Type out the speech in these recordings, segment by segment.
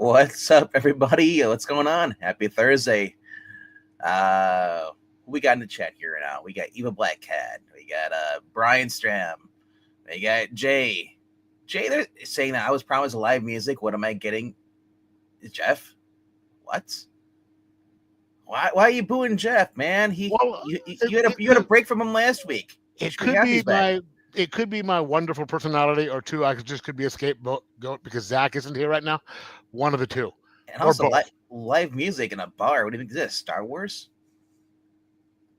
What's up, everybody? What's going on? Happy Thursday. Who we got in the chat here now? We got Eva Black Cat. We got Brian Stram. We got Jay. Jay, they're saying that I was promised live music. What am I getting? Jeff? What? Why are you booing Jeff, man? You had a break from him last week. It could be my wonderful personality, or two, I could be a scapegoat because Zach isn't here right now. One of the two. And also live music in a bar. What do you think this is? Star Wars?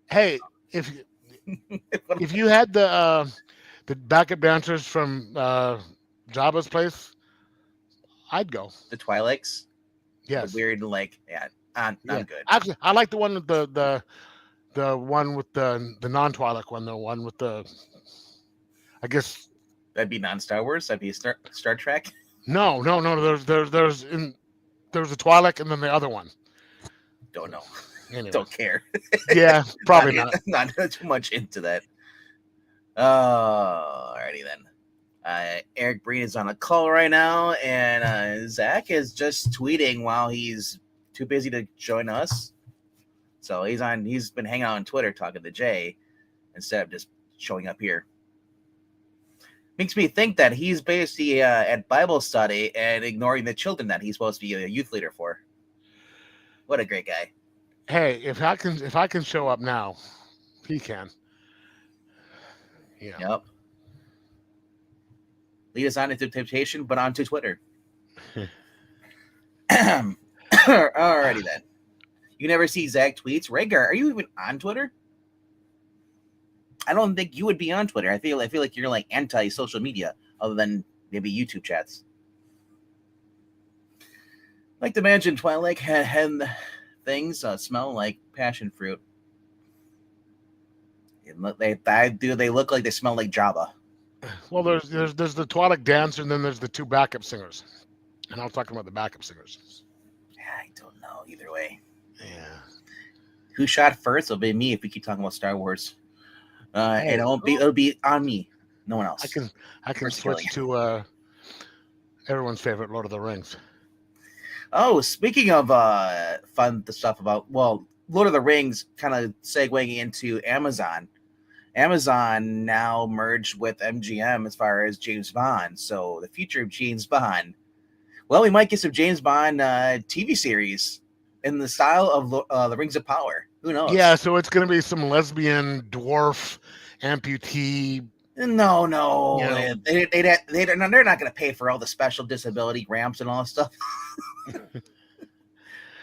Hey, if you had the backup dancers from Jabba's place, I'd go. The Twi'leks? Yes. The weird, I'm good. Actually, I like the one with the one with the non-Twi'lek one, the one with the, I guess that'd be non-Star Wars. That'd be Star Trek. No. There's a Twi'lek and then the other one. Don't know. Anyway. Don't care. Yeah, probably not. Not too much into that. Alrighty then. Eric Breen is on a call right now, and Zach is just tweeting while he's too busy to join us. So he's been hanging out on Twitter talking to Jay instead of just showing up here. Makes me think that he's basically at Bible study and ignoring the children that he's supposed to be a youth leader for. What a great guy. Hey, if I can show up now, he can. Yeah. Yep. Lead us on into temptation, but onto Twitter. Alrighty then. You never see Zach tweets. Rhaegar, are you even on Twitter? I don't think you would be on Twitter. I feel like you're like anti-social media, other than maybe YouTube chats. Like to imagine Twi'lek had things smell like passion fruit. They look like they smell like Java. Well, there's the Twi'lek dancer, and then there's the two backup singers. And I'm talking about the backup singers. I don't know either way. Yeah. Who shot first? It'll be me if we keep talking about Star Wars. And it'll be on me. No one else. I can switch to everyone's favorite Lord of the Rings. Oh, speaking of fun stuff about Lord of the Rings, kind of segueing into Amazon. Amazon now merged with MGM as far as James Bond. So the future of James Bond. Well, we might get some James Bond TV series in the style of the Rings of Power. Who knows? Yeah, so it's going to be some lesbian dwarf amputee. No. They're not going to pay for all the special disability ramps and all that stuff.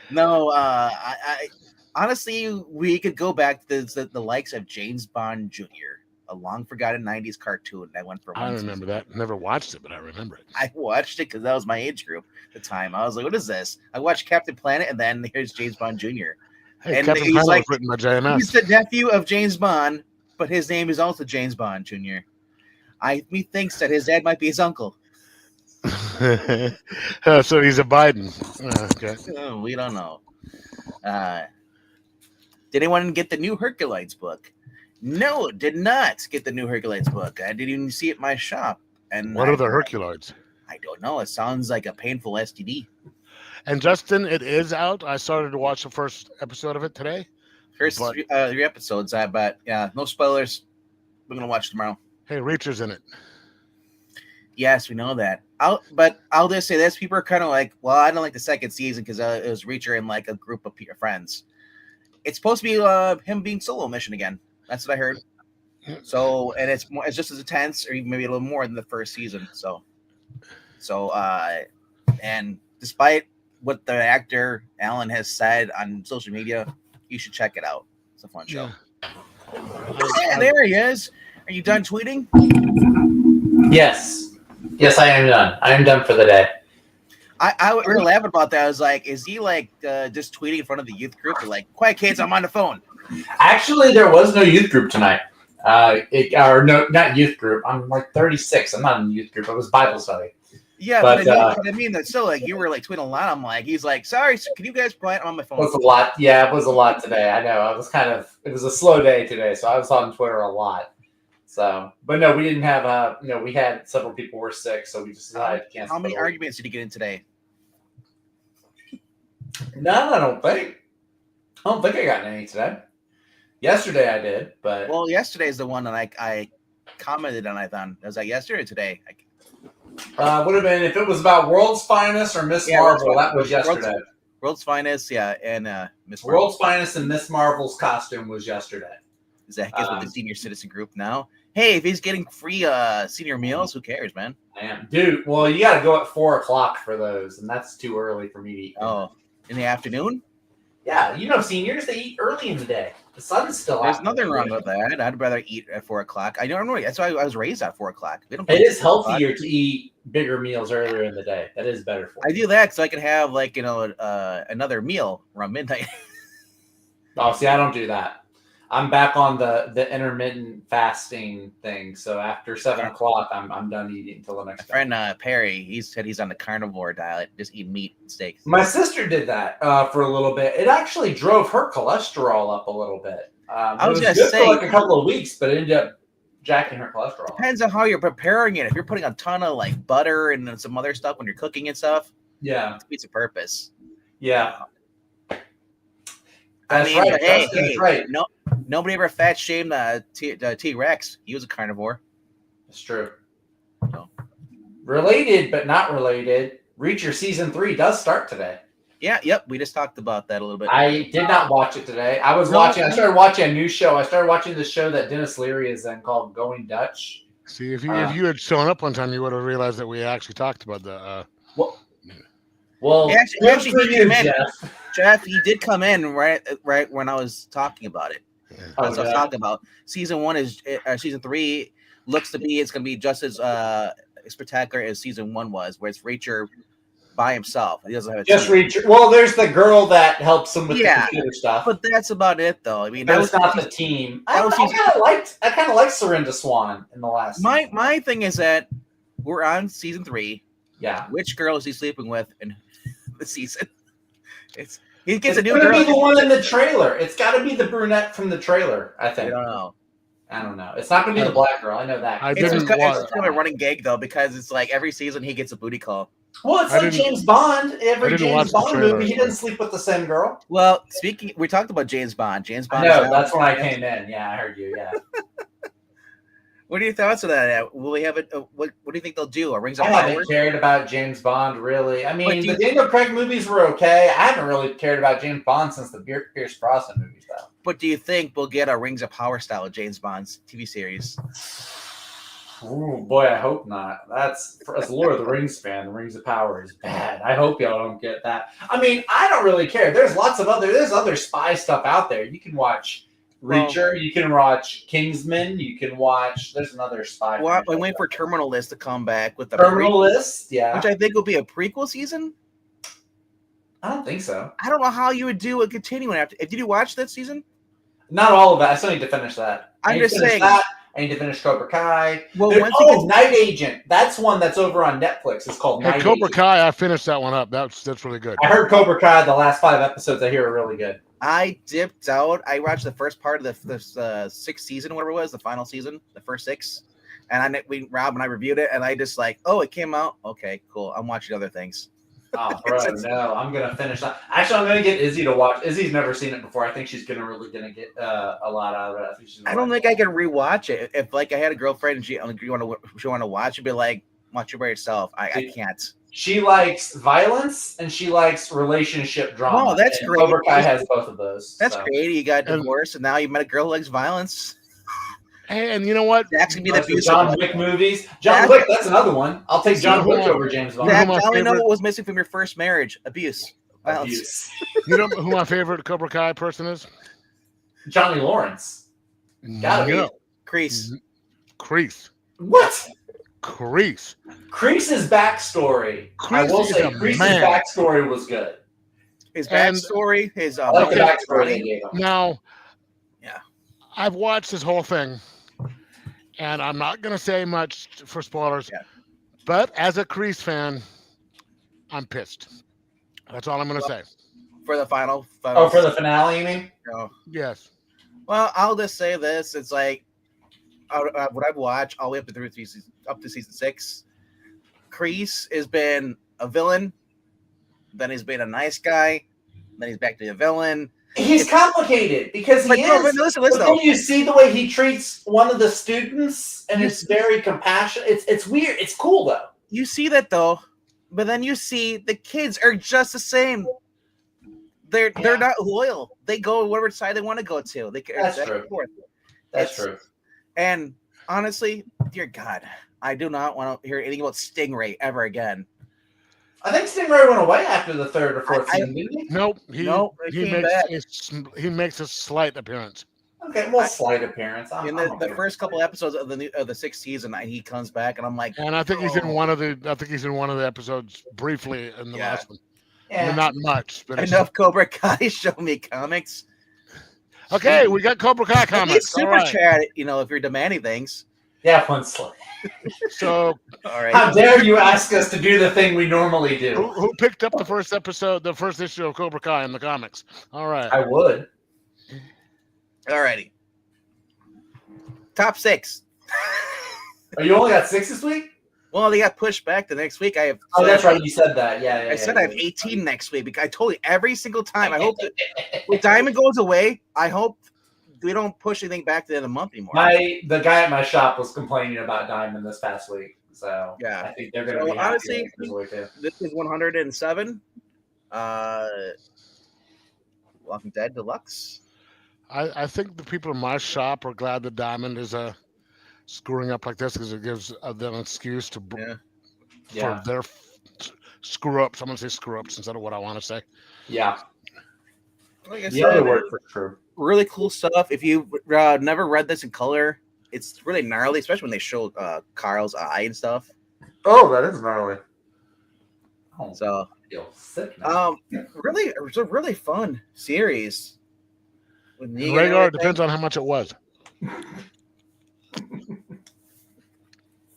No, I honestly, we could go back to the likes of James Bond Jr., a long forgotten 90s cartoon that went for one I remember that. Never watched it, but I remember it. I watched it because that was my age group at the time. I was like, what is this? I watched Captain Planet, and then here's James Bond Jr. Hey, and Captain he's Planet like, was written by JMS. He's the nephew of James Bond, but his name is also James Bond Jr. He thinks that his dad might be his uncle. So he's a Biden. Okay. We don't know. Did anyone get the new Hercules book? No, did not get the new Hercules book. I didn't even see it in my shop. And what are the Hercules? I don't know. It sounds like a painful STD. And Justin, it is out. I started to watch the first episode of it today. First 3 episodes, but yeah, no spoilers. We're gonna watch tomorrow. Hey, Reacher's in it. Yes, we know that. I'll just say this: people are kind of like, well, I don't like the second season because it was Reacher and like a group of friends. It's supposed to be him being solo mission again. That's what I heard. So, and it's just as intense, or even maybe a little more than the first season. So, and despite what the actor Alan has said on social media, you should check it out. It's a fun show. Yeah, there he is. Are you done tweeting? Yes, I am done. I am done for the day. I was really laughing about that. I was like, is he like just tweeting in front of the youth group? Or like, quiet kids, I'm on the phone. Actually, there was no youth group tonight. Not youth group. I'm like 36. I'm not in the youth group. It was Bible study. Yeah, but I mean that's still like you were like tweeting a lot. I'm like, he's like, sorry, can you guys quiet? I'm on my phone. It was a lot. Yeah, it was a lot today. I know. It was a slow day today, so I was on Twitter a lot. So, but no, we didn't have we had several people were sick, so we just decided to cancel. How many arguments did you get in today? No, I don't think. I don't think I got any today. Yesterday I did, but Well, yesterday's the one that I commented on. I thought was that yesterday or today? would have been if it was about World's Finest or Miss Yeah, Marvel. That was yesterday. World's Finest, yeah, and Miss World's Finest and Miss Marvel's costume was yesterday. Zach is with the senior citizen group now. Hey, if he's getting free senior meals, who cares, man? I am, dude. Well, you got to go at 4:00 for those, and that's too early for me to eat. Oh, in the afternoon? Yeah, seniors, they eat early in the day. The sun's still out. There's nothing wrong with that. I'd rather eat at 4:00. I don't know. That's why I was raised at 4:00. It is healthier to eat bigger meals earlier in the day. That is better for you. I do that so I can have another meal around midnight. Oh, see, I don't do that. I'm back on the intermittent fasting thing. So after 7:00, I'm done eating until the next day. My friend Perry, he said he's on the carnivore diet, just eat meat and steaks. My sister did that for a little bit. It actually drove her cholesterol up a little bit. I was it gonna was good say, for like a couple of weeks, but it ended up jacking her cholesterol. Depends on how you're preparing it. If you're putting a ton of like butter and then some other stuff when you're cooking and stuff, yeah, it defeats the purpose. Yeah. That's right. Hey, right. No, nobody ever fat shamed T-Rex. He was a carnivore. That's true. So. Related but not related. Reacher season 3 does start today. Yeah, yep. We just talked about that a little bit. I did not watch it today. I started watching a new show. I started watching this show that Dennis Leary is in called Going Dutch. See, if you had shown up one time, you would have realized that we actually talked about the. Well, actually he came in. Jeff, he did come in right when I was talking about it. Yeah. That's what I was talking about. Season 3 looks to be it's going to be just as spectacular as season 1 was, where it's Reacher by himself. He doesn't have Reacher. Well, there's the girl that helps him with the computer stuff, but that's about it, though. I mean, that was not the team. I kind of liked Serinda Swan in the last. My thing is that we're on season 3. Yeah, which girl is he sleeping with in the season? He gets a new girl. It's be the one in the trailer. It's got to be the brunette from the trailer. I think. I don't know. It's not going to be the black girl. I know that. It's kind of a running gag though, because it's like every season he gets a booty call. Well, it's like James Bond. Every James Bond movie, he doesn't sleep with the same girl. Well, we talked about James Bond. I know, that's when I came in. Yeah, I heard you. Yeah. What are your thoughts on that? Will we have it? What do you think they'll do? Rings of Power? I haven't cared about James Bond really. I mean, the Daniel Craig movies were okay. I haven't really cared about James Bond since the Pierce Brosnan movies, though. But do you think we'll get a Rings of Power style of James Bond's TV series? Oh boy, I hope not. That's as Lord of the Rings fan. The Rings of Power is bad. I hope y'all don't get that. I mean, I don't really care. There's other spy stuff out there. You can watch Reacher, you can watch Kingsman, you can watch. There's another spy. Well, I'm waiting for Terminal List to come back with the Terminal List, yeah, which I think will be a prequel season. I don't think so. I don't know how you would do a continuing after. Did you watch that season? Not all of it. I still need to finish that. I'm just saying. I need to finish Cobra Kai. Well, Night Agent. That's one that's over on Netflix. It's called Night Cobra Agent. Kai. I finished that one up. That's really good. I heard Cobra Kai. The last 5 episodes I hear are really good. I dipped out. I watched the first part of the 6th season, whatever it was, the final season, the first 6. And Rob and I reviewed it, and I just like, it came out. Okay, cool. I'm watching other things. Oh, bro, no, I'm gonna finish that. Actually, I'm gonna get Izzy to watch. Izzy's never seen it before. I think she's really gonna get a lot out of it. I don't think I can rewatch it. If like I had a girlfriend and she want to watch, it'd be like watch it by yourself. I can't. She likes violence and she likes relationship drama. Oh, that's great. Cobra Kai has both of those. That's great. You got divorced and now you met a girl who likes violence. Hey, and you know what? That's gonna be the John Wick movies. John Wick, that's another one. I'll take John Wick over James Bond. I only know what was missing from your first marriage: abuse. Abuse. You know who my favorite Cobra Kai person is? Johnny Lawrence. Gotta be. Kreese. What? Kreese. Kreese's backstory. I will say Kreese's backstory was good. His backstory, I like the backstory they gave him. Now, I've watched this whole thing, and I'm not going to say much for spoilers, but as a Kreese fan, I'm pissed. That's all I'm going to say. For the final for the finale, you mean? No. Yes. Well, I'll just say this. It's like what I've watched all the way up to season 6. Kreese has been a villain, then he's been a nice guy, then he's back to the villain. He's complicated because he is. But listen, but though. then you see the way he treats one of the students, and it's very compassionate. It's weird. It's cool though. You see that though, but then you see the kids are just the same. They're not loyal. They go whatever side they want to go to. That's true. That's true. And honestly, dear God, I do not want to hear anything about Stingray ever again. I think Stingray went away after the third or fourth season, didn't he? Nope. He makes a slight appearance. Okay, well, slight appearance. In the first couple episodes of the sixth season, he comes back, and I'm like, and I think he's in one of the episodes briefly in the last one. Yeah. I mean, not much, but enough Cobra Kai show me comics. Okay, we got Cobra Kai comics. Super chat, if you're demanding things. Yeah, one slide. So, all right. How dare you ask us to do the thing we normally do? Who picked up the first issue of Cobra Kai in the comics? All right. I would. All righty. Top 6. Oh, you only got 6 this week? Well, they got pushed back to next week. That's right. You said that. Yeah. I said I have 18 next week. Because I told you every single time. I hope that when Diamond goes away, I hope we don't push anything back to the end of the month anymore. The guy at my shop was complaining about Diamond this past week. So yeah, I think they're going to be happy honestly, this is 107. Walking Dead Deluxe. I think the people in my shop are glad that Diamond is screwing up like this because it gives them an excuse to for their screw ups. I'm going to say screw ups instead of what I want to say. Yeah. Like I the said, other word for true. Really cool stuff. If you never read this in color, it's really gnarly, especially when they show Carl's eye and stuff. Oh, that is gnarly. Oh, so, I feel sick now. Really, it was a really fun series. Rhaegar depends on how much it was.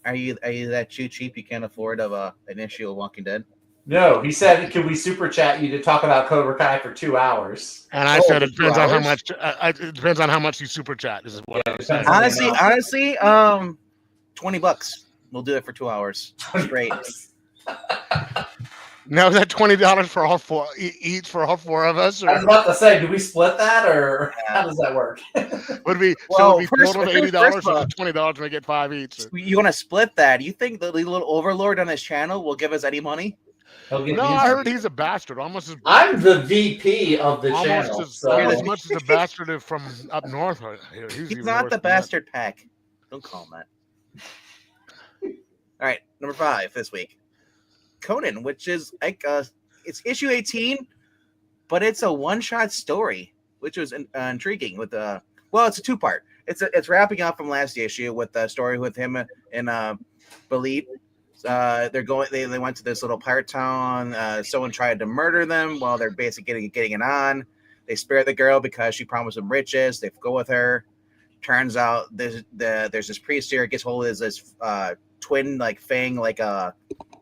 Are you that too cheap you can't afford an issue of Walking Dead? No, he said, "Can we super chat you to talk about Cobra Kai for 2 hours?" And I said it depends on how much. It depends on how much you super chat. This is what I said. Honestly, $20. We'll do it for 2 hours straight. Now is that $20 for all four each for all four of us? Or? I was about to say, do we split that, or how does that work? Would we? So it'd be total $80 or $20 to get 5 each? Or? You want to split that? You think the little overlord on his channel will give us any money? No, I heard he's a bastard. Almost as I'm the VP of the channel. As much as a bastard from up north. He's not the bastard pack. Don't call him that. All right, number 5 this week. Conan, which is like it's issue 18, but it's a one-shot story, which was intriguing. With it's a 2-part. It's wrapping up from last issue with the story with him and Belit. They went to this little pirate town. Someone tried to murder them while they're basically getting it on. They spare the girl because she promised them riches. They go with her. Turns out there's this priest here, gets hold of this twin like fang like a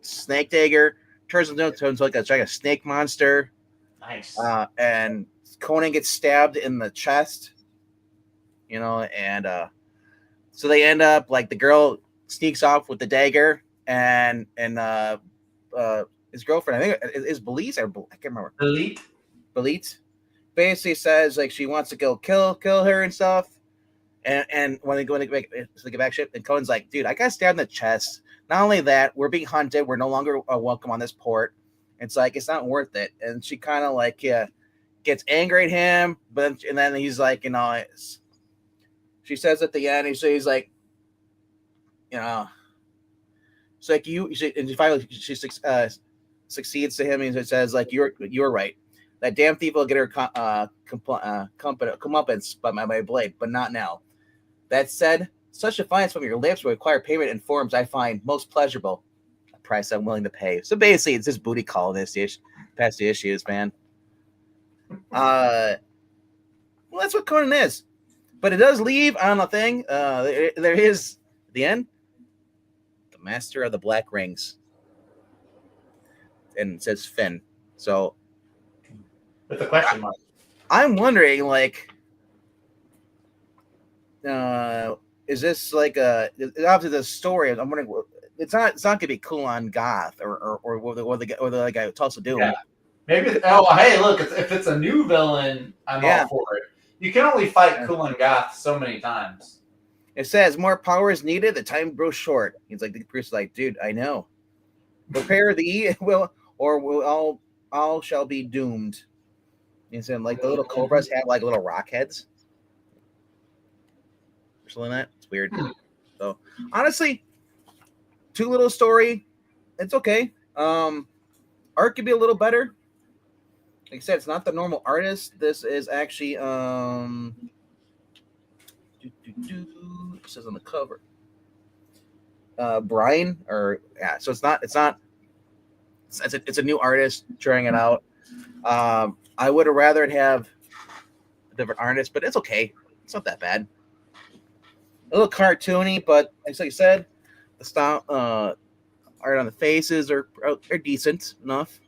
snake dagger, turns into like a snake monster. Nice. And Conan gets stabbed in the chest, and so they end up like the girl sneaks off with the dagger, and his girlfriend, I think is Belize, I can't remember. Belit basically says like she wants to go kill her and stuff. And when they go to get back ship, and Conan's like, dude, I got stabbed in the chest. Not only that, we're being hunted. We're no longer welcome on this port. It's like, it's not worth it. And she kind of like, gets angry at him. And then he's like, she says at the end, he's like, it's like and finally she succeeds to him. And it says like, you're right. That damn thief will get her comeuppance by my blade, but not now. That said, such defiance from your lips will require payment in forms I find most pleasurable. A price I'm willing to pay. So basically, it's this booty call past the issues, man. Well, that's what Conan is. But it does leave on a thing. There is, at the end, the Master of the Black Rings. And it says Finn. So, with a question mark. I'm wondering, like, is this like obviously the story? I'm wondering, it's not gonna be cool on Goth or what the guy Tulsa doing. Maybe. Oh, hey, look! If it's a new villain, I'm all for it. You can only fight Kulan Gath so many times. It says more power is needed. The time grows short. He's like the priest, like, dude, I know. Prepare thee, we'll all shall be doomed. He said, like the little cobras have like little rock heads. Or something like that. It's weird. So honestly, too little story. It's okay. Art could be a little better. Like I said, it's not the normal artist. This is actually it says on the cover. Brian, so it's a new artist trying it out. I would have rather have a different artist, but it's okay. It's not that bad. A little cartoony, but like I said, the style art on the faces are decent enough.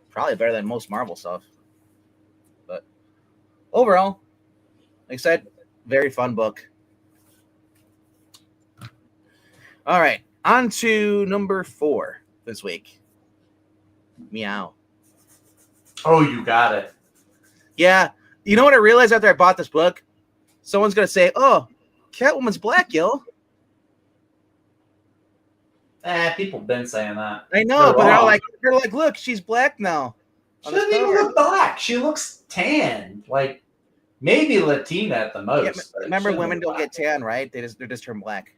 Probably better than most Marvel stuff. But overall, like I said, very fun book. All right, on to number 4 this week. Meow. Oh, you got it. Yeah. You know what I realized after I bought this book? Someone's going to say, oh, Catwoman's black, yo. People have been saying that. I know, but they're like, look, she's black now. She doesn't even look black. She looks tan. Like, maybe Latina at the most. Yeah, remember, women don't get tan, right? They're just turned black.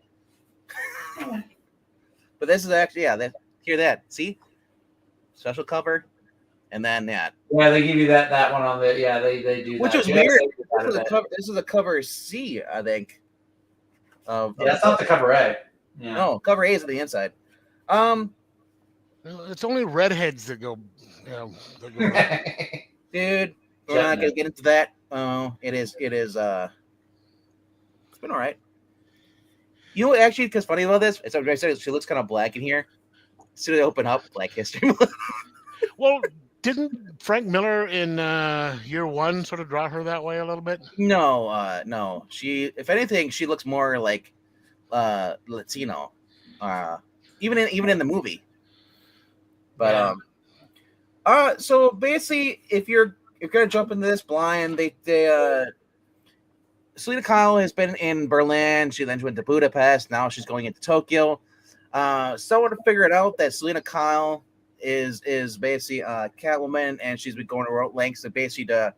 But this is actually, hear that. See? Special cover. And then that. Yeah, they give you that one on the, they do which that. Which was weird. This is a cover C, I think. That's not the cover A. Yeah. No, cover A is on the inside. It's only redheads that go. Dude, we're not gonna get into that. It is. It's been all right. You know what? Actually, because funny about this, it's like I said, she looks kind of black in here. As soon as I open up, Black History Month. Well, didn't Frank Miller in Year One sort of draw her that way a little bit? No, no. She, if anything, she looks more like Latino. Even in the movie. But so basically, if you're gonna jump into this blind, Selena Kyle has been in Berlin. She then went to Budapest. Now she's going into Tokyo. Someone figured out that Selena Kyle is basically Catwoman, and she's been going to lengths to basically to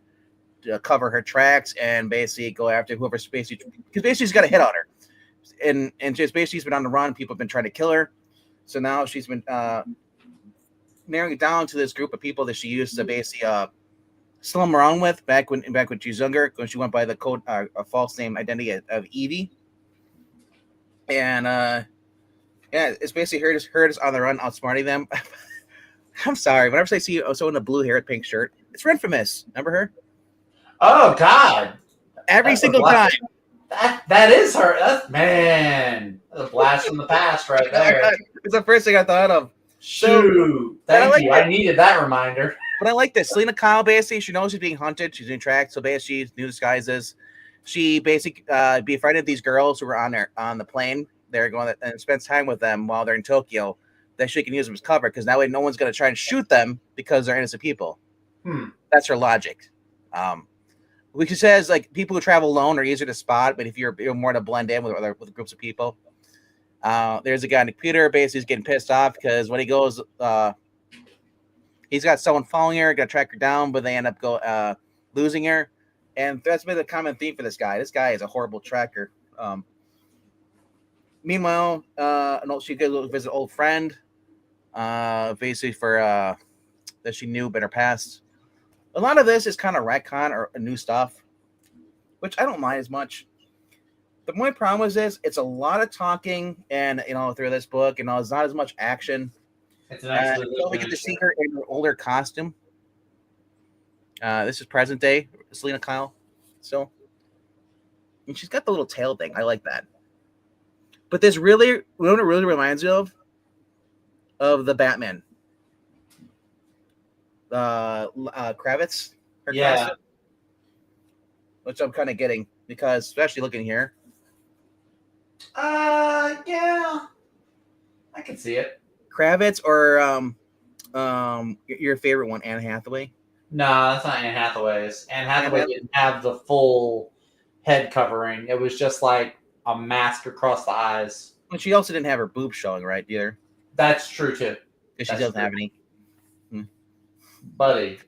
cover her tracks and basically go after whoever's basically, because basically she's got a hit on her, and she's been on the run. People have been trying to kill her, so now she's been narrowing it down to this group of people that she used to basically slum around with back when she was younger, when she went by the code a false name identity of Evie, and it's basically her just on the run, outsmarting them. I'm sorry. Whenever I see someone in a blue hair with pink shirt, it's Renfremus. Remember her? Oh God! Every single time. That is her. That's a blast from the past right there. It's the first thing I thought of. Shoot! Thank you. I needed that reminder. But I like this. Selena Kyle, basically, she knows she's being hunted. She's doing tracks, so basically, she's new disguises. She basically befriended these girls who were on the plane. They're going and spends time with them while they're in Tokyo. That she can use them as cover, because that way no one's going to try and shoot them because they're innocent people. That's her logic. Which says, like, people who travel alone are easier to spot, but if you're more to blend in with groups of people. There's a guy named Peter, basically, he's getting pissed off because when he goes, he's got someone following her, got to track her down, but they end up losing her. And that's been the common theme for this guy. This guy is a horrible tracker. Meanwhile, she goes visit an old friend, basically for that she knew but her past. A lot of this is kind of retcon or new stuff, which I don't mind as much. The only problem is it's a lot of talking, and through this book, it's not as much action. It's an excellent. We get to see her in her older costume. This is present day Selena Kyle, so, and she's got the little tail thing. I like that. But this really reminds me of the Batman. Kravitz. Yeah. Which I'm kind of getting, because especially looking here. Yeah. I can see it. Kravitz or Your favorite one, Anne Hathaway? No, that's not Anne Hathaway's. Anne Hathaway didn't have the full head covering. It was just like a mask across the eyes. But she also didn't have her boobs showing, right? Either. That's true too. Because she doesn't have any. Buddy.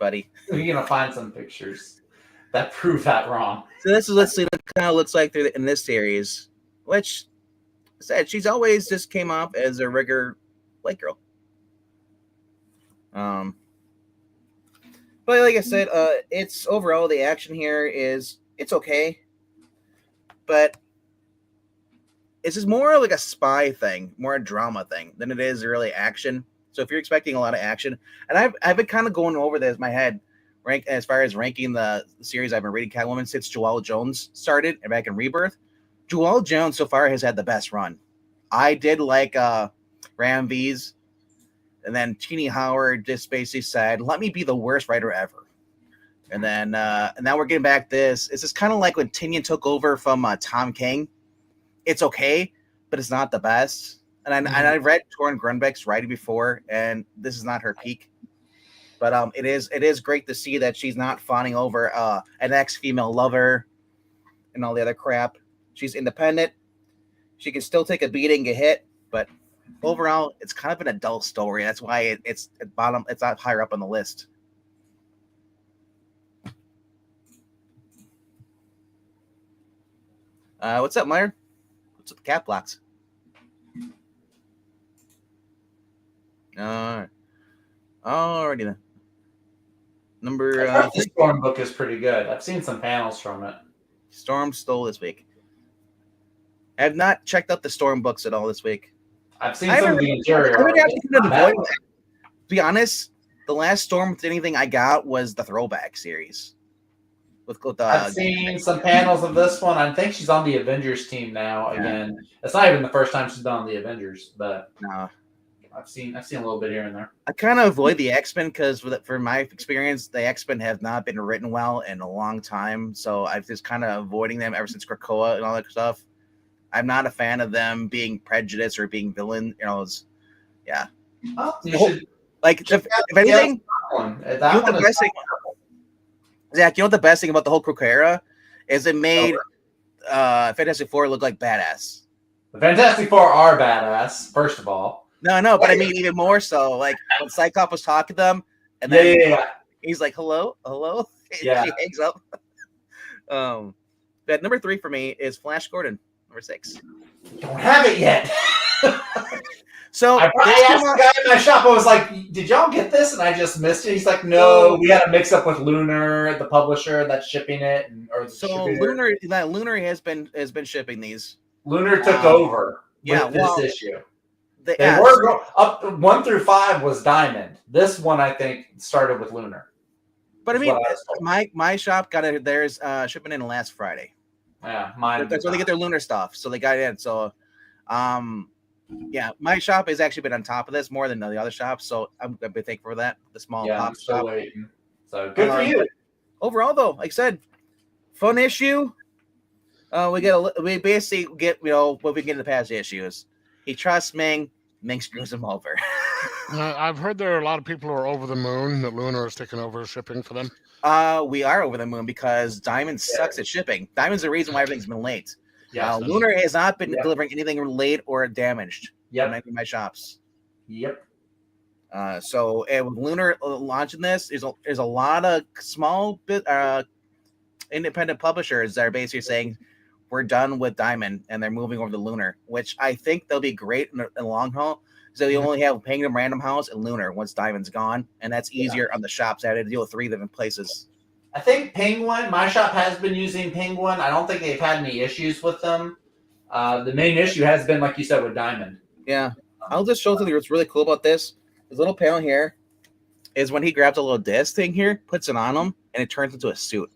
You're gonna find some pictures that prove that wrong. So this is, let's see what it kind of looks like in this series, which said she's always just came off as a regular white girl. But like I said, it's overall the action here it's okay, but it's just more like a spy thing, more a drama thing than it is really action. So if you're expecting a lot of action, and I've been kind of going over this in my head, as far as ranking the series I've been reading Catwoman since Joelle Jones started and back in Rebirth. Joelle Jones so far has had the best run. I did like Ram V's, and then Teenie Howard just basically said, "Let me be the worst writer ever." And then and now we're getting back this. It's just kind of like when Tinian took over from Tom King. It's okay, but it's not the best. And I've read Torrin Grunbeck's writing before, and this is not her peak. But it is great to see that she's not fawning over an ex-female lover and all the other crap. She's independent. She can still take a beating, get hit, but overall, it's kind of an adult story. That's why it's at bottom. It's not higher up on the list. What's up, Meyer? What's up, the cat blocks? Alrighty then. The Storm book is pretty good. I've seen some panels from it. Storm stole this week. I have not checked out the Storm books at all this week. I've seen some of the interior. To be honest, the last Storm with anything I got was the throwback series. I've seen some panels of this one. I think she's on the Avengers team now again. It's not even the first time she's been on the Avengers, but no. I've seen a little bit here and there. I kind of avoid the X-Men because, for my experience, the X-Men have not been written well in a long time. So I've just kind of avoiding them ever since Krakoa and all that stuff. I'm not a fan of them being prejudiced or being villain. Yeah. Well, you should, if anything, the best thing, Zach, you know what the best thing about the whole Krakoa era is? It made Fantastic Four look like badass. The Fantastic Four are badass, first of all. No, but I mean even more so. Like when Cyclops was talking to them, and then he's like, "Hello." Yeah. She hangs up. But number 3 for me is Flash Gordon. Number 6. Don't have it yet. So I asked the guy in my shop. I was like, "Did y'all get this?" And I just missed it. He's like, "No, we had a mix up with Lunar, the publisher that's shipping it." Lunar has been shipping these. Lunar took over with this issue. They were up 1 through 5 was Diamond. This one I think started with Lunar. But I mean, my shop got it. There's shipping in last Friday. Yeah, mine. That's where they get their Lunar stuff. So they got it in. So, yeah, my shop has actually been on top of this more than the other shops. So I'm thankful for that. The small pop shop. Waiting. So good for you. Overall, though, like I said, fun issue. We basically get what we get in the past issues. He trusts Ming. Ming screws him over. I've heard there are a lot of people who are over the moon that Lunar is taking over shipping for them. We are over the moon because Diamond sucks at shipping. Diamond's the reason why everything's been late. Lunar has not been delivering anything late or damaged in my shops. Yep. So with Lunar launching this, there's a lot of small independent publishers that are basically saying we're done with Diamond and they're moving over to Lunar, which I think they'll be great in the long haul. So you only have Penguin Random House and Lunar once Diamond's gone, and that's easier on the shops that had to deal with 3 different places. I think Penguin, my shop has been using Penguin. I don't think they've had any issues with them. The main issue has been, like you said, with Diamond. Yeah. I'll just show you what's really cool about this. This little panel here is when he grabs a little disc thing here, puts it on him, and it turns into a suit.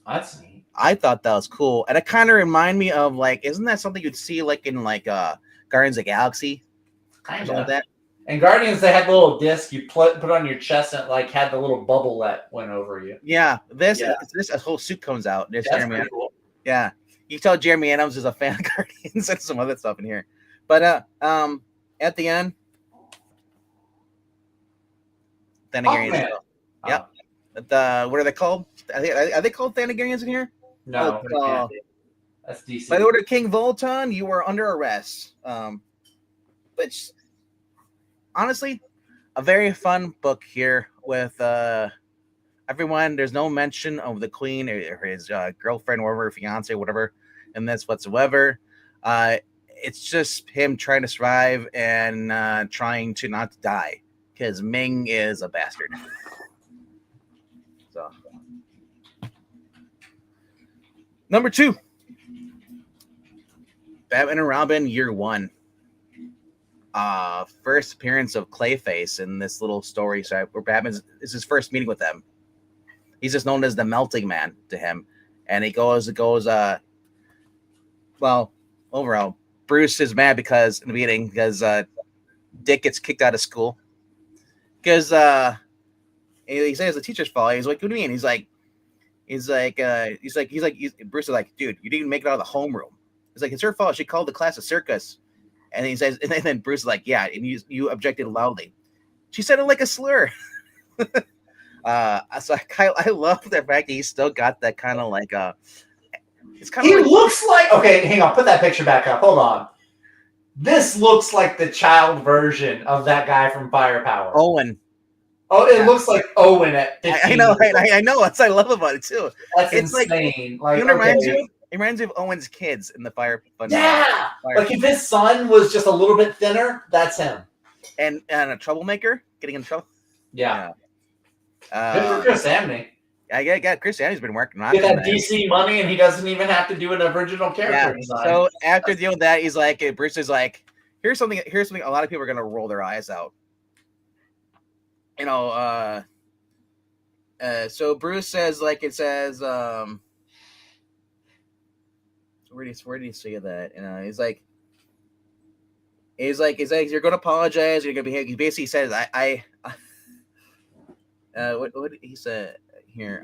That's neat. I thought that was cool. And it kind of reminded me of, isn't that something you'd see, in, Guardians of the Galaxy? Kind of. Like that. In Guardians, they had the little disc you put on your chest and it, had the little bubble that went over you. Yeah. This whole suit comes out. That's pretty cool. Yeah. You can tell Jeremy Adams is a fan of Guardians and some other stuff in here. But at the end, Thanagarians. Yep. What are they called? Are they called Thanagarians in here? No, that's DC. By the order of King Volton, you are under arrest. Which, honestly, a very fun book here with everyone. There's no mention of the queen or his girlfriend, or fiance, whatever, in this whatsoever. It's just him trying to survive and trying to not die because Ming is a bastard. So, number 2, Batman and Robin Year 1. First appearance of Clayface in this little story. So where Batman is his first meeting with them. He's just known as the Melting Man to him, and he goes. Well, overall, Bruce is mad because in the beginning because Dick gets kicked out of school because he says the teacher's fault. He's like, "What do you mean?" He's like, Bruce is like, "Dude, you didn't make it out of the homeroom." He's like, "It's her fault. She called the class a circus." And he says, and then Bruce is like, "Yeah," and you objected loudly. She said it like a slur. So I love the fact that he's still got that kind of like it's kind of. He looks like. Okay, hang on. Put that picture back up. Hold on. This looks like the child version of that guy from Firepower. Owen. Oh, it looks like Owen at 15. I know. I know. That's what I love about it too. That's it's insane. Like, it reminds you. It reminds me of Owen's kids in the Fire. Yeah, like if his son was just a little bit thinner, that's him. And a troublemaker, getting in trouble. Yeah. Good for Chris Samney. I get Chris Samney's been working on get that DC money, and he doesn't even have to do an original character design. So after dealing with that, he's like, Bruce is like, here's something. A lot of people are gonna roll their eyes out. You know. So Bruce says, like it says, where do you see that? He's like, you're going to apologize. You're going to behave. He basically says, what he said here?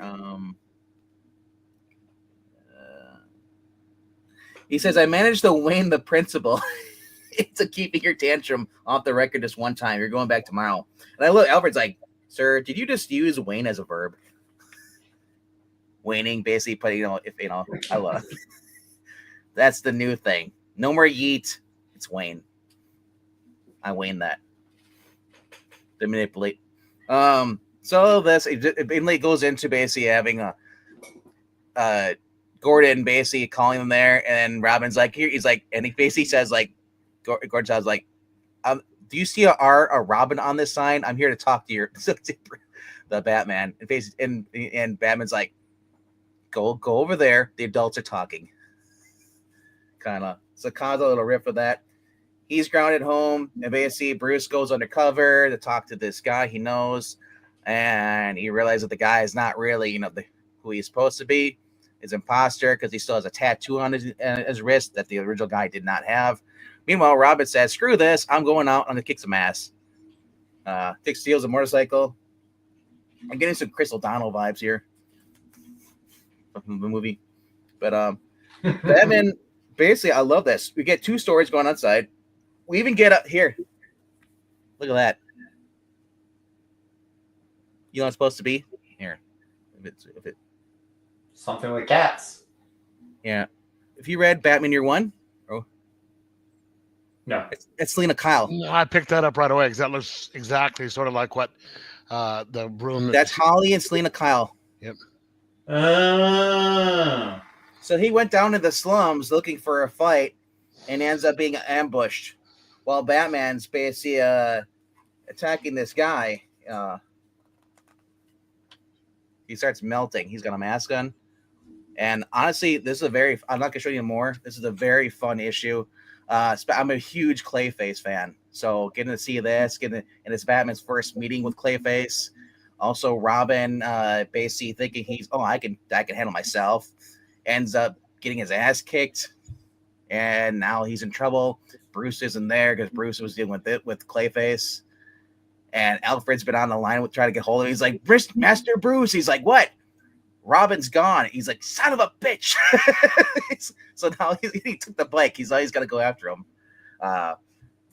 He says, I managed to wane the principal into keeping your tantrum off the record just one time. You're going back tomorrow. And I look, Alfred's like, sir, did you just use wane as a verb? Waning, basically, but I love it. That's the new thing. No more yeet. It's Wayne. I Wayne that. To manipulate. So this it goes into basically having Gordon basically calling them there, and Robin's like here. He's like, and he basically says like, Gordon says like, do you see a Robin on this sign? I'm here to talk to the Batman. And basically, and Batman's like, go over there. The adults are talking. Kind of. So cause a little riff of that. He's grounded home, and basically Bruce goes undercover to talk to this guy he knows, and he realizes that the guy is not really, who he's supposed to be. Is imposter because he still has a tattoo on his wrist that the original guy did not have. Meanwhile, Robin says, "Screw this! I'm going out. I'm gonna kick some ass." Dick steals a motorcycle. I'm getting some Chris O'Donnell vibes here from the movie, but Batman. Basically, I love this. We get 2 stories going outside. We even get up here. Look at that. You know what it's supposed to be? Here. If it something with cats. Yeah. If you read Batman Year 1, no. It's Selena Kyle. I picked that up right away because that looks exactly sort of like what the room. That's Holly and Selena Kyle. Yep. So he went down to the slums looking for a fight and ends up being ambushed while Batman's basically attacking this guy. He starts melting. He's got a mask on. And honestly, I'm not going to show you more. This is a very fun issue. I'm a huge Clayface fan. So getting to see this, and it's Batman's first meeting with Clayface. Also, Robin basically thinking I can handle myself. Ends up getting his ass kicked, and now he's in trouble. Bruce isn't there because Bruce was dealing with Clayface, and Alfred's been on the line with trying to get hold of him. He's like, Master Bruce. He's like, what? Robin's gone. He's like, son of a bitch. So now he took the bike. He's always got to go after him.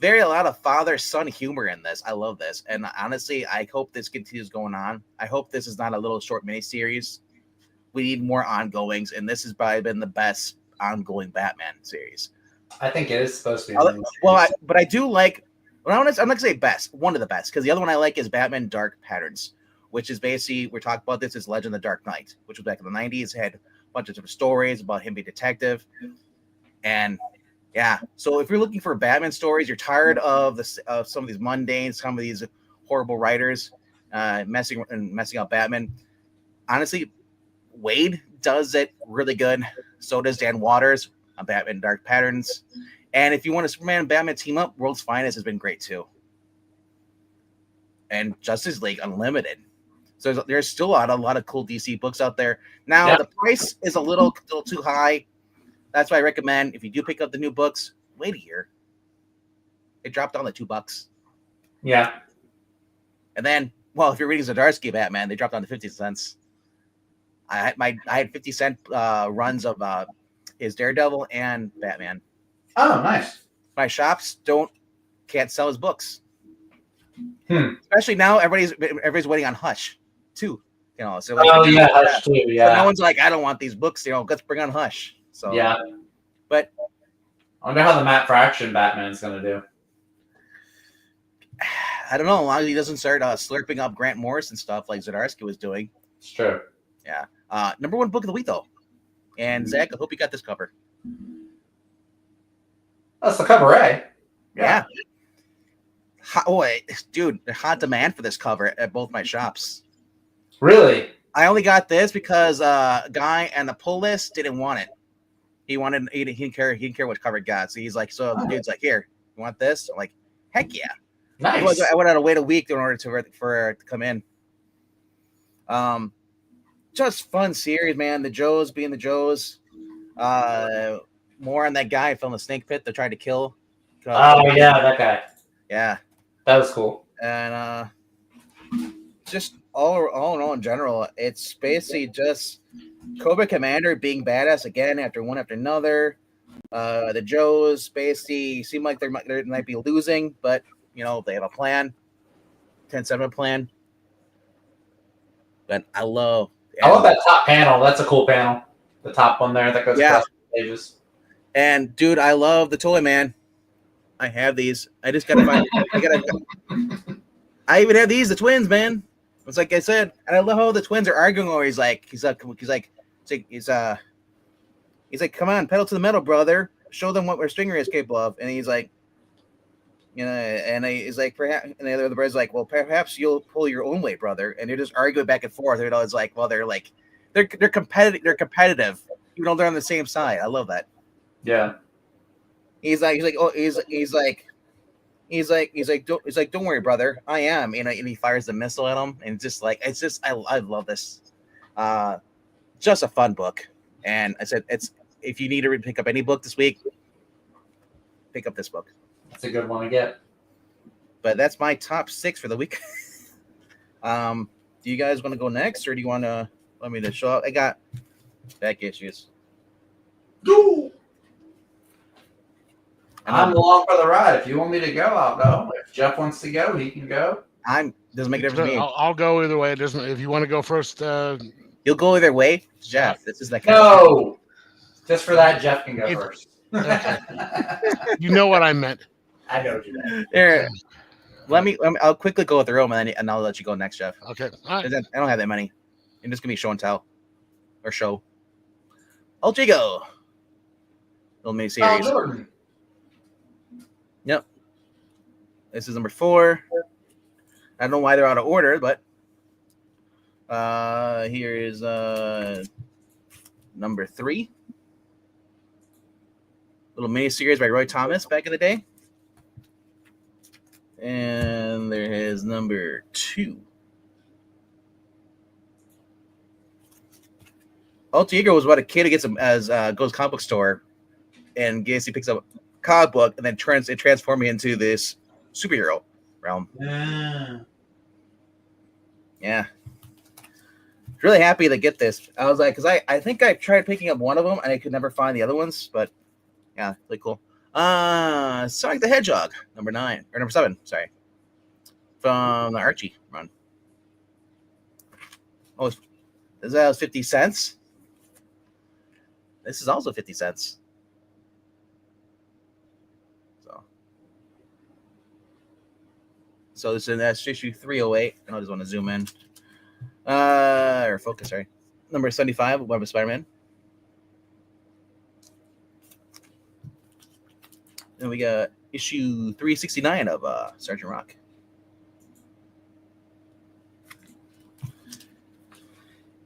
a lot of father-son humor in this. I love this. And honestly, I hope this continues going on. I hope this is not a little short miniseries. We need more ongoings, and this has probably been the best ongoing Batman series. I think it is supposed to be. But I do like. Well, I'm not gonna say best, one of the best, because the other one I like is Batman Dark Patterns, which is basically we're talking about this is Legend of the Dark Knight, which was back in the '90s. It had a bunch of different stories about him being a detective, and yeah. So if you're looking for Batman stories, you're tired of some of these mundane, some of these horrible writers messing up Batman. Honestly, Wade does it really good. So does Dan Waters on Batman Dark Patterns. And if you want a Superman and Batman team up, World's Finest has been great too. And Justice League Unlimited. So there's still a lot of cool DC books out there. Now the price is a little too high. That's why I recommend if you do pick up the new books, wait a year. It dropped down to $2. Yeah. And then, well, if you're reading Zdarsky Batman, they dropped down to 50 cents. I had 50-cent runs of his Daredevil and Batman. Oh, nice. My shops can't sell his books. Especially now, everybody's waiting on Hush too. You know, so Hush too. Yeah. So no one's like, I don't want these books. You know, let's bring on Hush. So yeah. But I wonder how the Matt Fraction Batman's gonna do. I don't know. As long as he doesn't start slurping up Grant Morrison stuff like Zdarsky was doing. It's true. Yeah. Number one book of the week though. And Zach, I hope you got this cover. That's the cover, eh? Yeah. Dude, hot demand for this cover at both my shops. Really? I only got this because a guy on the pull list didn't want it. He didn't care what cover it got. So he's like, the dude's like, here, you want this? I'm like, heck yeah. Nice. I would have to wait a week in order for it to come in. Just fun series, man. The Joes being the Joes. More on that guy from the snake pit that tried to kill. That guy. Yeah. That was cool. And just all in all, in general, it's basically just Cobra Commander being badass again after one after another. The Joes basically seem like they might be losing, but you know they have a plan. 10-7 plan. But I love that top panel. That's a cool panel. The top one there that goes across the pages. And dude, I love the Toy Man. I have these. I just gotta find. I even have these, the twins, man. It's like I said, and I love how the twins are arguing. Or he's like, come on, pedal to the metal, brother. Show them what Stinger is capable of. And he's like, you know, and he's like, perhaps. And the other brother's like, well, perhaps you'll pull your own weight, brother. And they're just arguing back and forth. And it's like, well, they're competitive. They're competitive, even though they're on the same side. I love that. Yeah. He's like, don't worry, brother. I am. And he fires the missile at him, and I love this. Just a fun book. And I said, if you need to pick up any book this week, pick up this book. That's a good one to get. But that's my top 6 for the week. Do you guys want to go next, or do you want to let me to show up? I got back issues. Go. I'm along for the ride. If you want me to go, I'll go. If Jeff wants to go, he can go. Doesn't make a difference to me. I'll go either way. It doesn't. If you want to go first, you'll go either way, Jeff. This is that kind of just for that, Jeff can go first. Okay. You know what I meant. I know what you meant. Here, I'll quickly go through them, and I'll let you go next, Jeff. Okay. All right. I don't have that many. I'm just gonna be show and tell, or show. Alter Ego. Little mini series. Yep. This is number 4. I don't know why they're out of order, but here is number 3. Little mini series by Roy Thomas back in the day. And there is number 2. Alter Ego was about a kid who gets goes to the comic book store, and Geeky picks up a comic book and then transforms me into this superhero realm. Yeah. Really happy to get this. I was like, because I think I tried picking up one of them and I could never find the other ones, but yeah, really cool. Sonic the Hedgehog, number 9 or number 7. Sorry, from the Archie run. Oh, that was 50 cents. This is also 50 cents. So this is issue 308. I just want to zoom in. Or focus, sorry. Number 75, Web of Spider-Man. Then we got issue 369 of Sergeant Rock.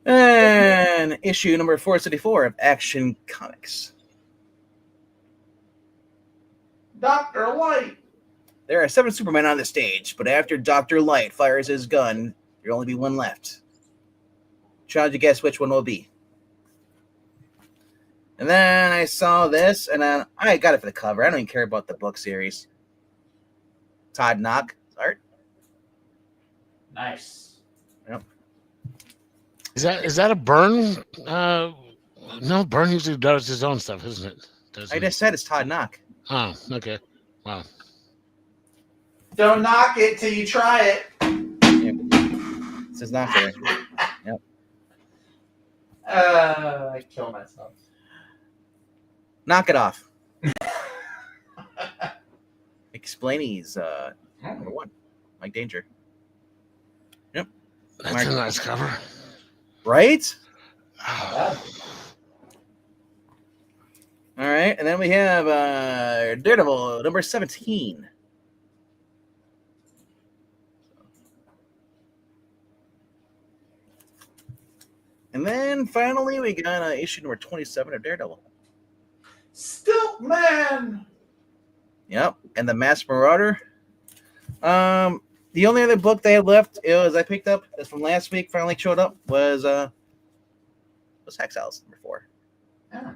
And issue number 474 of Action Comics. Dr. Light. There are 7 Supermen on the stage, but after Dr. Light fires his gun, there'll only be one left. Try to guess which one will be. And then I saw this, and then I got it for the cover. I don't even care about the book series. Todd Knock art. Nice. Yep. Is that a Byrne? No, Byrne usually does his own stuff, isn't it? I just said it's Todd Knock. Oh, okay. Wow. Don't knock it till you try it. Yep. This is not fair. Yep. I kill myself. Knock it off. Explainees, number 1. Mike Danger. Yep. That's a nice cover. Right? Oh, All right. And then we have Daredevil, number 17. And then finally, we got issue number 27 of Daredevil. Stilt Man. Yep, and the Masked Marauder. The only other book they had left I picked up that's from last week. Finally showed up was Hexals number 4. Yeah.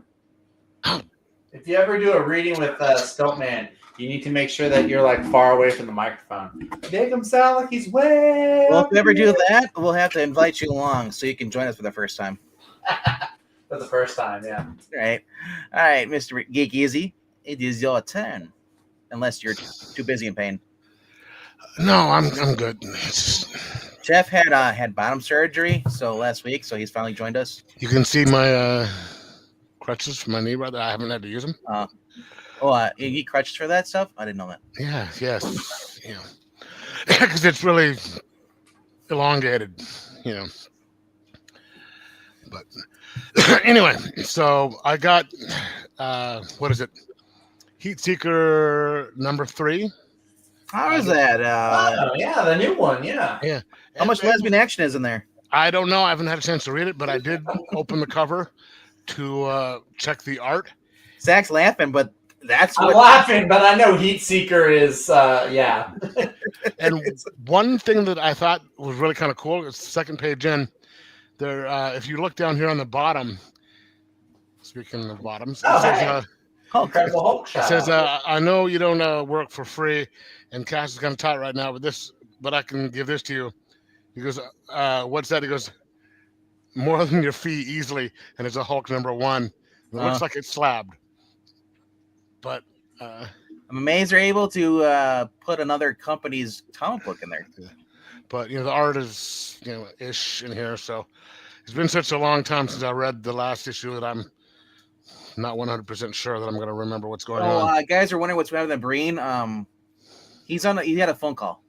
If you ever do a reading with Stilt Man, you need to make sure that you're like far away from the microphone. Make him sound like he's way. Well, if we ever do that, we'll have to invite you along so you can join us for the first time. For the first time, yeah. All right, Mr. Geekeasy, it is your turn, unless you're too busy in pain. No, I'm good. Jeff had bottom surgery last week, so he's finally joined us. You can see my crutches for my knee, brother. I haven't had to use them. You need crutches for that stuff? I didn't know that. Yes, because it's really elongated, But anyway, so I got what is it? Heat Seeker number 3. How is that? Yeah, the new one. Yeah. Yeah. How much lesbian action is in there? I don't know. I haven't had a chance to read it, but I did open the cover to check the art. Zach's laughing, but I'm laughing, but I know Heat Seeker is, yeah. And one thing that I thought was really kind of cool is the second page in there. If you look down here on the bottom, speaking of bottoms, it says, Incredible Hulk shot. It says, I know you don't work for free, and cash is kind of tight right now, but I can give this to you. He goes, what's that? He goes, more than your fee easily, and it's a Hulk number 1. It looks like it's slabbed. But I'm amazed they're able to put another company's comic book in there. But the art is ish in here, so it's been such a long time since I read the last issue that I'm not 100% sure that I'm going to remember what's going on. Guys are wondering what's happening with Breen. He had a phone call.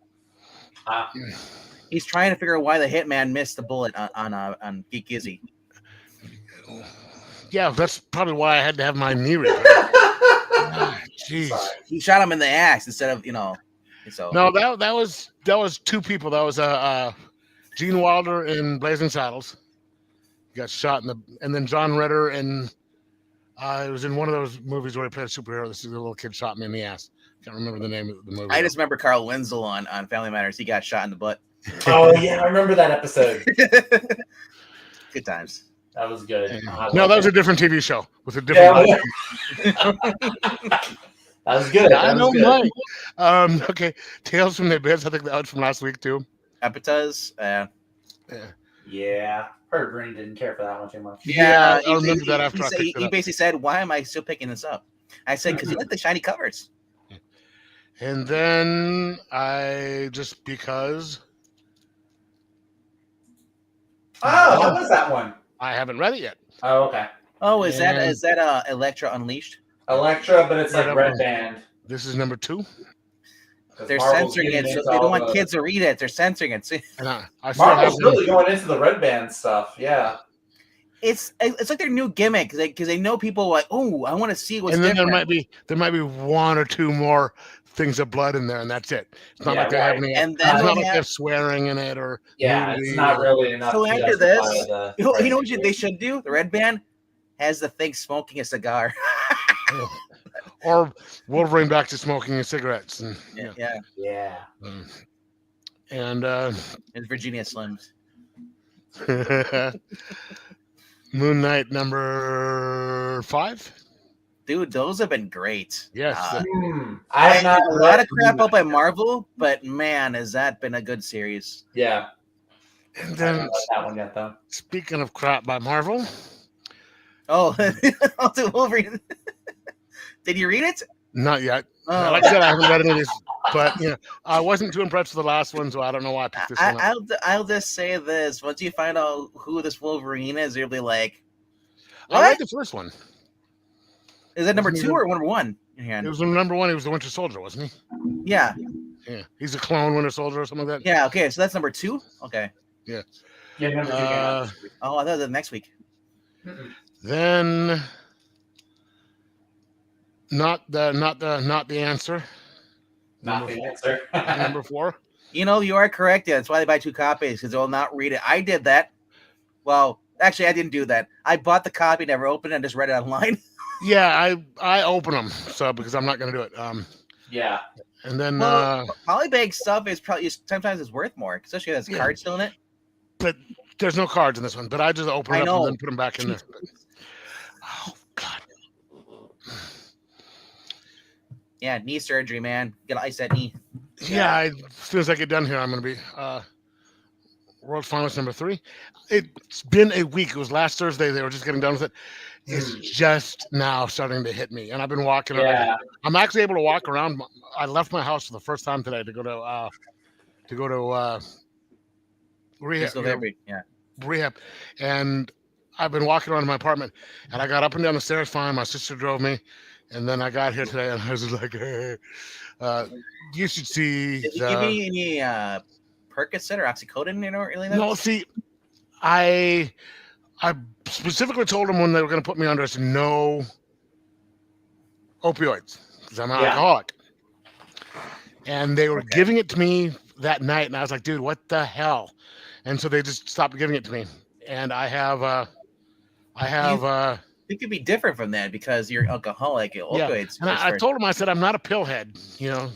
He's trying to figure out why the hitman missed the bullet on Geekeasy. Yeah, that's probably why I had to have my knee repaired. Jeez. He shot him in the axe instead of So no, that was 2 people. That was Gene Wilder in Blazing Saddles. He got shot and then John Ritter and it was in one of those movies where he played a superhero. This is a little kid shot me in the ass. Can't remember the name of the movie. I just remember Carl Wenzel on Family Matters. He got shot in the butt. Oh yeah, I remember that episode. Good times. That was good. No, that was a different TV show with a different. That was good. I know, Mike. Okay, Tales from the Abyss. I think that was from last week too. Epitaz. Yeah. Green didn't care for that one too much. Yeah, I remember that after he basically said, "Why am I still picking this up?" I said because you like the shiny covers. And then because what was that one? I haven't read it yet. Oh, okay. Oh, is that Electra Unleashed? Electra, but it's Right like up Red on- Band. This is number 2. They're Marvel's censoring getting it, so into they don't all want the- kids to read it. They're censoring it. See? And I still have Marvel's really going into the Red Band stuff. Yeah. It's like their new gimmick because they know people are like, oh, I want to see what's and then different. there might be 1 or 2 more things of blood in there, and that's it. It's not Yeah, like they have right. any. And It's then not they like they have- have swearing in it or Yeah, nudity it's not or- really enough. So to after justify this, the you know price what they increase. should do? The Red Band has the thing smoking a cigar. or Wolverine back to smoking cigarettes and Yeah. and It's Virginia Slims. Moon Knight number 5. Dude, those have been great. Yes, I have not a read lot of crap Moon up by Knight. Marvel, but man, has that been a good series. Yeah. and I haven't then read that one yet, though. speaking of crap by Marvel, Oh, also Wolverine. Did you read it? not yet. Oh. Like I said, I haven't read any of these, but I wasn't too impressed with the last one, so I don't know why I picked this one up. I'll just say this: once you find out who this Wolverine is, you'll be like, I read "What? the first one. Is that number Wasn't 2 even- or number 1?" in your hand? It was number 1. He was the Winter Soldier, wasn't he? Yeah, Yeah, he's a clone Winter Soldier or something like that. yeah. Okay, so that's number 2. Okay. Yeah, number 2 came out this week. Oh, I thought it was next week. Then, not the answer. Not the answer. Number 4. You know, you are correct. Yeah, that's why they buy 2 copies because they'll not read it. I did that. Well, actually, I didn't do that. I bought the copy, never opened it, and just read it online. Yeah, I open them because I'm not going to do it. Yeah. And then, Well, polybag stuff is probably sometimes it's worth more, especially if it has cards still in it. but there's no cards in this one. But I just open it I up know. and then put them back in there. Oh God. Yeah, knee surgery, man. Gotta ice that knee. Yeah, as soon as I get done here, I'm going to be World Finals number 3. It's been a week. It was last Thursday. They were just getting done with it. It's just now starting to hit me, and I've been walking around. Yeah. I'm actually able to walk around. I left my house for the first time today to go to rehab. Physical therapy. Yeah. Rehab, and I've been walking around my apartment, and I got up and down the stairs fine. My sister drove me, and then I got here today, and I was just like, you should see. Did you give me any Percocet or oxycodone? You know, really? No, see, I specifically told them when they were going to put me under, it's no opioids because I'm an alcoholic, and they were giving it to me that night, and I was like, dude, what the hell? And so they just stopped giving it to me, and I have. It could be different from that because you're alcoholic. Opioids. And I told him, I said, I'm not a pillhead, Yeah.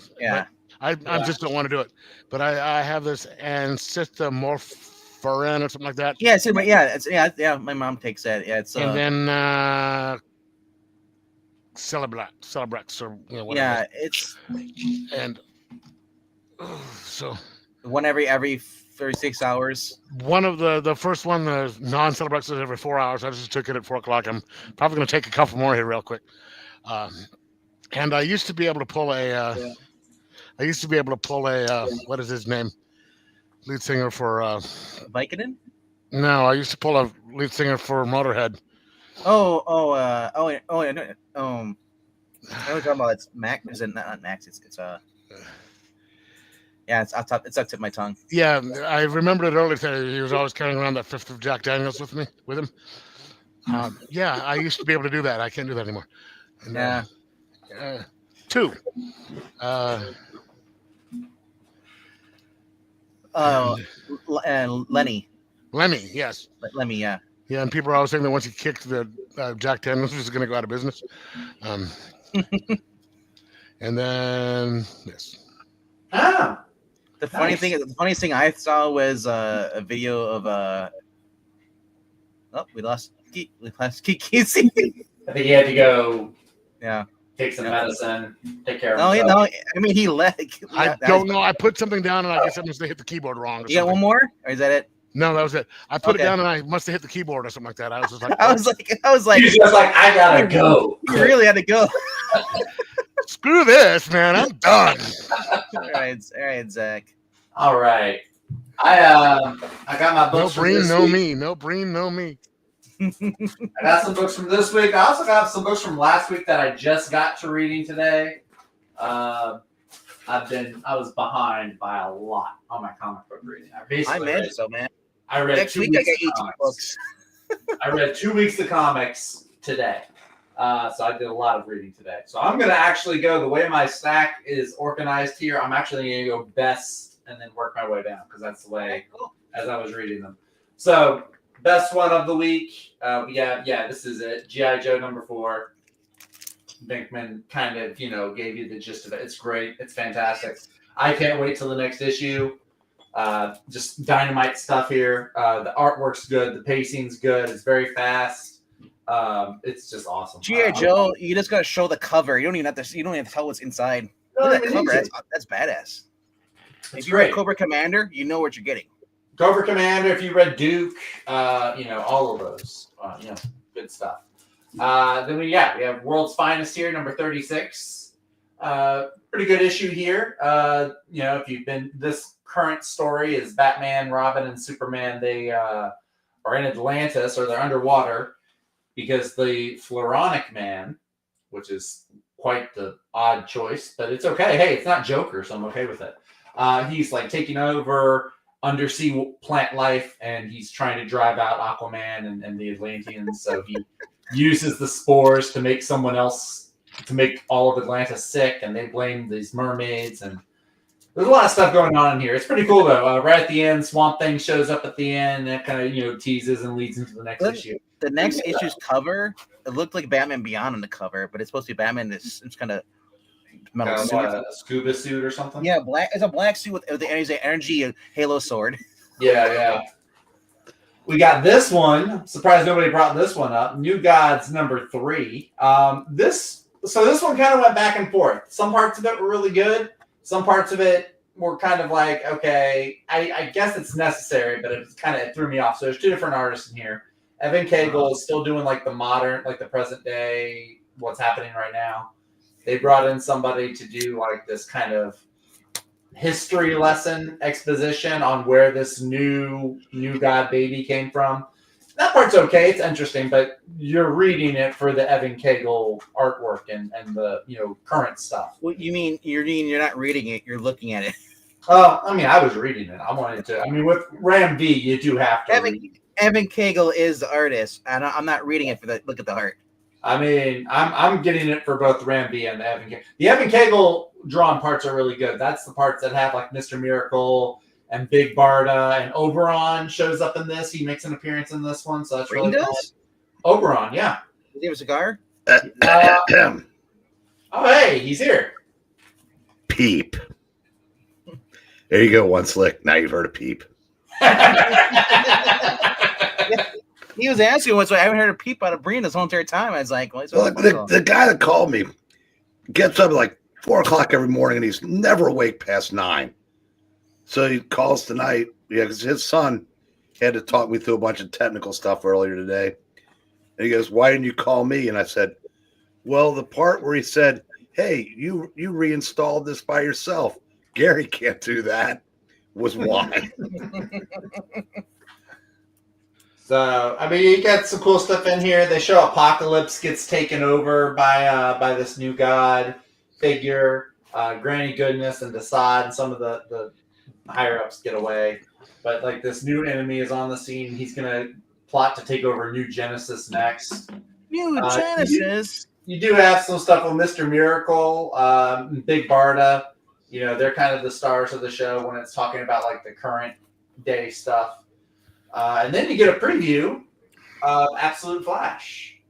I just don't want to do it. But I have this ancestomorphin or something like that. Yeah, yeah. My mom takes that. Yeah, it's And then Celebrex or whatever. yeah, it's And so one every 36 hours. one of the first one, the non-Celebrex is every 4 hours. I just took it at 4 o'clock. I'm probably going to take a couple more here real quick. And I used to be able to pull what is his name? Lead singer for Vicodin? No, I used to pull a lead singer for Motorhead. I know what you're talking about. It's Max. Is it not Max? It's yeah, it's up top. It's up to my tongue. Yeah, I remembered it earlier today. He was always carrying around that 5th of Jack Daniels with him. Yeah, I used to be able to do that. I can't do that anymore. And, Yeah. 2. And Lenny. Lemmy, yes. Lemmy, yeah. Yeah, and people are always saying that once he kicked the Jack Daniels, he was going to go out of business. And then this. Ah. The funniest thing I saw was a video of we lost Geekeasy. I think he had to go Yeah. take some medicine, take care of No, himself. I mean he left. I don't know. I put something down, and I guess I must have hit the keyboard wrong. Or You got one more, or is that it? No, that was it. I put it down and I must have hit the keyboard or something like that. I was just like, I was like, he's just like, I gotta go. You really had to go. Screw this, man. I'm done. All right, Zach. All right. I got my books. No Breen, no week. me. No Breen, no me. I got some books from this week. I also got some books from last week that I just got to reading today. I was behind by a lot on my comic book reading. I imagine so, man. I read next week. I got 18 books. I read 2 weeks of comics today. So I did a lot of reading today. So I'm going to actually go the way my stack is organized here. I'm actually going to go best and then work my way down because that's the way as I was reading them. So best one of the week. This is it. G.I. Joe #4. Binkman kind of, gave you the gist of it. It's great. It's fantastic. I can't wait till the next issue. Just dynamite stuff here. The artwork's good. The pacing's good. It's very fast. It's just awesome. G.I. Joe, you just gotta show the cover. You don't even have to tell what's inside. Look at that cover. That's badass. If you read Cobra Commander, you know what you're getting. Cobra Commander, if you read Duke, all of those, good stuff. Then we have World's Finest here, number 36. Pretty good issue here. If you've been, this current story is Batman, Robin, and Superman. They are in Atlantis, or they're underwater, because the Floronic Man, which is quite the odd choice, but it's okay. Hey, it's not Joker, so I'm okay with it. He's like taking over undersea plant life, and he's trying to drive out Aquaman and the Atlanteans. So he uses the spores to make someone else, to make all of Atlantis sick, and they blame these mermaids. And there's a lot of stuff going on in here. It's pretty cool, though. Right at the end, Swamp Thing shows up at the end. That kind of, teases and leads into the next issue. The next issue's cover, it looked like Batman Beyond on the cover, but it's supposed to be Batman in this kind of metal suit. A scuba suit or something? Yeah, black. It's a black suit with the energy Halo sword. Yeah. We got this one. I'm surprised nobody brought this one up. New Gods #3. This one kind of went back and forth. Some parts of it were really good. Some parts of it were kind of like, okay, I guess it's necessary, but it threw me off. So there's two different artists in here. Evan Cagle is still doing like the modern, like the present day, what's happening right now. They brought in somebody to do like this kind of history lesson exposition on where this new God baby came from. That part's okay. It's interesting, but you're reading it for the Evan Cagle artwork and the current stuff. What you mean? You're not reading it. You're looking at it. I was reading it. I wanted to. With Ram V, you do have to. Evan Cagle is the artist, and I'm not reading it for the look at the art. I'm getting it for both Ram V and the Evan Cagle. The Evan Cagle drawn parts are really good. That's the parts that have like Mr. Miracle and Big Barda, and Oberon shows up in this. He makes an appearance in this one, so that's really fun. Oberon, yeah. Does he have a cigar? Oh, hey, he's here. Peep. There you go, one slick. Now you've heard of Peep. He was asking what's. I haven't heard a peep out of Breen this whole entire time. I was like, well, the guy that called me gets up at like 4:00 every morning, and he's never awake past 9. So he calls tonight, because his son had to talk me through a bunch of technical stuff earlier today. And he goes, "Why didn't you call me?" And I said, "Well, the part where he said, 'Hey, you reinstalled this by yourself. Gary can't do that,' was why." So, you get some cool stuff in here. They show Apocalypse gets taken over by this new god figure. Granny Goodness and Desaad and some of the higher-ups get away. But, like, this new enemy is on the scene. He's going to plot to take over New Genesis next. New Genesis? You do have some stuff with Mr. Miracle, Big Barda. They're kind of the stars of the show when it's talking about, like, the current day stuff. And then you get a preview of Absolute Flash,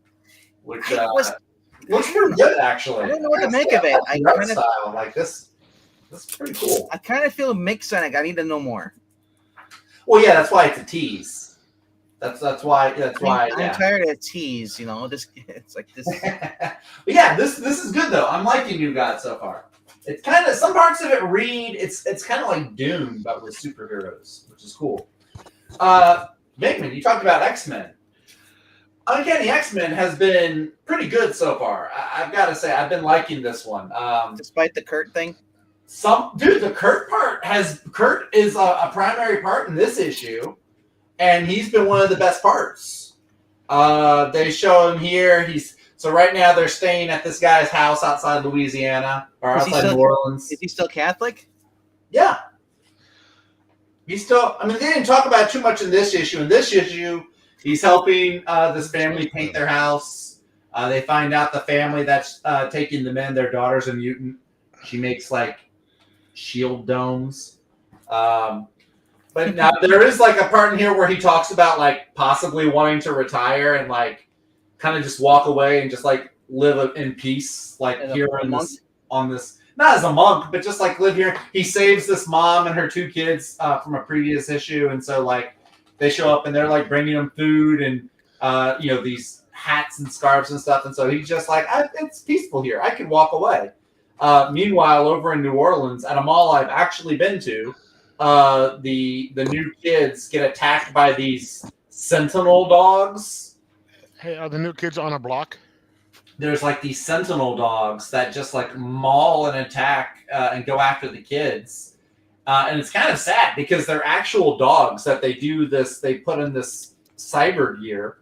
which looks pretty good, actually. I don't know what to make of it. I kind of style like this. That's pretty cool. I kind of feel mixed on it. I need to know more. Well, yeah, that's why it's a tease. That's why. I'm tired of tease. It's like this. But yeah, this is good though. I'm liking New God so far. It's kind of some parts of it read. It's kind of like Doom, but with superheroes, which is cool. Bigman, you talked about X-Men. Uncanny X-Men has been pretty good so far. I've got to say, I've been liking this one. Despite the Kurt thing? The Kurt is a primary part in this issue, and he's been one of the best parts. They show him here. So right now they're staying at this guy's house outside Louisiana, or outside New Orleans. Is he still Catholic? Yeah. He's still, I mean, they didn't talk about it too much in this issue. In this issue, he's helping this family paint their house. They find out the family that's taking them in, their daughter's a mutant. She makes like shield domes. But now there is like a part in here where he talks about like possibly wanting to retire and like kind of just walk away and just like live in peace, like here on this. Not as a monk, but just like live here. He saves this mom and her 2 kids from a previous issue, and so like they show up and they're like bringing them food and these hats and scarves and stuff, and so he's just like, it's peaceful here. I could walk away. Meanwhile, over in New Orleans, at a mall I've actually been to, the new kids get attacked by these sentinel dogs. Hey, are the new kids on a block? There's like these sentinel dogs that just like maul and attack and go after the kids. And it's kind of sad because they're actual dogs that they put in this cyber gear,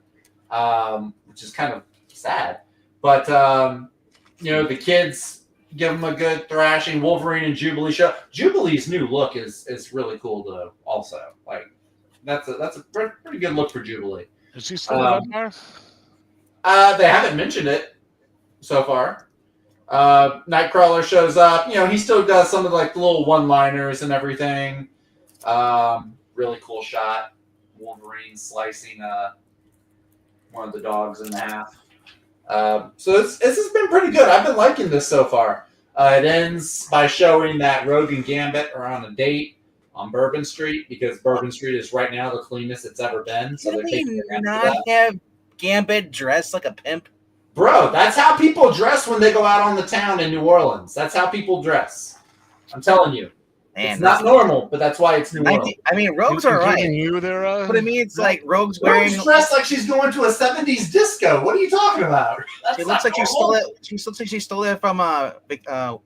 which is kind of sad. But, the kids give them a good thrashing. Wolverine and Jubilee show. Jubilee's new look is really cool though. Also, like that's a pretty good look for Jubilee. Is he still a vampire? They haven't mentioned it so far. Nightcrawler shows up. He still does some of like the little one-liners and everything. Really cool shot. Wolverine slicing one of the dogs in half. So this has been pretty good. I've been liking this so far. It ends by showing that Rogue and Gambit are on a date on Bourbon Street because Bourbon Street is right now the cleanest it's ever been. So they're taking not have Gambit dressed like a pimp. Bro, that's how people dress when they go out on the town in New Orleans. That's how people dress. I'm telling you. Man, it's not normal, but that's why it's New Orleans. I mean, Rogue's all right. But I mean, it's like Rogue's wearing... Rogue's dressed like she's going to a 70s disco. What are you talking about? It looks like she stole it. She looks like she stole it from, what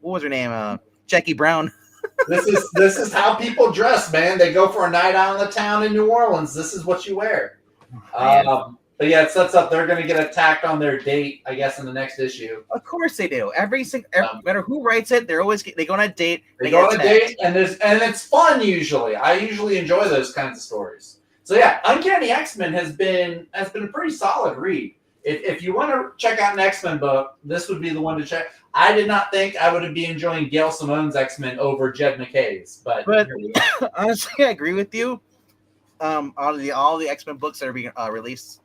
was her name? Jackie Brown. This is how people dress, man. They go for a night out in the town in New Orleans. This is what you wear. But yeah, it sets up they're going to get attacked on their date, I guess, in the next issue. Of course they do. No matter who writes it, they go on a date. They go on a date, and it's fun usually. I usually enjoy those kinds of stories. So yeah, Uncanny X-Men has been a pretty solid read. If you want to check out an X-Men book, this would be the one to check. I did not think I would be enjoying Gail Simone's X-Men over Jed McKay's, but honestly, I agree with you. All the X-Men books that are being released.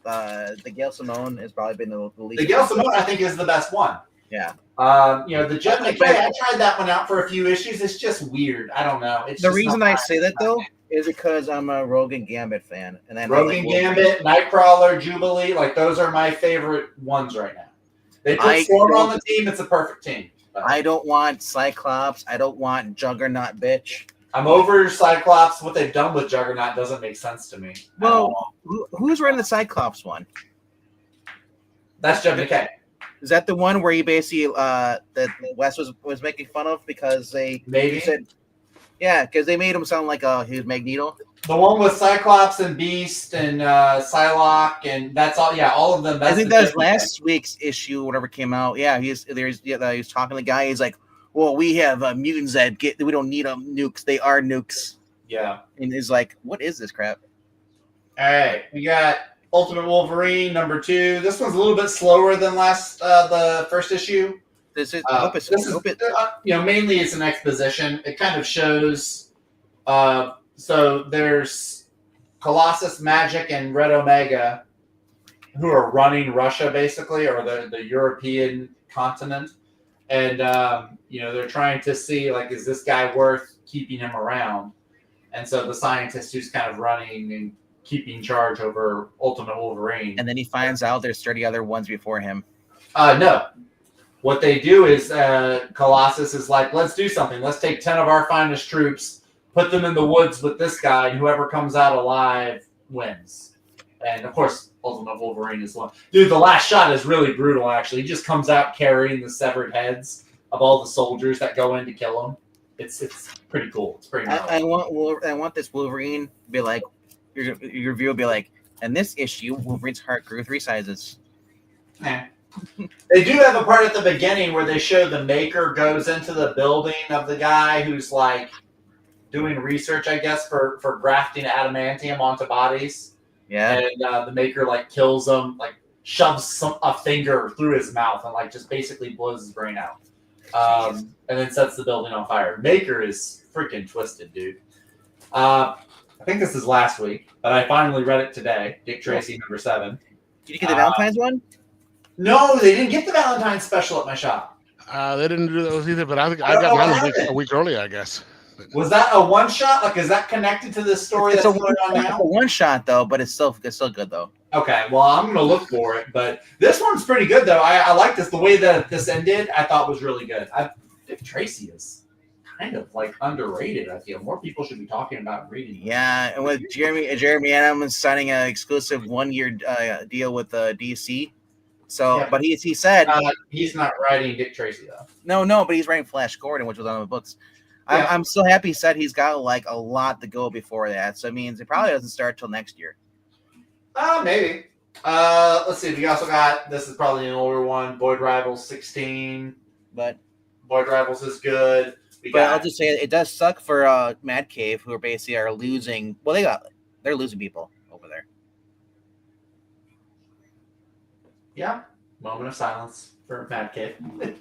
The Gail Simone has probably been the least. The Gail Simone, I think, is the best one. Yeah. The Jed McKay, I tried that one out for a few issues. It's just weird. I don't know. The reason I say that though is because I'm a Rogue and Gambit fan, and then Rogue and Gambit, Nightcrawler, Jubilee, like those are my favorite ones right now. They put Storm on the team. It's a perfect team. I don't want Cyclops. I don't want Juggernaut, bitch. I'm over Cyclops. What they've done with Juggernaut doesn't make sense to me. Well, who's running the Cyclops one? That's Jed McKay. Is that the one where he basically that Wes was making fun of because they said, yeah, because they made him sound like he was Magneto. The one with Cyclops and Beast and Psylocke and that's all. Yeah, all of them. I think that was last week's issue, whatever came out. Yeah, he was talking to the guy. He's like, well, we have mutants that we don't need nukes. They are nukes. Yeah. And he's like, what is this crap? All right. We got Ultimate Wolverine #2. This one's a little bit slower than the first issue. Mainly it's an exposition. It kind of shows. So there's Colossus, Magic, and Red Omega who are running Russia, basically, or the European continent. And, they're trying to see, like, is this guy worth keeping him around? And so the scientist who's kind of running and keeping charge over Ultimate Wolverine. And then he finds out there's 30 other ones before him. No. What they do is Colossus is like, let's do something. Let's take 10 of our finest troops, put them in the woods with this guy, and whoever comes out alive wins. And of course, Ultimate Wolverine is one. Dude, the last shot is really brutal. Actually, he just comes out carrying the severed heads of all the soldiers that go in to kill him. It's pretty cool. It's pretty. I want this Wolverine to be like your review will be like, and this issue Wolverine's heart grew 3 sizes. They do have a part at the beginning where they show the Maker goes into the building of the guy who's like doing research, I guess, for grafting adamantium onto bodies. Yeah. And the Maker like kills him, like shoves a finger through his mouth and like just basically blows his brain out. And then sets the building on fire. Maker is freaking twisted, dude. I think this is last week, but I finally read it today. Dick Tracy number 7. Did you get the Valentine's one? No, they didn't get the Valentine's special at my shop. They didn't do those either, but I think I got mine a week early, I guess. Was that a one shot? Like, is that connected to this story that's going on now? It's a one shot though, but it's still good though. Okay, well, I'm gonna look for it, but this one's pretty good though. I like this. The way that this ended, I thought was really good. Dick Tracy is kind of like underrated. I feel more people should be talking about and reading. Yeah, and with Jeremy Adams signing an exclusive 1-year deal with DC. So, yeah. But he said he's not writing Dick Tracy though. No, but he's writing Flash Gordon, which was on the books. Yeah. I'm so happy he said he's got like a lot to go before that. So it means it probably doesn't start till next year. Maybe. Let's see. We also got, this is probably an older one, Boyd Rivals 16. But Boyd Rivals is good. I'll just say it does suck for Mad Cave, who are basically are losing. Well, they're losing people over there. Yeah. Moment of silence for Mad Cave. We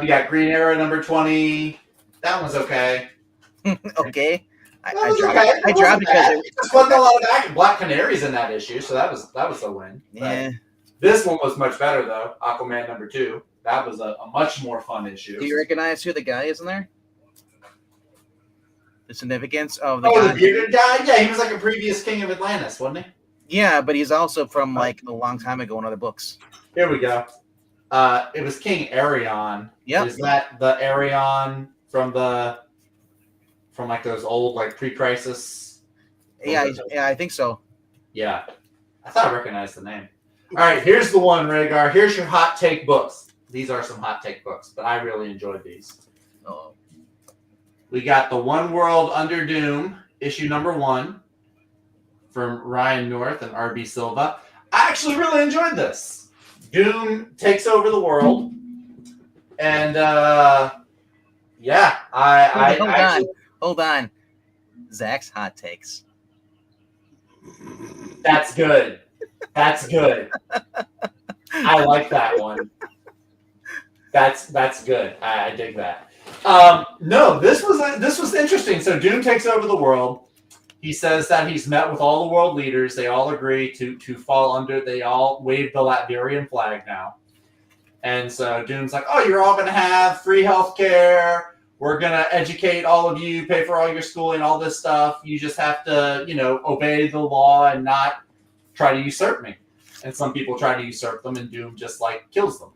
got Green Arrow number 20. That one's okay. Okay. I dropped because it just wasn't a lot of action. Black Canary's in that issue, so that was a win. Yeah. This one was much better though. Aquaman number 2. That was a much more fun issue. Do you recognize who the guy is in there? The significance of the guy? The bearded guy? Yeah, he was like a previous king of Atlantis, wasn't he? Yeah, but he's also from like a long time ago in other books. Here we go. It was King Arion. Yeah. Is that the Arion from like those old like pre-crisis? Yeah, I think so. Yeah. I thought I recognized the name. All right, here's the one, Rhaegar. Here's your hot take books. These are some hot take books, but I really enjoyed these. Oh. We got The One World Under Doom, issue number 1 from Ryan North and R.B. Silva. I actually really enjoyed this. Doom takes over the world, and yeah, hold on. Zach's hot takes. That's good. That's good. I like that one. That's good. I dig that. No, this was interesting. So Doom takes over the world. He says that he's met with all the world leaders. They all agree to fall under. They all wave the Latvian flag now. And so Doom's like, oh, you're all going to have free health care. We're going to educate all of you, pay for all your schooling, all this stuff. You just have to, obey the law and not try to usurp me. And some people try to usurp them, and Doom just, kills them.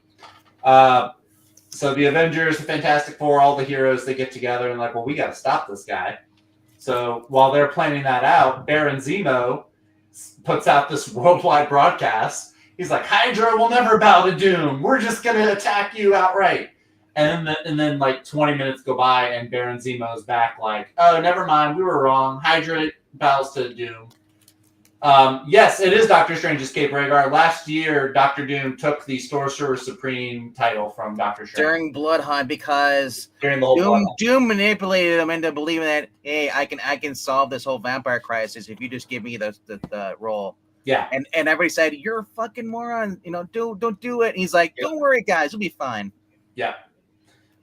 So the Avengers, the Fantastic Four, all the heroes, they get together and well, we got to stop this guy. So while they're planning that out, Baron Zemo puts out this worldwide broadcast. He's like, Hydra will never bow to Doom. We're just going to attack you outright. And then 20 minutes go by and Baron Zemo's back oh, never mind. We were wrong. Hydra bows to Doom. Yes, it is Doctor Strange's cape, Rhaegar. Last year, Doctor Doom took the Sorcerer Supreme title from Doctor Strange. During Blood Hunt, because during the whole Doom manipulated him into believing that, hey, I can solve this whole vampire crisis if you just give me the role. Yeah. And everybody said, you're a fucking moron. Don't do it. And he's like, don't worry, guys. We'll be fine. Yeah.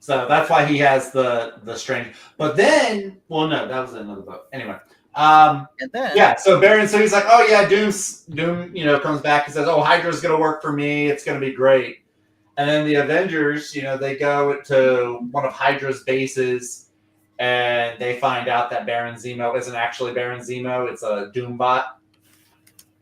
So that's why he has the Strange. But then, well, no, that was another book. Anyway. And then so he's like, oh yeah, Doom, comes back and says, oh, Hydra's gonna work for me, it's gonna be great. And then the Avengers, they go to one of Hydra's bases and they find out that Baron Zemo isn't actually Baron Zemo, it's a Doombot.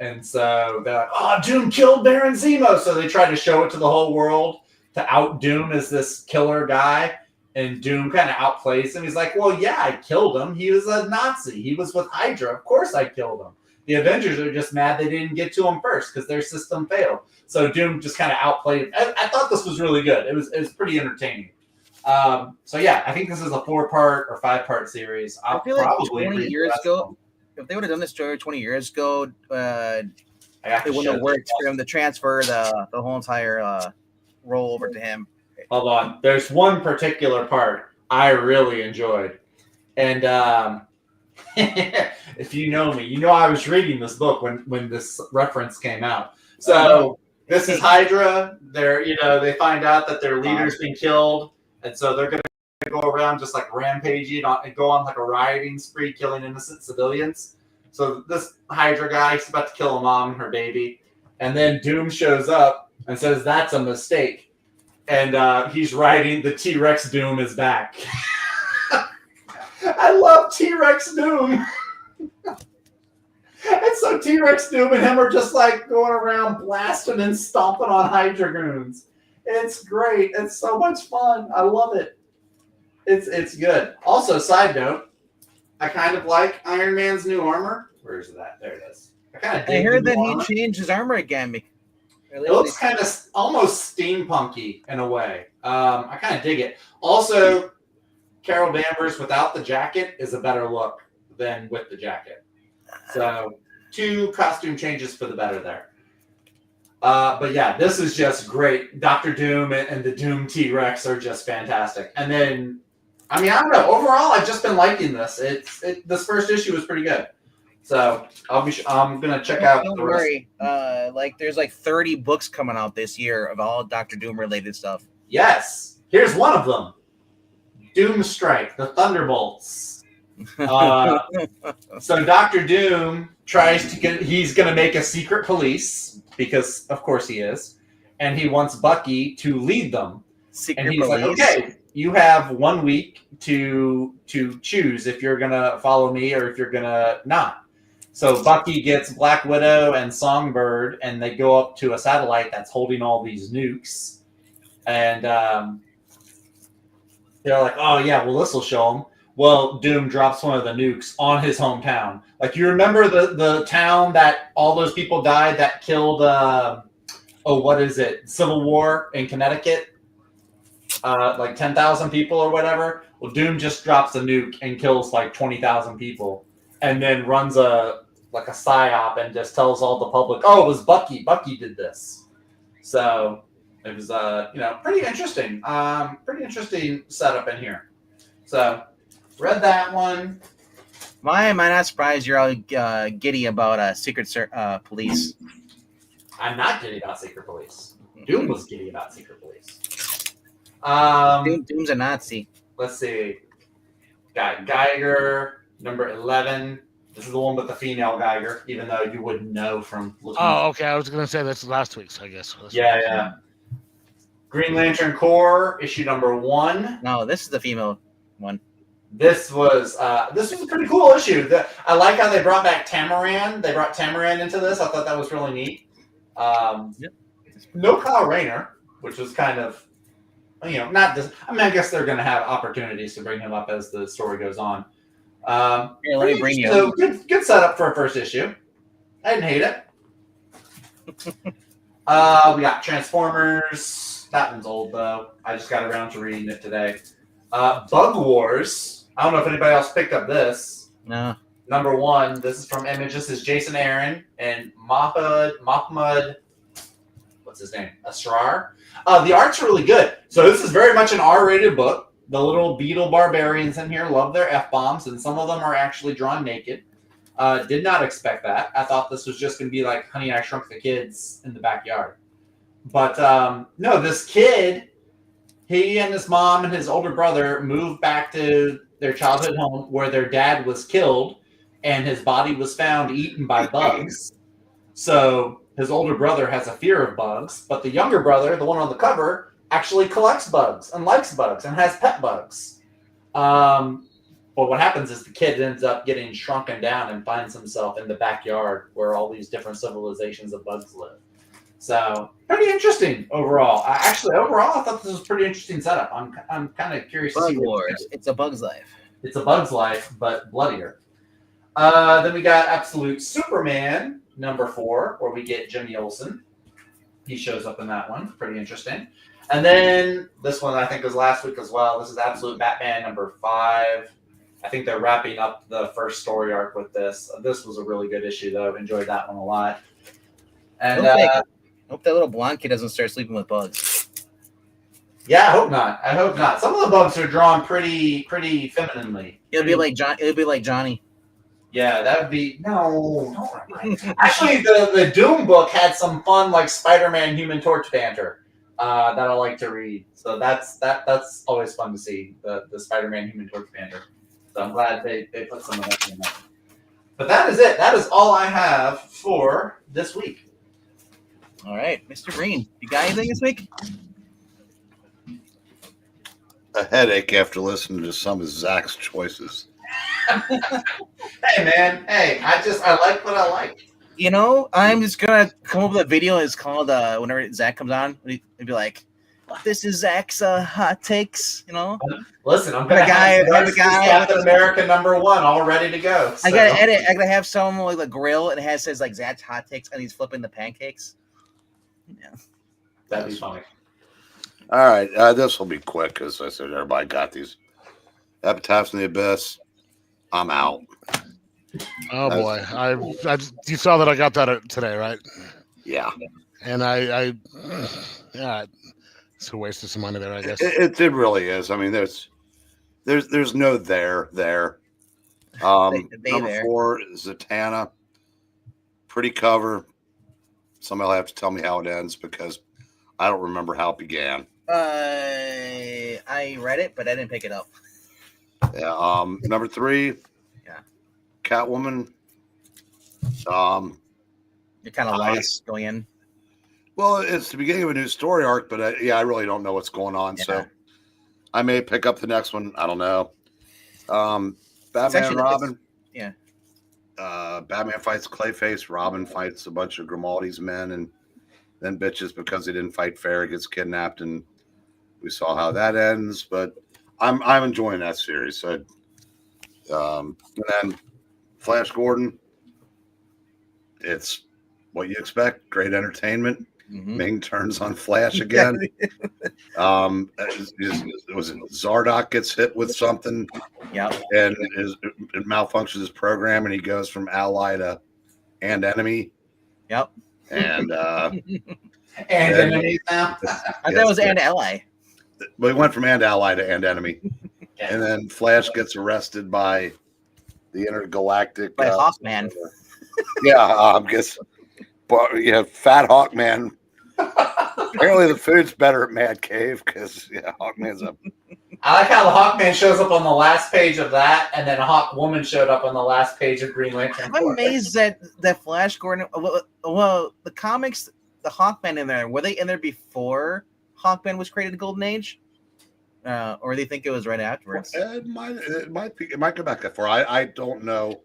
And so they're like, oh, Doom killed Baron Zemo. So they try to show it to the whole world to out Doom as this killer guy. And Doom kind of outplays him. He's like, well, yeah, I killed him. He was a Nazi. He was with Hydra. Of course I killed him. The Avengers are just mad they didn't get to him first because their system failed. So Doom just kind of outplayed him. I thought this was really good. It was pretty entertaining. So yeah, I think this is a 4-part or 5-part series. I'll I feel like probably 20 read the years rest ago, of them. if they would have done this story 20 years ago, I got it the wouldn't show. have worked for him to transfer the whole entire role over to him. Hold on. There's one particular part I really enjoyed. And if you know me, you know I was reading this book when this reference came out. So this is Hydra. They find out that their leader's been killed, and so they're going to go around just like rampaging and go on like a rioting spree, killing innocent civilians. So this Hydra guy, he's about to kill a mom and her baby, and then Doom shows up and says that's a mistake. And he's writing the T-Rex Doom is back. I love T-Rex Doom. And so T-Rex Doom and him are just like going around blasting and stomping on Hydra goons. It's great. It's so much fun. I love it. It's good. Also, side note, I kind of like Iron Man's new armor. Where is that? There it is. I heard that he changed his armor again. It looks kind of almost steampunky in a way. I kind of dig it. Also, Carol Danvers without the jacket is a better look than with the jacket. So 2 costume changes for the better there. But yeah, this is just great. Dr. Doom and the Doom T-Rex are just fantastic. And then, I mean, I don't know. Overall, I've just been liking this. This first issue was pretty good. So I'm gonna check out. Don't worry. There's like 30 books coming out this year of all Dr. Doom related stuff. Yes, here's one of them. Doom Strike, the Thunderbolts. So Dr. Doom he's gonna make a secret police because of course he is, and he wants Bucky to lead them. Secret and he's police. like, okay, you have 1 week to choose if you're gonna follow me or if you're gonna not. So Bucky gets Black Widow and Songbird, and they go up to a satellite that's holding all these nukes. And they're like, oh, yeah, well, this will show them. Well, Doom drops one of the nukes on his hometown. Like, you remember the town that all those people died that killed, what is it, Civil War in Connecticut? Like 10,000 people or whatever? Well, Doom just drops a nuke and kills like 20,000 people. And then runs a psyop and just tells all the public, oh, it was Bucky. Bucky did this. So it was, pretty interesting. Pretty interesting setup in here. So read that one. Why am I not surprised you're all giddy about Secret Police? I'm not giddy about Secret Police. Doom was giddy about Secret Police. Doom's a Nazi. Let's see. Got Geiger, number 11. This is the one with the female Geiger, even though you wouldn't know from looking. Oh, okay. I was going to say that's last week's, I guess. Yeah. Green Lantern Corps, issue number 1. No, this is the female one. This was a pretty cool issue. I like how they brought back Tamaran. They brought Tamaran into this. I thought that was really neat. No Kyle Rayner, which was kind of, not this. I mean, I guess they're going to have opportunities to bring him up as the story goes on. Here, let me bring you. So good setup for a first issue. I didn't hate it. We got Transformers. That one's old though. I just got around to reading it today. Bug Wars. I don't know if anybody else picked up this. No. Number 1. This is from Image. This is Jason Aaron and Mahmoud. What's his name? Asrar. The art's really good. So this is very much an R-rated book. The little beetle barbarians in here love their F-bombs, and some of them are actually drawn naked. Did not expect that. I thought this was just going to be like Honey, I Shrunk the Kids in the backyard. But no, this kid, he and his mom and his older brother moved back to their childhood home where their dad was killed, and his body was found eaten by bugs. So his older brother has a fear of bugs, but the younger brother, the one on the cover, actually collects bugs and likes bugs and has pet bugs. But what happens is the kid ends up getting shrunken down and finds himself in the backyard where all these different civilizations of bugs live. So pretty interesting overall. Overall, I thought this was a pretty interesting setup. I'm kind of curious to see Bug what Wars. It's a Bug's Life. it's a Bug's Life, but bloodier. Then we got Absolute Superman #4, where we get Jimmy Olsen. He shows up in that one. Pretty interesting. And then this one I think was last week as well. This is Absolute Batman #5. I think they're wrapping up the first story arc with this. This was a really good issue, though. Enjoyed that one a lot. And hope that little blonde kid doesn't start sleeping with bugs. yeah, I hope not. I hope not. Some of the bugs are drawn pretty femininely. It'll be like Johnny. Yeah, that would be no. Actually, the Doom book had some fun like Spider-Man Human Torch banter that I like to read. So that's always fun to see the Spider-Man Human Torch banter. So I'm glad they put some of that in there. But that is it. That is all I have for this week. All right, Mr. Green, you got anything this week? A headache after listening to some of Zach's choices. Hey man, hey, I like what I like. You know, I'm just gonna come up with a video. It's called whenever Zach comes on, he'd be like, "This is Zach's hot takes." You know, listen, I'm gonna have Captain America #1 all ready to go. So. I gotta edit. I gotta have someone with a grill and it says like Zach's hot takes, and he's flipping the pancakes. Yeah, that'd be funny. All right, this will be quick because I said everybody got these. Epitaphs in the Abyss. I'm out. Oh boy, you saw that I got that today, right? Yeah. And yeah, it's a waste of some money there, I guess. It really is. I mean, there's no there. Number 4 is Zatanna. Pretty cover. Somebody will have to tell me how it ends because I don't remember how it began. I read it, but I didn't pick it up. Yeah. Number 3. Yeah. Catwoman. You're kind of lost going in. Well, it's the beginning of a new story arc, but I really don't know what's going on. Yeah. So I may pick up the next one. I don't know. Batman and Robin. Yeah. Batman fights Clayface. Robin fights a bunch of Grimaldi's men, and then bitches because he didn't fight fair, gets kidnapped, and we saw how that ends. But I'm enjoying that series. So, and then Flash Gordon. It's what you expect. Great entertainment. Mm-hmm. Ming turns on Flash again. Zardock gets hit with something. Yeah. And it malfunctions his program, and he goes from ally to and enemy. Yep. And enemy now. I thought it was and ally. But he went from and ally to and enemy. Yeah. And then Flash gets arrested by the intergalactic by Hawkman. Yeah, guess. But Fat Hawkman. Apparently, the food's better at Mad Cave because Hawkman's up. I like how the Hawkman shows up on the last page of that, and then Hawkwoman showed up on the last page of Green Lantern. I'm amazed that Flash Gordon. Well, the comics, the Hawkman in there, were they in there before Hawkman was created in the Golden Age, or they think it was right afterwards? Well, it might go back that far. I don't know.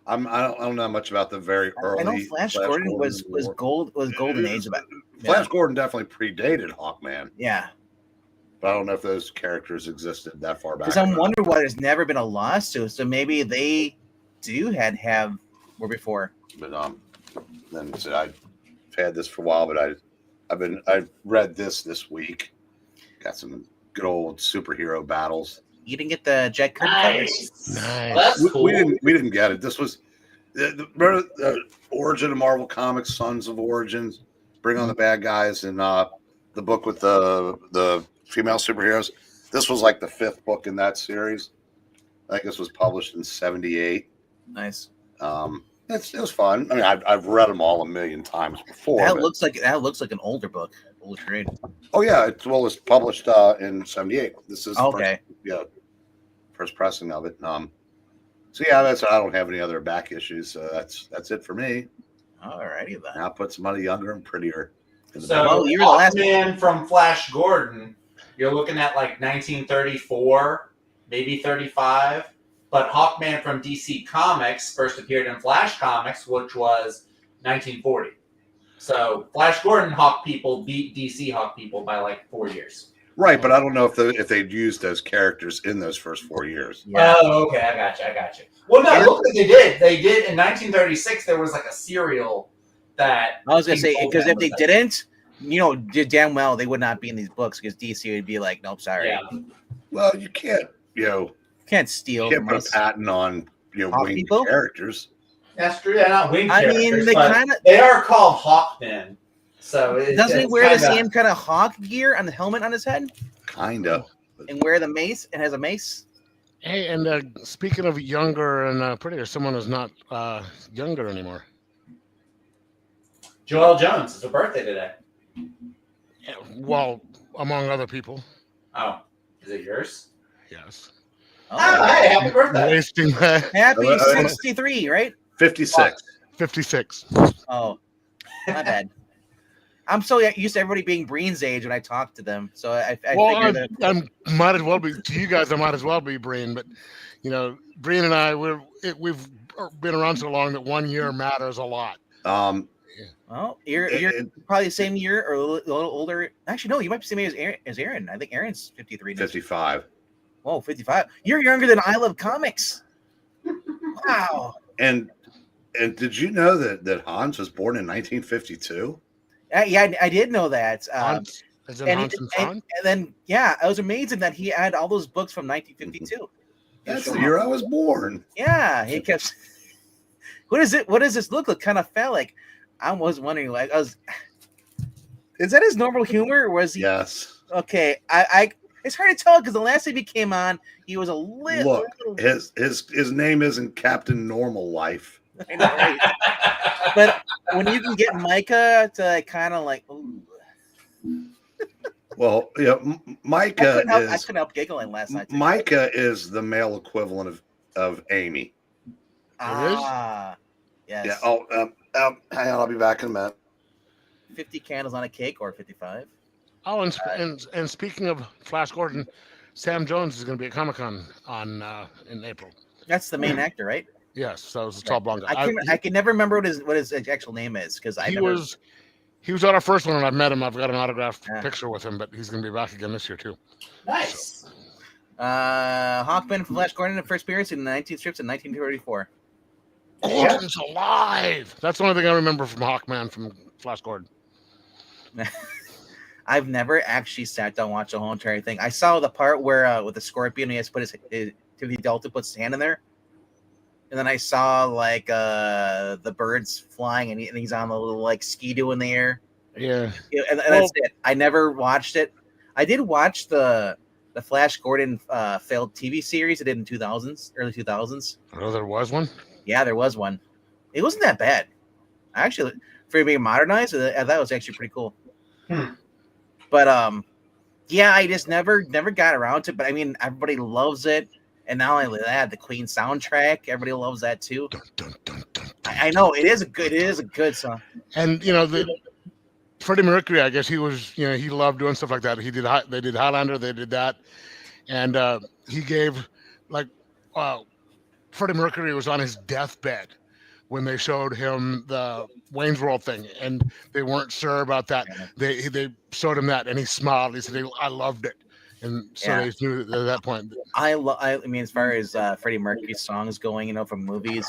I don't know much about the very early. I know Flash Gordon was Golden Age about. Flash Gordon definitely predated Hawkman. Yeah, but I don't know if those characters existed that far back. Because I'm wondering why there's never been a lawsuit. So maybe they do have were before. But then I've had this for a while, but I've read this week. Got some good old superhero battles. You didn't get the Jack Kirby covers. Nice. That's cool. We didn't get it. This was the origin of Marvel Comics, Sons of Origins, Bring on the Bad Guys, and the book with the female superheroes. This was like the 5th book in that series. I think this was published in '78. Nice. It was fun. I mean, I've read them all a million times before. That looks like an older book, older trade. Oh yeah, it was published in '78. This is okay. First pressing of it. So yeah, I don't have any other back issues. So that's it for me. Alrighty then. Now put somebody younger and prettier. So you're the last man from Flash Gordon. You're looking at like 1934, maybe 35. But Hawkman from DC Comics first appeared in Flash Comics, which was 1940. So Flash Gordon Hawk people beat DC Hawk people by like 4 years. Right, but I don't know if they'd used those characters in those first 4 years. Yeah. Oh, okay, I got you. Well, no, look what they did. They did in 1936. There was like a serial that I was gonna say people because if then they was like- didn't, damn well they would not be in these books because DC would be like, nope, sorry, yeah, Well, you can't, can't steal can't from put a us. patent on, Hawk winged people? characters. that's true. They're not winged I mean, characters, they but kind of they are called Hawkmen. So doesn't he it's wear the kinda- same kind of hawk gear on the helmet on his head Kinda. and wear the mace and has a mace? Hey, and speaking of younger and prettier, someone who's not younger anymore. Joel Jones. It's her birthday today. Yeah, well, among other people, Oh, is it yours? yes. Oh, hey, happy birthday! Wasting that. Happy Uh, 63, right? 56. 56. Oh, my bad. I'm so used to everybody being Breen's age when I talk to them. So I Well, figured that. I might as well be to you guys. I might as well be Breen, but Breen and I we've been around so long that 1 year matters a lot. Well, you're probably the same year or a little older. Actually, no, you might be the same age as Aaron. I think Aaron's 53 now. 55. Whoa, 55. You're younger than I Love Comics. Wow. And did you know that Hans was born in 1952? Yeah, I did know that. Hans, as in And, Hans and Franz? and then, yeah, I was amazing that he had all those books from 1952. That's the year I was born. Yeah, he kept. What is it? What does this look like? Kind of phallic. I was wondering, like, is that his normal humor, or was he? Yes. Okay, I it's hard to tell because the last time he came on, he was a little. Look, his name isn't Captain Normal Life. I know, right? But when you can get Micah to kind of like, ooh. Well, Micah I couldn't help giggling last night. Micah is the male equivalent of Amy. Yes. Yeah. Oh, hang on. I'll be back in a minute. 50 candles on a cake or 55. Oh, and speaking of Flash Gordon, Sam Jones is going to be at Comic-Con in April. That's the main actor, right? Yes, so it's a tall blonde guy. I can never remember what his actual name is because he was on our first one and I've met him. I've got an autographed Yeah. picture with him, but he's going to be back again this year too. Nice. Hawkman from Flash Gordon, the first appearance in the 19th strips in 1934. Gordon's alive. That's the only thing I remember from Hawkman from Flash Gordon. I've never actually sat down and watched the whole entire thing. I saw the part where with the Scorpion, he has to put his Timothy Dalton puts his hand in there, and then I saw like the birds flying, and he's on the little like ski-doo in the air. Yeah, and that's it. I never watched it. I did watch the Flash Gordon failed TV series. It did in early 2000s. Oh, there was one. Yeah, there was one. It wasn't that bad. Actually, for being modernized, I thought it was actually pretty cool. But yeah, I just never got around to it. But I mean, everybody loves it, and not only that, the Queen soundtrack, everybody loves that too. Dun, dun, dun, dun, dun, I know it is a good song. And the Freddie Mercury, I guess he was, he loved doing stuff like that. They did Highlander, they did that, and he gave Freddie Mercury was on his deathbed when they showed him the Wayne's World thing, and they weren't sure about that. They showed him that, and he smiled. He said, "I loved it," and so they knew at that point. I mean, as far as Freddie Mercury's songs going, from movies,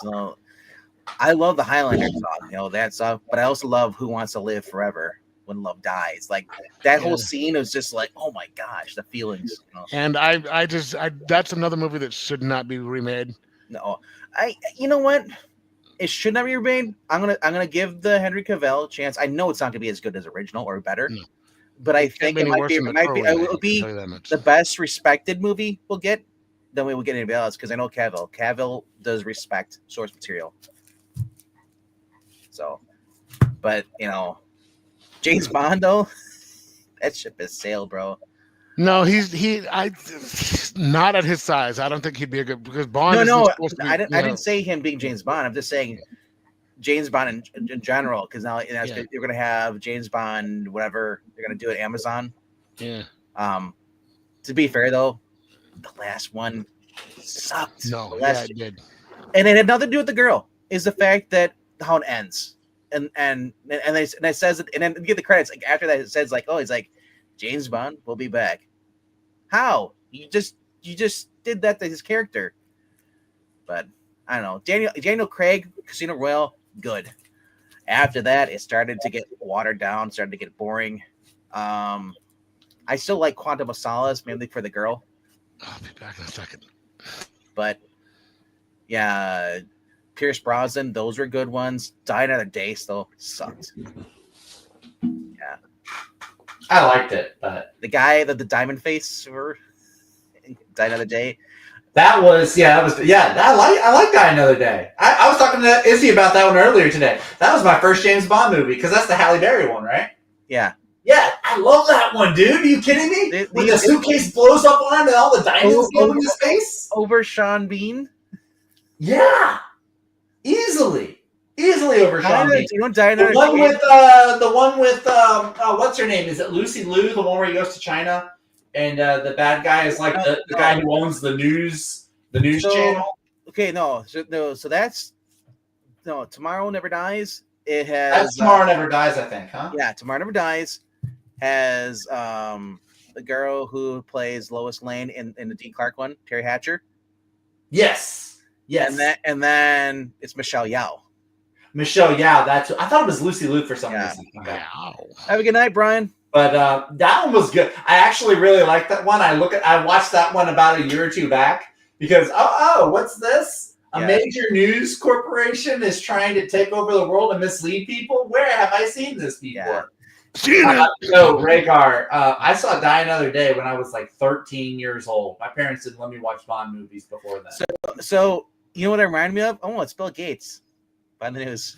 I love the Highlander song, that song. But I also love "Who Wants to Live Forever When Love Dies." Like that whole scene was just like, oh my gosh, the feelings. And I that's another movie that should not be remade. No, you know what? It should not be remade. I'm gonna give the Henry Cavill a chance. I know it's not gonna be as good as original or better, but I think it will be the best respected movie we'll get. Then we will get anybody else because I know Cavill. Cavill does respect source material. So, but James Bond though, that ship has sailed, bro. No, he's not at his size. I don't think he'd be a good because Bond. No, I didn't say him being James Bond. I'm just saying James Bond in general because now you're gonna have James Bond, whatever they're gonna do at Amazon. Yeah. To be fair though, the last one sucked. No, it did. And it had nothing to do with the girl. Is the fact that how it ends. it says it, and then you get the credits. Like after that, it says like, oh, he's like, James Bond will be back. How you just did that to his character? But I don't know. Daniel Craig, Casino Royale, good. After that, it started to get watered down, started to get boring. I still like Quantum of Solace, mainly for the girl. I'll be back in a second. But yeah, Pierce Brosnan, those were good ones. Die Another Day still sucked. Yeah, I liked it, but the guy that the diamond face or Die Another Day. I like Die Another Day. I was talking to Izzy about that one earlier today. That was my first James Bond movie because that's the Halle Berry one, right? Yeah. Yeah, I love that one, dude. Are you kidding me? When the suitcase blows up on him and all the diamonds go in his face? Over Sean Bean? Yeah. Easily over Sean Bean. You don't Die The one with what's her name? Is it Lucy Liu, the one where he goes to China? And the bad guy is like the guy who owns the news channel. Okay, so that's Tomorrow Never Dies. It has that's Tomorrow Never Dies, I think, huh? Yeah, Tomorrow Never Dies has the girl who plays Lois Lane in the Dean Clark one, Terry Hatcher. Yes. And then it's Michelle Yeoh. That's I thought it was Lucy Liu for some reason. Okay. Have a good night, Brian. But that one was good. I actually really liked that one. I watched that one about a year or two back because what's this? A major news corporation is trying to take over the world and mislead people. Where have I seen this before? So Rhaegar, I saw Die Another Day when I was like 13 years old. My parents didn't let me watch Bond movies before that. So you know what it reminded me of? Oh, it's Bill Gates. By the news.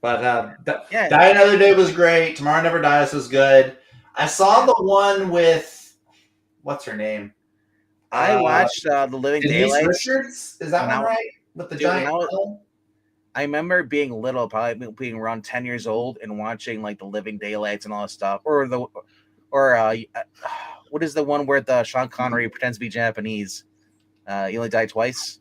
But Die Another Day was great. Tomorrow Never Dies was good. I saw the one with what's her name? I watched The Living Daylights. Richards? Is that one right? With the giant. I remember being little, probably being around 10 years old, and watching like The Living Daylights and all that stuff. Or what is the one where the Sean Connery pretends to be Japanese? You only die twice.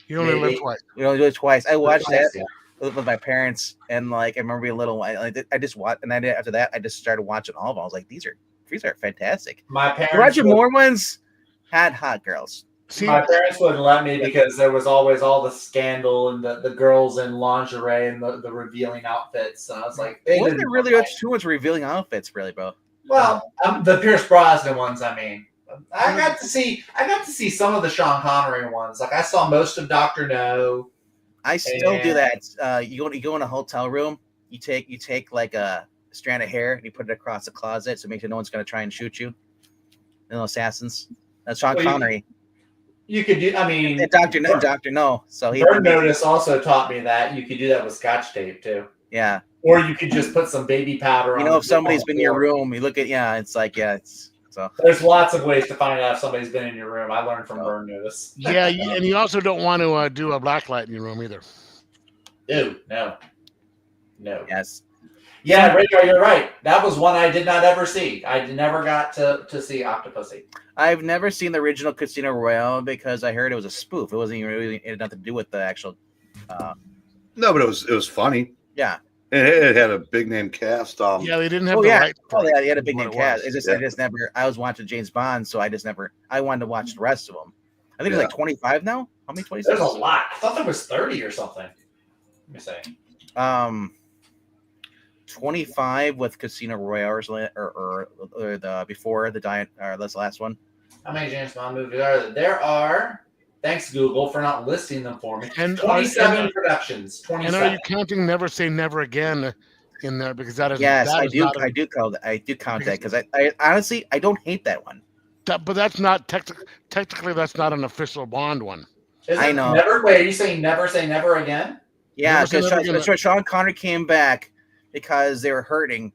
You only live twice. You only live twice. I watched that with my parents, and like I remember being little. I just watched, and then after that, I just started watching all of them. I was like, these are fantastic. My parents watching more ones had hot girls. My parents wouldn't let me because there was always all the scandal and the girls in lingerie and the revealing outfits. So I was like, wasn't there really too much revealing outfits, really, bro? Well, the Pierce Brosnan ones, I mean. I got to see some of the Sean Connery ones. Like I saw most of Dr. No. I still do that. You go in a hotel room, you take like a strand of hair and you put it across the closet so it makes sure no one's gonna try and shoot you. No assassins. That's Sean Connery. You could do. I mean, Dr. No. So Burn Notice also taught me that you could do that with Scotch tape too. Yeah. Or you could just put some baby powder on. If somebody's been in your room, you look at it's. So there's lots of ways to find out if somebody's been in your room. I learned from Burn Notice. Yeah, and you also don't want to do a black light in your room either. Ew, no. Yes. Yeah, Rhaegar, you're right. That was one I did not ever see. I never got to see Octopussy. I've never seen the original Casino Royale because I heard it was a spoof. It wasn't even really it had nothing to do with the actual. No, but it was funny. Yeah. It had a big name cast. Yeah, they didn't have the right. Oh yeah, they had a big name cast. I just never. I was watching James Bond, so I just never. I wanted to watch the rest of them. I think it's like 25 now. How many 26? There's a lot. I thought there was 30 or something. Let me say. 25 with Casino Royale or the before the diet or that's the last one. How many James Bond movies are there? There are. Thanks, Google, for not listing them for me. And 27 productions. 27. And are you counting Never Say Never Again in there because that is I do count that because I honestly I don't hate that one. But that's not technically that's not an official Bond one. I know. Are you saying Never Say Never Again? Yeah, because Sean Connery came back because they were hurting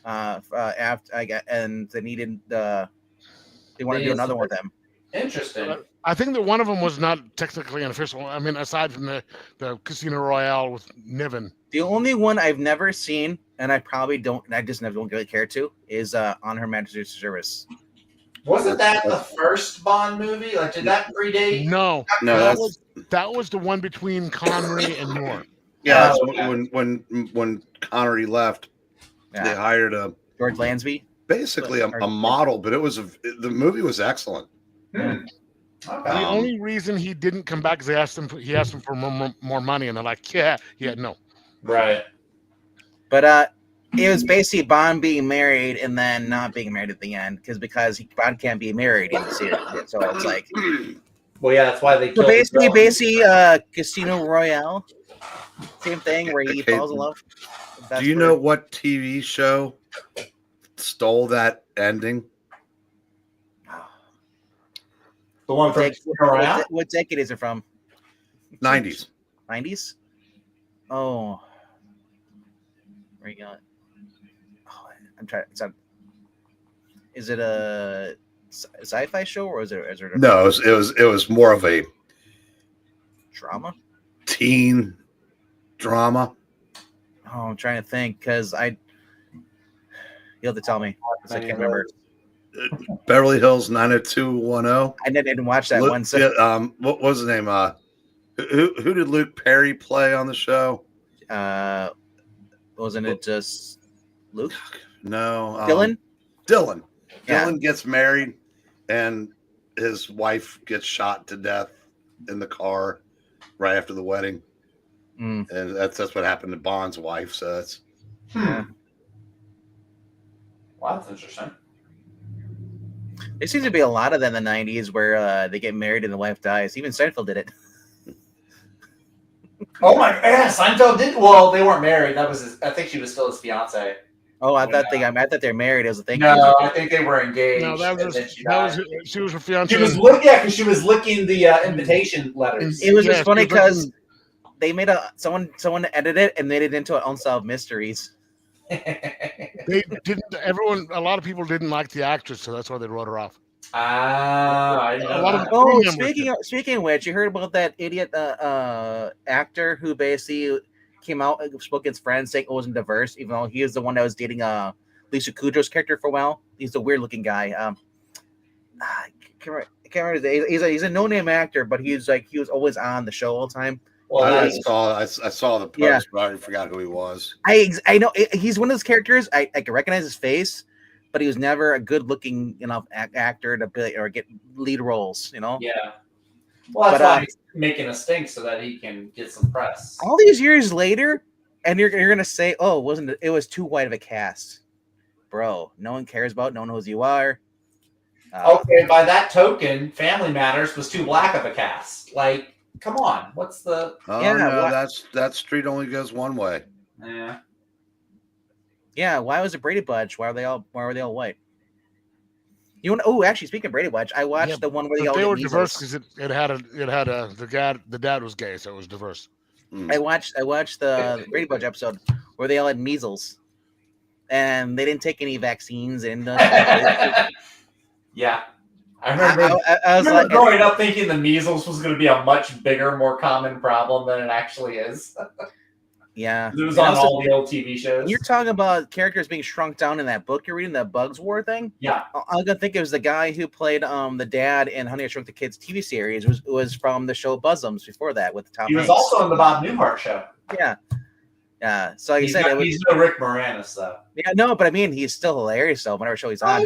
after and they needed they wanted to do another one with them. Interesting. I think that one of them was not technically an official. I mean, aside from the Casino Royale with Niven. The only one I've never seen, and I probably don't, and I just never don't really care to, is On Her Majesty's Service. Wasn't that the first Bond movie? Like, did that predate? No. That was the one between Connery and Moore. Yeah. When Connery left, they hired George Lansby, basically a model, but the movie was excellent. Okay. The only reason he didn't come back is he asked him for more money, and they're like, yeah, no. Right. But it was basically Bond being married and then not being married at the end because Bond can't be married in the series. So it's like, well, yeah, that's why they so killed basically, Casino Royale, same thing where he falls in love. Do you know what TV show stole that ending? The one from what decade is it from? 90s. 90s? Oh. Where you going? Oh, I'm trying. Is it a sci-fi show or is it? No, it was more of a drama. Teen drama. Oh, I'm trying to think because you'll have to tell me. I can't remember. Beverly Hills 90210. I didn't watch that one. So. Yeah, what was the name? Who did Luke Perry play on the show? Wasn't it just Luke? No. Dylan? Dylan. Yeah. Dylan gets married and his wife gets shot to death in the car right after the wedding. And that's what happened to Bond's wife. So that's yeah. Wow, that's interesting. There seems to be a lot of them in the 90s where they get married and the wife dies. Even Seinfeld did it. Oh my! Yeah, Seinfeld did. Well, they weren't married. That was I think she was still his fiance. Oh, I thought they're married. As a thing. No, I think they were engaged. No, she was her fiance. She was because she was licking the invitation letters. It was just funny because they made someone edited it and made it into Unsolved Mysteries. They didn't. A lot of people didn't like the actress, so that's why they wrote her off. I know. Speaking of which, you heard about that idiot actor who basically came out and spoke against friends saying it wasn't diverse, even though he was the one that was dating Lisa Kudrow's character for a while. He's a weird looking guy. I can't remember. He's a no name actor, but he was always on the show all the time. Well, I saw the post, but I forgot who he was. I know he's one of those characters. I can recognize his face, but he was never a good-looking enough actor to be or get lead roles. Yeah. Well, that's why he's making a stink so that he can get some press. All these years later, and you're gonna say, "Oh, it was too white of a cast, bro? No one cares about. No one knows who you are." Okay, by that token, Family Matters was too black of a cast. Like, come on, what's the? Oh no, that street only goes one way. Yeah. Yeah, why was it Brady Bunch? Why were they all white? Actually, speaking of Brady Bunch, I watched the one where they were diverse because the dad was gay, so it was diverse. I watched the Brady Bunch episode where they all had measles, and they didn't take any vaccines. And yeah, I remember. I was like growing up thinking the measles was going to be a much bigger, more common problem than it actually is. Yeah, it was on all the old TV shows. You're talking about characters being shrunk down in that book you're reading, the Bugs War thing. Yeah, I'm gonna think it was the guy who played the dad in Honey I Shrunk the Kids TV series. Was from the show Buzzums before that with Tom Hanks. He was also on the Bob Newhart show. Yeah, so like he's no Rick Moranis though. Yeah, no, but I mean he's still hilarious though. Whenever show he's on,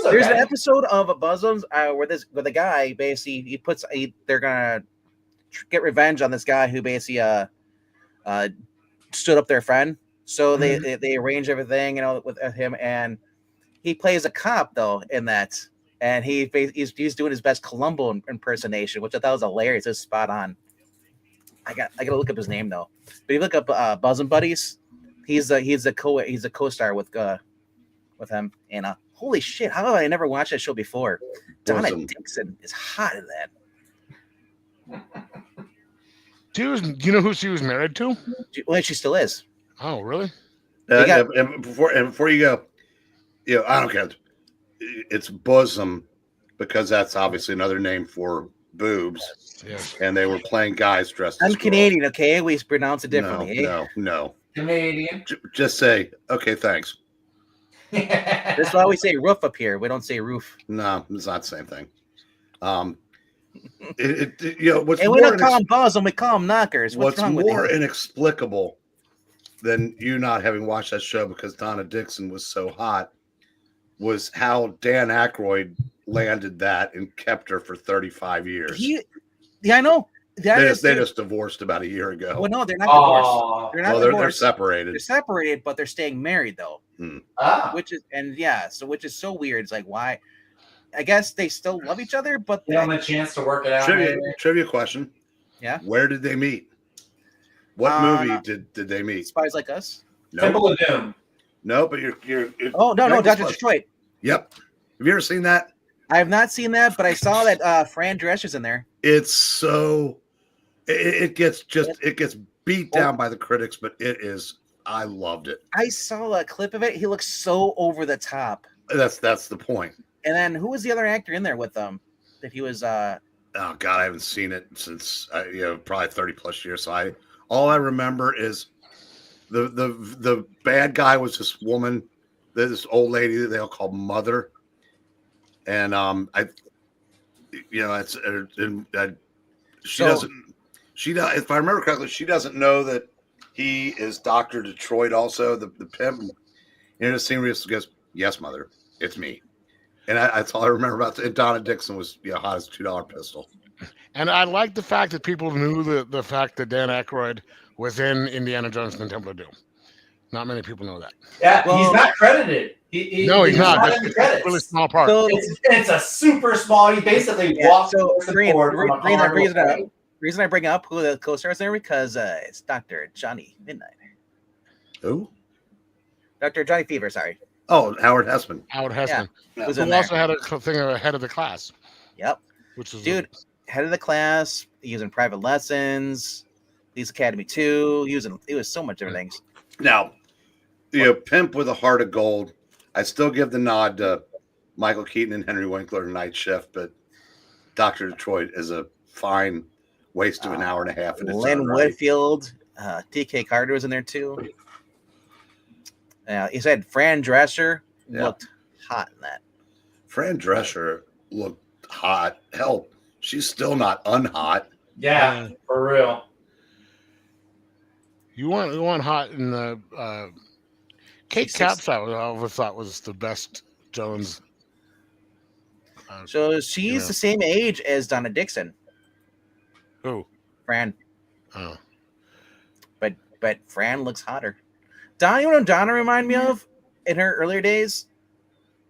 there's an episode of Buzzums where the guy basically they're gonna get revenge on this guy who basically stood up their friend, so they arrange everything, with him, and he plays a cop though in that, and he's doing his best Columbo impersonation, which I thought was hilarious. It's spot on. I gotta look up his name though. But if you look up Buzzin' Buddies, he's a co-star with him, and holy shit, how have I never watched that show before? Donna Dixon is hot in that. Do you know who she was married to? Well, she still is. Oh, really? And before you go, I don't care. It's bosom because that's obviously another name for boobs. Yes. And they were playing guys dressed. I'm Canadian, okay? We pronounce it differently. No. Canadian. Just say okay, thanks. That's why we say roof up here. We don't say roof. No, it's not the same thing. What's And we more don't call them balls, and we call them knockers. What's wrong with more you? inexplicable than you not having watched that show because Donna Dixon was so hot was how Dan Aykroyd landed that and kept her for 35 years. Yeah, I know. They just divorced about a year ago. Well, no, they're not divorced. They're not divorced. They're separated. They're separated, but they're staying married though. Which is so weird. It's like, why? I guess they still love each other, but they don't have a chance to work it out. Trivia question. Yeah. Where did they meet? What movie did they meet? Spies Like Us. No. Temple of Doom. No, but you're oh no, Dr. Detroit. Yep. Have you ever seen that? I have not seen that, but I saw that Fran Drescher's in there. It's so it gets beat down by the critics, but I loved it. I saw a clip of it. He looks so over the top. That's the point. And then who was the other actor in there with them? That he was oh God, I haven't seen it since probably 30 plus years. So all I remember is the bad guy was this woman, this old lady that they all call Mother. And if I remember correctly, she doesn't know that he is Dr. Detroit also, the pimp. And the scene where he goes, "Yes, Mother, it's me." And that's all I remember about it. Donna Dixon was hot as a $2 pistol. And I like the fact that people knew the fact that Dan Aykroyd was in Indiana Jones and the Temple of Doom. Not many people know that. Yeah, he's not credited. He's not in the credits. Really small part. So, it's a super small. He basically walked forward from the reason I bring up who the co-stars there because it's Dr. Johnny Midnight. Who? Dr. Johnny Fever, sorry. Oh, Howard Hessman. Howard Hessman. Yeah. Who also had a thing of head of the class. Yep. Which is head of the class. He was in Private Lessons, Police Academy 2. He was so much different things. Now, Pimp with a Heart of Gold. I still give the nod to Michael Keaton and Henry Winkler in Night Shift, but Dr. Detroit is a fine waste of an hour and a half. Lynn Whitfield, DK Carter was in there too. He said Fran Drescher looked hot in that. Fran Drescher looked hot. Hell, she's still not unhot. Yeah, for real. You want hot in the Kate Capshaw, I always thought was the best Jones. So she's the same age as Donna Dixon. Who? Fran. Oh. But Fran looks hotter. Donna, you know what Donna remind me of in her earlier days?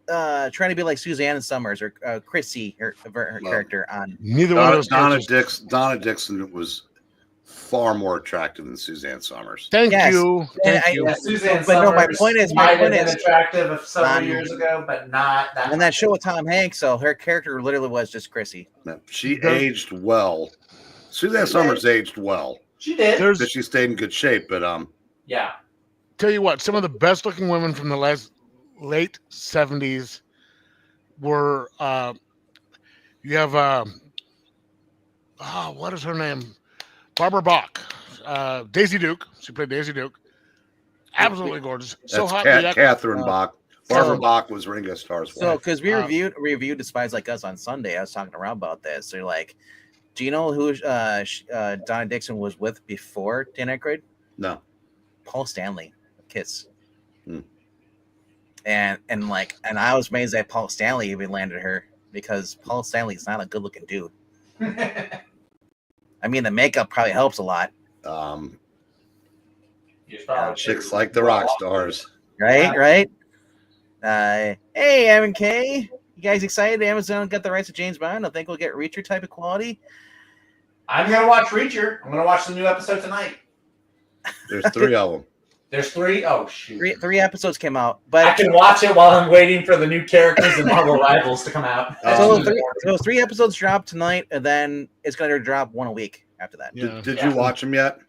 Trying to be like Suzanne Summers or Chrissy, her character on. Neither one of those. Donna Dixon was far more attractive than Suzanne Summers. Thank you. Suzanne Summers. No, my point is attractive several years ago, but not that. And that show with Tom Hanks, so her character literally was just Chrissy. No, she aged well. Suzanne Summers aged well. She did. Because she stayed in good shape, but yeah. Tell you what, some of the best looking women from the late 70s were you have what is her name? Barbara Bach. Daisy Duke. She played Daisy Duke. Absolutely gorgeous. So hot. Catherine Bach. Barbara Bach was Ringo Starr's wife. So because we reviewed The Spies Like Us on Sunday, I was talking around about this. So like, do you know who Donna Dixon was with before Dan Aykroyd? No. Paul Stanley. Kiss. And I was amazed that Paul Stanley even landed her because Paul Stanley's not a good looking dude. I mean, the makeup probably helps a lot. Chicks like the rock stars. Right? Hey, Evan K. You guys excited? Amazon got the rights to James Bond. I think we'll get Reacher type of quality. I'm going to watch Reacher. I'm going to watch the new episode tonight. There's 3 of them. There's 3? Oh, shoot. 3 episodes came out. But I can watch it while I'm waiting for the new characters and Marvel Rivals to come out. So 3 episodes drop tonight, and then it's going to drop 1 a week after that. Yeah. Did you watch them yet?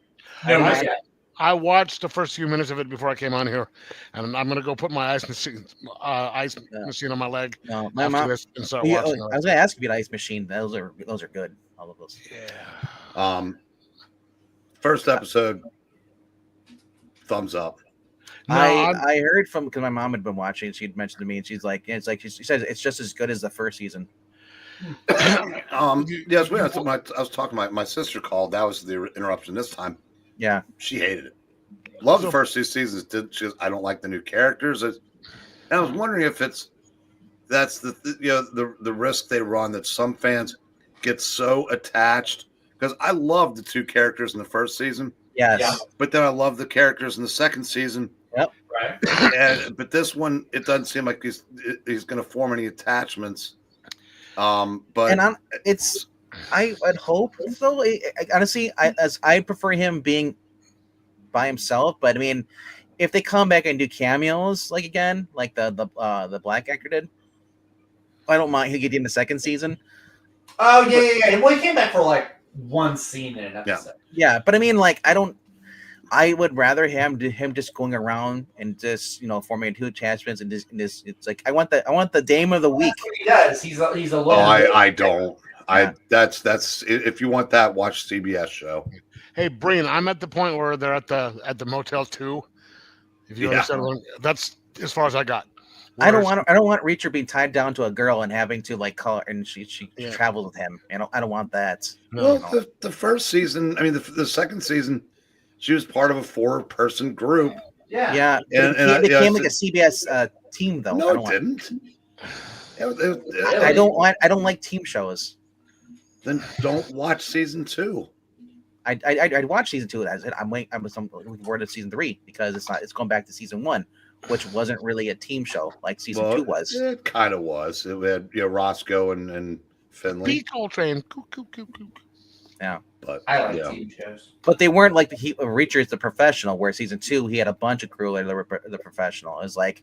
No, not yet. I watched the first few minutes of it before I came on here, and I'm going to go put my ice machine on my leg after this and start watching. I was going to ask if you had ice machine. Those are good. All of those. Yeah. First episode, thumbs up. No, I heard from because my mom had been watching. She'd mentioned to me, and she's like, she says it's just as good as the first season. Yes, when I was talking to my sister called. That was the interruption this time. Yeah. She hated it. Loved the first 2 seasons. She goes, I don't like the new characters. And I was wondering if that's the risk they run, that some fans get so attached, because I loved the 2 characters in the first season. Yes. Yeah. But then I love the characters in the second season. Yep. Right. But this one, it doesn't seem like he's going to form any attachments. But I would hope so. Honestly, I prefer him being by himself. But I mean, if they come back and do cameos like again, like the black actor did, I don't mind. He'll get in the second season. Oh yeah. Well, he came back for like one scene in an episode. Yeah, but I mean, like, I would rather him just going around and just forming 2 attachments and this. It's like I want the Dame of the Week. He does. He's a little. I don't. Yeah. That's if you want that, watch CBS show. Hey, Breen, I'm at the point where they're at the Motel 2. If you understand, that's as far as I got. I don't want Reacher being tied down to a girl and having to like call her, and she travels with him. I don't want that. No. Well, the first season, I mean the second season, she was part of a 4-person group. Yeah. And it became like a CBS team though. No, it didn't. I don't like team shows. Then don't watch season 2. I'd watch season 2. I'm looking forward to season 3 because it's going back to season 1, which wasn't really a team show like season 2 was. It kind of was. It had Roscoe and Finley. Beat Coltrane. Yeah, but I like team shows. But they weren't like Reacher is the professional, where season 2 he had a bunch of crew that were the professional. It was like,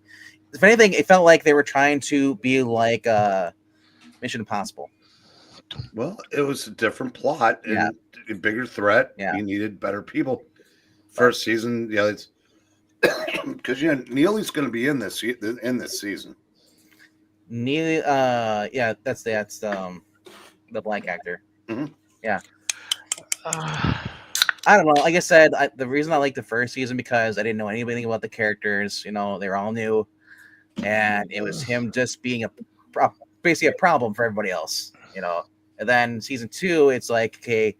if anything, it felt like they were trying to be like Mission Impossible. Well, it was a different plot and a bigger threat. Yeah. You needed better people. First season, it's because Neely's going to be in this season. Neely, that's the black actor. Mm-hmm. Yeah. I don't know. Like I said, the reason I like the first season because I didn't know anything about the characters. They were all new, and it was him just being basically a problem for everybody else. And then season 2, it's like, okay,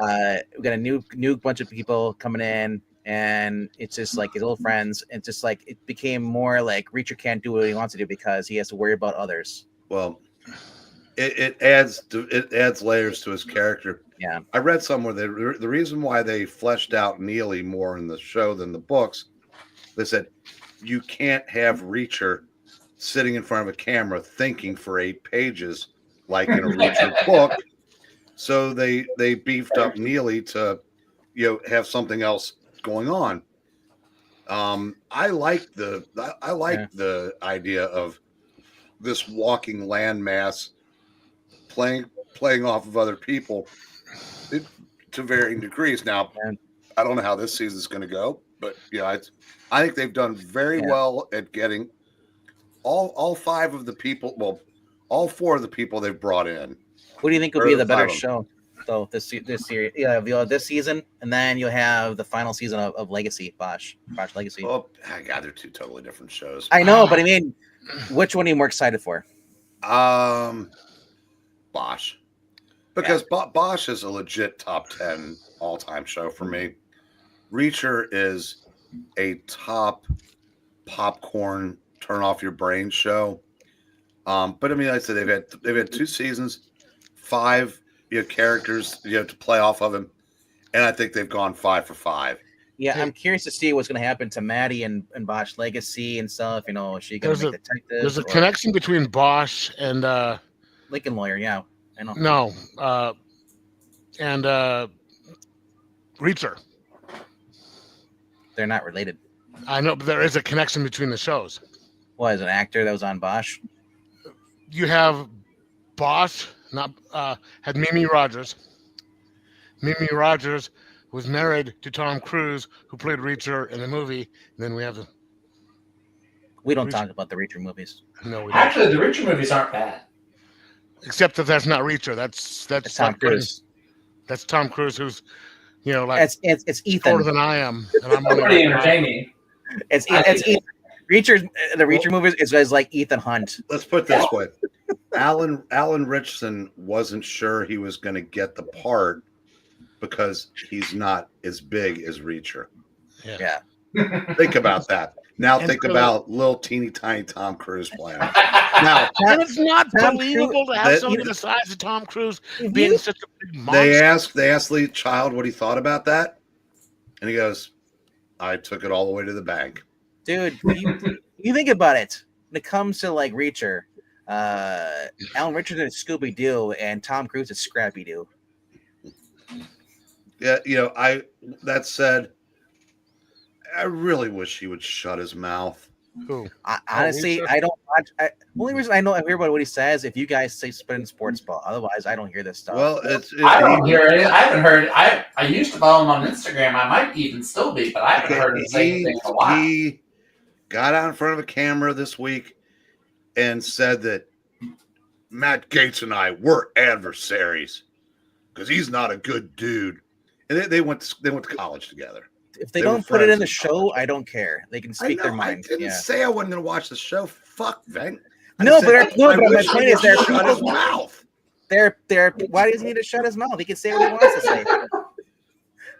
we got a new bunch of people coming in, and it's just like his old friends. It's just like it became more like Reacher can't do what he wants to do because he has to worry about others. Well, it adds layers to his character. Yeah, I read somewhere that the reason why they fleshed out Neely more in the show than the books, they said you can't have Reacher sitting in front of a camera thinking for 8 pages. Like in a Reacher book, so they beefed up Neely to, have something else going on. I like the idea of this walking landmass playing off of other people to varying degrees. Now, I don't know how this season is going to go, but I think they've done very well at getting all 5 of the people. Well. All 4 of the people they've brought in. What do you think will be the better show? So this series, this season, and then you'll have the final season of Legacy, Bosch Legacy. Oh, God, they're 2 totally different shows. I know, but I mean, which one are you more excited for? Bosch, because Bosch is a legit top 10 all-time show for me. Reacher is a top popcorn turn off your brain show. But I mean, like I said, they've had 2 seasons, 5 characters to play off of him, and I think they've gone 5 for 5. Yeah, I'm curious to see what's going to happen to Maddie and Bosch Legacy and stuff. Is she going to make detectives? There's a connection between Bosch and Lincoln Lawyer. Yeah, I know. No, and Reacher. They're not related. I know, but there is a connection between the shows. What, is an actor that was on Bosch? You have Bosch, had Mimi Rogers. Mimi Rogers was married to Tom Cruise, who played Reacher in the movie. And then we have We don't talk about the Reacher movies. No, we don't. Actually, the Reacher movies aren't bad. Except that's not Reacher. That's Tom Cruise. That's Tom Cruise, who's like it's Ethan. shorter than I am. And I'm Pretty entertaining. It's Ethan. The Reacher movie is like Ethan Hunt. Let's put it this way. Alan Richardson wasn't sure he was going to get the part because he's not as big as Reacher. Yeah. Think about that. Now And think so- about little teeny tiny Tom Cruise playing. Now, And it's not Tom believable to have that- somebody the size of Tom Cruise if being you- such a big monster. They asked Lee Child what he thought about that, and he goes, "I took it all the way to the bank." dude, you think about it. When it comes to like Reacher, Alan Richardson is Scooby Doo, and Tom Cruise is Scrappy Doo. Yeah, that said, I really wish he would shut his mouth. Who? Honestly, Reacher? I don't watch. Only reason I hear about what he says if you guys say spin sports ball. Otherwise, I don't hear this stuff. Well, I don't hear it. I haven't heard. I used to follow him on Instagram. I might even still be, but I haven't heard him say anything in a while. He got out in front of a camera this week and said that Matt Gaetz and I were adversaries because he's not a good dude. And they went to college together. If they They were don't put it in friends the in show, college. I don't care. They can speak their mind. I didn't Yeah. say I wasn't going to watch the show. Fuck, Veng. I No, said, but I my wish point he is there would are shut his people. mouth. Why does he need to shut his mouth? He can say what he wants to say.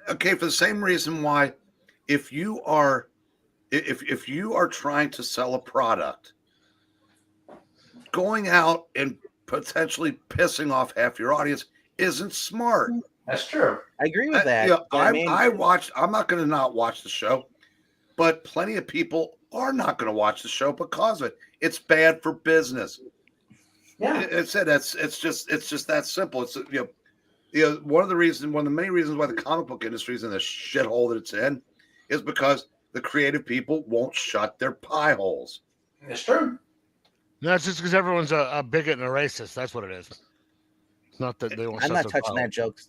Okay, for the same reason why, if you are trying to sell a product, going out and potentially pissing off half your audience isn't smart. That's true. I agree with that. Yeah, but I mean, I'm not going to not watch the show, but plenty of people are not going to watch the show because of it. It's bad for business. Yeah. It's just that simple. It's one of the many reasons why the comic book industry is in the shithole that it's in is because the creative people won't shut their pie holes. It's true. No, it's just because everyone's a bigot and a racist. That's what it is. It's not that they won't. I'm shut not their touching mouth. that joke.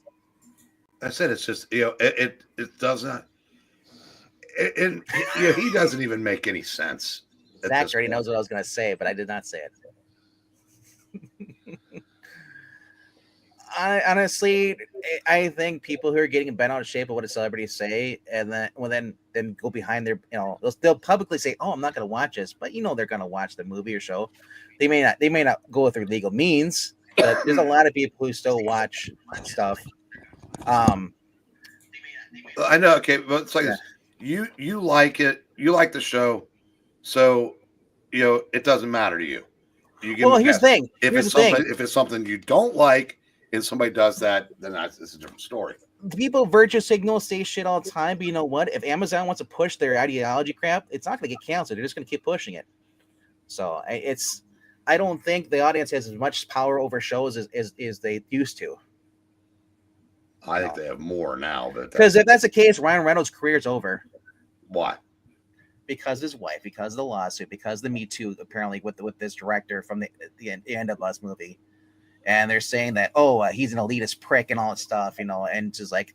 I said it's just it does not. And he doesn't even make any sense. at Zach this already point. knows what I was going to say, but I did not say it. Honestly, I think people who are getting bent out of shape of what a celebrity say, and then go behind their, they'll publicly say, "Oh, I'm not going to watch this," but they're going to watch the movie or show. They may not go through legal means, but there's a lot of people who still watch stuff. I know. Okay, but it's like this. You like it. You like the show, so it doesn't matter to you. Here's the thing. If it's something you don't like, and somebody does that, then it's a different story. People virtue signal say shit all the time, but you know what? If Amazon wants to push their ideology crap, it's not going to get canceled. They're just going to keep pushing it. So I don't think the audience has as much power over shows as they used to. I think they have more now, but Because if that's the case, Ryan Reynolds' career is over. why? Because his wife, because of the lawsuit, because the Me Too, apparently with this director from the end of last movie, and they're saying that he's an elitist prick and all that stuff, and just like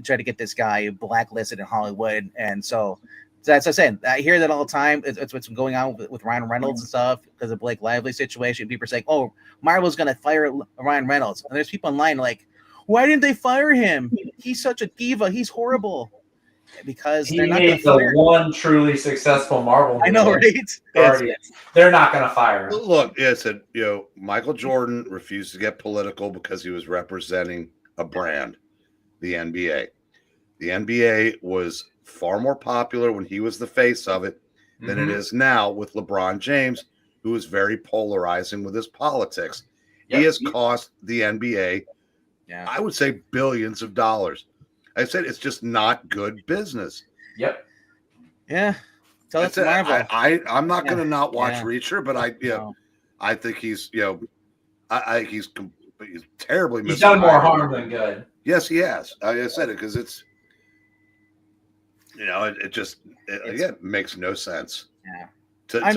try to get this guy blacklisted in Hollywood, and so that's what I'm saying. I hear that all the time. It's what's going on with Ryan Reynolds and stuff because of Blake Lively situation. People are saying, "Oh, Marvel's gonna fire Ryan Reynolds," and there's people online like, "Why didn't they fire him? He's such a diva. He's horrible." Because He they're not made gonna the fire. one truly successful Marvel. I know, movie. right? Guardians. They're not going to fire him. Look, it said Michael Jordan refused to get political because he was representing a brand, the NBA. The NBA was far more popular when he was the face of it than it is now with LeBron James, who is very polarizing with his politics. Yep. He has cost the NBA, I would say, billions of dollars. I said it's just not good business. Yep. Yeah. So that's Marvel. I'm not going to not watch Yeah. Reacher, but I think he's I think he's terribly. He's done more harm than good. Yes, he has. I said it because it's it just again makes no sense. Yeah. I'm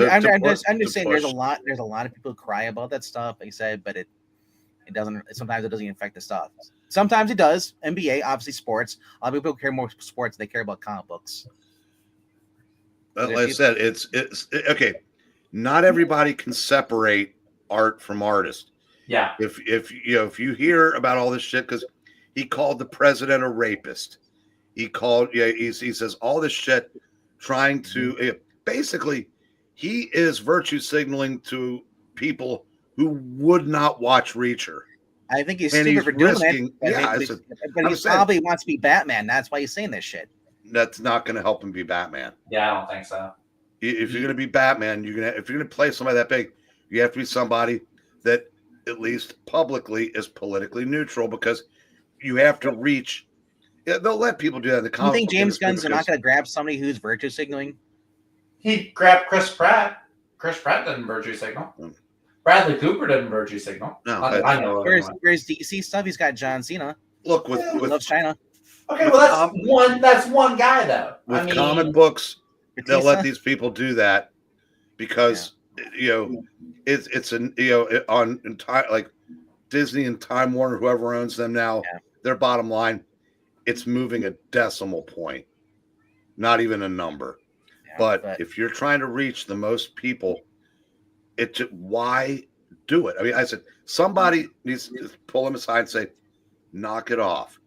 just saying there's a lot of people who cry about that stuff, like I said, but it doesn't. Sometimes it doesn't even affect the stuff. Sometimes it does. NBA, obviously, sports. A lot of people care more sports. They care about comic books. Like I said, it's okay. Not everybody can separate art from artist. Yeah. If you hear about all this shit, because he called the president a rapist. He called he says all this shit trying to basically, he is virtue signaling to people who would not watch Reacher. I think he's And stupid he's for doing risking- it. But yeah, he, it's a- but I'm he saying- probably wants to be Batman. That's why he's saying this shit. That's not going to help him be Batman. Yeah, I don't think so. If you're going to be Batman, if you're going to play somebody that big, you have to be somebody that at least publicly is politically neutral, because you have to reach. Yeah, they'll let people do that in the Do you comic think book James industry Gunn's not because- going to grab somebody who's virtue signaling? He grabbed Chris Pratt. Chris Pratt didn't virtue signal. Bradley Cooper didn't virtue signal. No, I know. of anyone. Where's DC stuff? He's got John Cena. Look He loves China. Okay, well that's one. That's one guy though. with I mean, comic books. They'll Batista. let these people do that because it's an on entire, like Disney and Time Warner, whoever owns them now, their bottom line, it's moving a decimal point, not even a number. Yeah, But if you're trying to reach the most people, why do it? I mean, I said somebody needs to pull him aside and say, knock it off.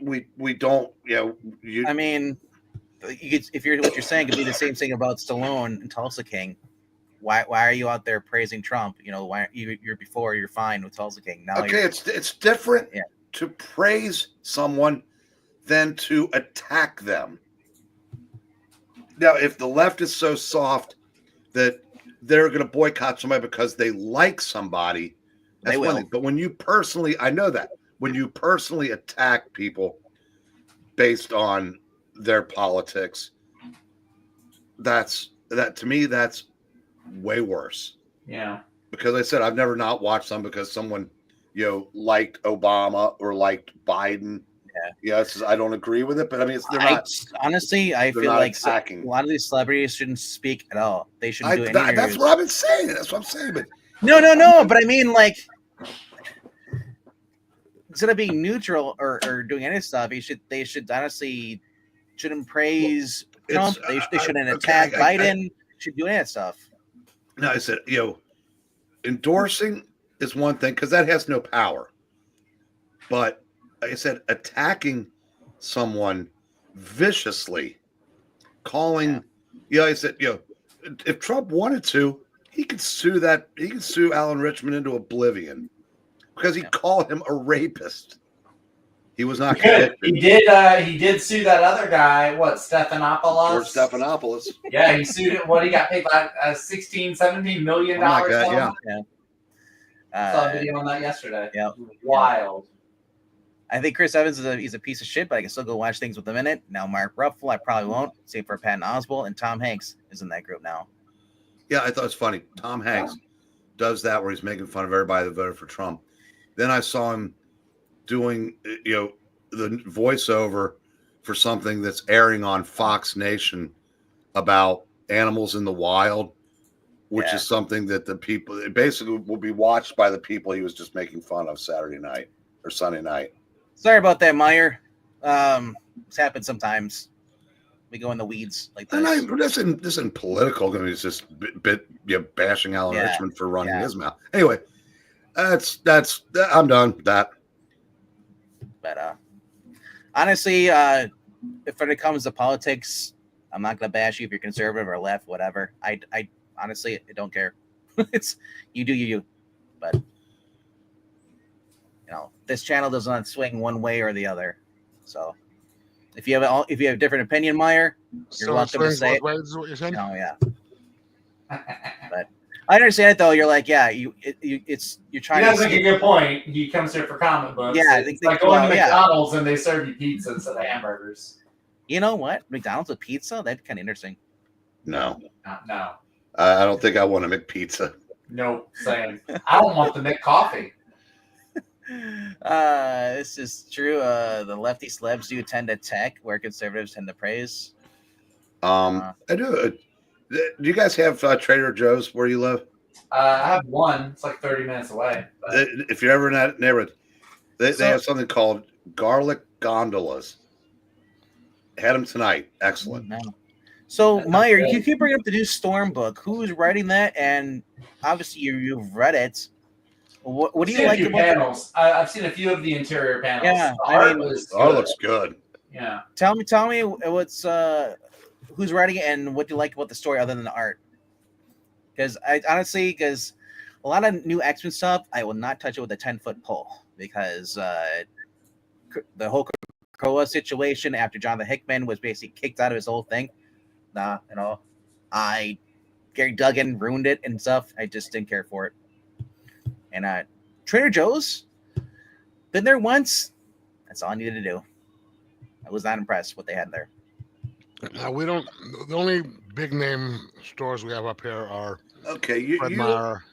we don't, I mean, if you're what you're saying could be the same thing about Stallone and Tulsa King. Why are you out there praising Trump? Why you're fine with Tulsa King. Now it's different to praise someone than to attack them. Now, if the left is so soft that they're going to boycott somebody because they like somebody, that's one thing. But when you personally, I know that when you personally attack people based on their politics, that to me, that's way worse. Yeah. Because I said I've never not watched them because someone, liked Obama or liked Biden. Yeah. Yes, I don't agree with it, but I mean, they're not. Honestly, I feel like a lot of these celebrities shouldn't speak at all. They shouldn't do anything. That's what I've been saying. That's what I'm saying. But no. But I mean, like, instead of being neutral or doing any stuff, they should honestly shouldn't praise Trump. They shouldn't attack Biden. Should do any of that stuff. No, I said, endorsing is one thing because that has no power. But like I said, attacking someone viciously, calling, I said, if Trump wanted to, he could sue Alan Richmond into oblivion because he called him a rapist. He was not convicted. He did sue that other guy, Stephanopoulos? George Stephanopoulos. Yeah, he sued it. He got paid like $17 million. Oh my God, I saw a video on that yesterday. Yeah. Wild. I think Chris Evans he's a piece of shit, but I can still go watch things with him in it. Now Mark Ruffalo, I probably won't. Same for Patton Oswalt, and Tom Hanks is in that group now. Yeah, I thought it was funny. Tom Hanks does that where he's making fun of everybody that voted for Trump. Then I saw him doing, the voiceover for something that's airing on Fox Nation about animals in the wild, which is something that the people, it basically will be watched by the people he was just making fun of Saturday night or Sunday night. Sorry about that, Meyer. It's happened sometimes. We go in the weeds like this. And this isn't political. It's just bashing Alan Richmond for running his mouth. Anyway, that's I'm done with that. But honestly, if it comes to politics, I'm not gonna bash you if you're conservative or left, whatever. I honestly I don't care. It's you do you, but this channel does not swing one way or the other. So if you have a different opinion, Meyer, you're welcome to say it. Is what you're saying? Oh yeah. But I understand it though. You're like, you're trying. He does make a good point. He comes here for comic books. Yeah, it's like going to McDonald's and they serve you pizza instead of hamburgers. You know what? McDonald's with pizza? That's kind of interesting. No. No. I don't think I want to McPizza. Nope. Same. I don't want the McCoffee. This is true. The lefty celebs do tend to attack, where conservatives tend to praise. I do. Do you guys have Trader Joe's where you live? I have one. It's like 30 minutes away. But... If you're ever in that neighborhood, they have something called garlic gondolas. Had them tonight. Excellent. No. So, Meyer, you keep bringing up the new Storm book. Who's writing that? And obviously, you've read it. What do you like about panels? I've seen a few of the interior panels. Yeah, the art looks good. Yeah. Tell me what's who's writing it and what you like about the story other than the art. Because because a lot of new X-Men stuff, I will not touch it with a 10-foot pole because the whole Krakoa situation after Jonathan Hickman was basically kicked out of his whole thing. Gary Duggan ruined it and stuff. I just didn't care for it. And Trader Joe's, been there once. That's all I needed to do. I was not impressed with what they had there. We don't. The only big name stores we have up here are Fred Meyer.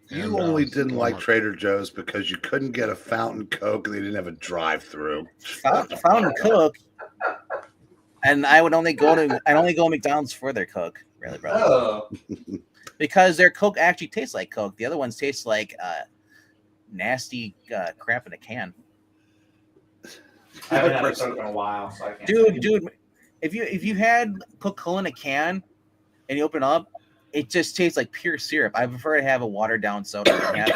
You only didn't like Trader Joe's because you couldn't get a fountain Coke and they didn't have a drive-through. Fountain Coke, and I'd only go to McDonald's for their Coke, really, bro. Oh. Because their Coke actually tastes like Coke. The other ones taste like nasty crap in a can. I haven't had a Coke in a while, so I can't. Dude, if you had Coca-Cola in a can and you open it up, it just tastes like pure syrup. I prefer to have a watered down soda.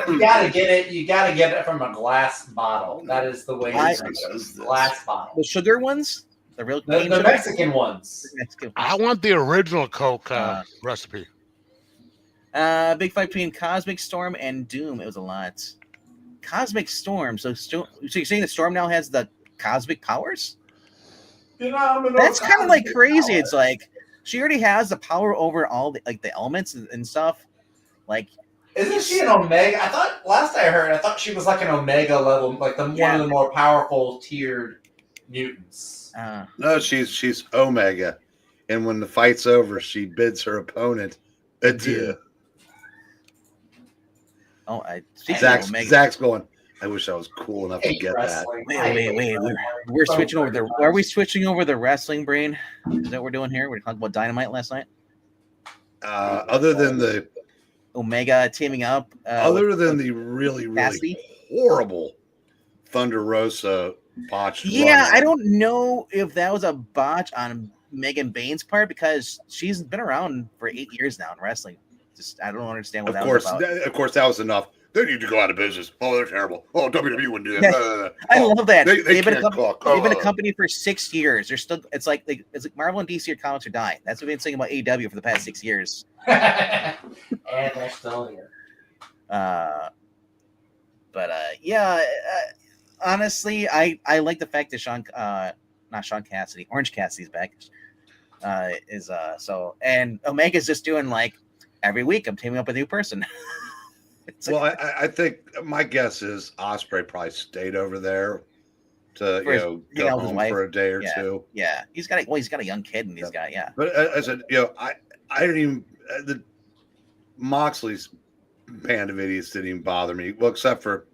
You gotta get it. You gotta get it from a glass bottle. That is the way to drink it. Glass bottle. The sugar ones, the Mexican ones. I want the original Coke recipe. Big fight between Cosmic Storm and Doom. It was a lot. Cosmic Storm. So you're saying the Storm now has the cosmic powers? That's kind of like crazy. It's like she already has the power over all the elements and stuff. Like, isn't she an Omega? Last I heard, she was like an Omega level, like one of the more powerful tiered mutants. No, she's Omega, and when the fight's over, she bids her opponent adieu. Oh, Zach's going. I wish I was cool enough to get that. Wait. We're switching over Are we switching over the wrestling brain? Is that what we're doing here? We're talking about Dynamite last night. Other than the Omega teaming up. Other than the really horrible Thunder Rosa botch. Yeah, run. I don't know if that was a botch on Megan Bain's part because she's been around for 8 years now in wrestling. I don't understand what that was about. Of course, that was enough. They need to go out of business. Oh, they're terrible. Oh, WWE wouldn't do that. I love that. They've been a company for 6 years. They're still. It's like Marvel and DC are comics or dying. That's what we've been saying about AEW for the past 6 years. And they're still here. Honestly, I like the fact that not Sean Cassidy, Orange Cassidy's back. And Omega's just doing like every week. I'm teaming up with a new person. I think my guess is Ospreay probably stayed over there to go home for a day or two. Yeah, he's got a young kid and he's got But I said, I didn't even the Moxley's band of idiots didn't even bother me. Well, except for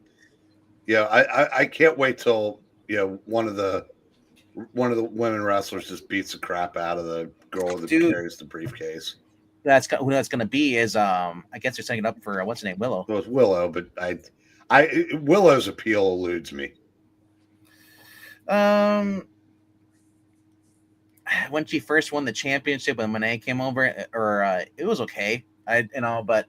I can't wait till one of the women wrestlers just beats the crap out of the girl that carries the briefcase. Who that's going to be is I guess they're setting it up for what's her name, Willow. Well, it's Willow, but Willow's appeal eludes me. When she first won the championship when Monet came over, it was okay. But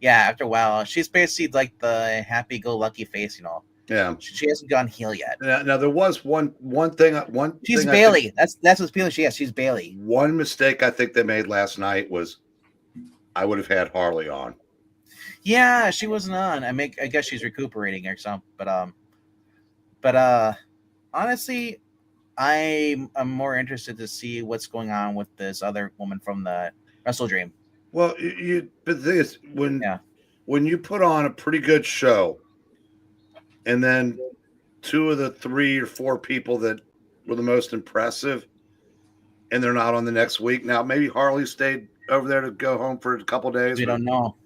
after a while, she's basically like the happy-go-lucky face, Yeah, she hasn't gone heel yet. Now there was one thing. She's Bailey. That's what's feeling. She's Bailey. One mistake I think they made last night was I would have had Harley on. Yeah, she wasn't on. I guess she's recuperating or something. But honestly, I'm more interested to see what's going on with this other woman from the Wrestle Dream. Well, but this when you put on a pretty good show. And then 2 of the 3 or 4 people that were the most impressive, and they're not on the next week. Now, maybe Harley stayed over there to go home for a couple of days. We don't know.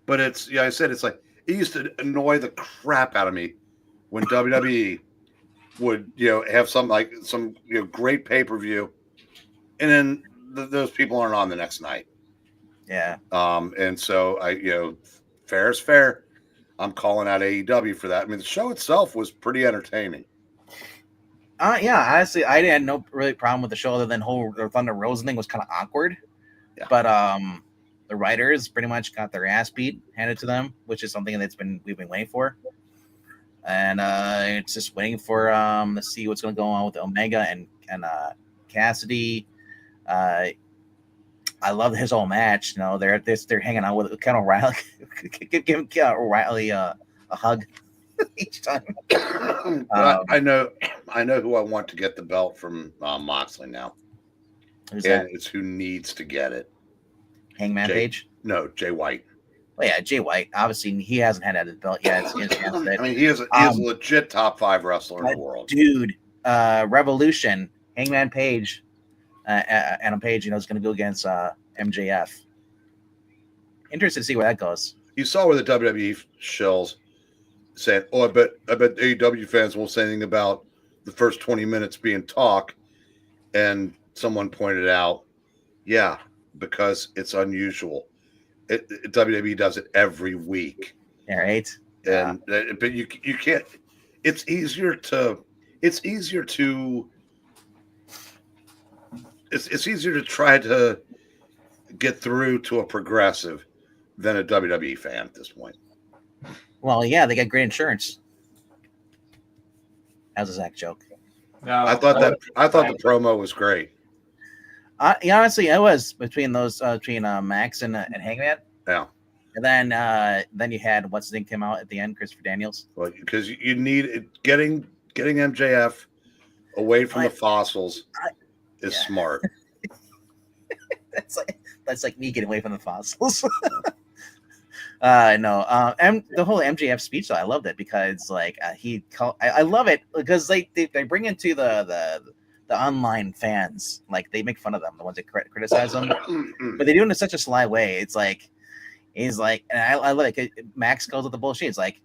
But I said it's like it used to annoy the crap out of me when WWE would have some great pay-per-view, and then those people aren't on the next night. Yeah. And so fair is fair. I'm calling out AEW for that. I mean, the show itself was pretty entertaining. Honestly, I had no really problem with the show other than the Thunder Rosa thing was kind of awkward. Yeah. But the writers pretty much got their ass beat handed to them, which is something we've been waiting for. And it's just waiting for to see what's going to go on with Omega and Cassidy. I love his whole match. You know, they're hanging out with Ken O'Reilly, give Ken O'Reilly a hug each time. But I know who I want to get the belt from Moxley now. Who's and that? it's who needs to get it. Hangman Page? No, Jay White. Well, yeah, Jay White. Obviously, he hasn't had his belt yet. I mean, he is a legit top 5 wrestler in the world. Dude, Revolution, Hangman Page, Adam Page, you know, is going to go against MJF. Interested to see where that goes. You saw where the WWE shills said, "Oh, I bet AEW fans won't say anything about the first 20 minutes being talk," and someone pointed out, "Yeah, because it's unusual. WWE does it every week." Yeah, right. And but you can't. It's easier to try to get through to a progressive than a WWE fan at this point. Well, yeah, they got great insurance. That was a Zach joke. No, I thought the promo was great. Yeah, honestly, it was between those between Max and Hangman. Yeah. And then you had what's his name came out at the end, Christopher Daniels. Well, because you need it, getting MJF away from the fossils is smart. That's like me getting away from the fossils. No. And the whole MJF speech, though, I loved it because like I love it because they bring into the online fans, like they make fun of them, the ones that criticize them, but they do it in such a sly way. It's like he's like, and I love it. Max goes with the bullshit. It's like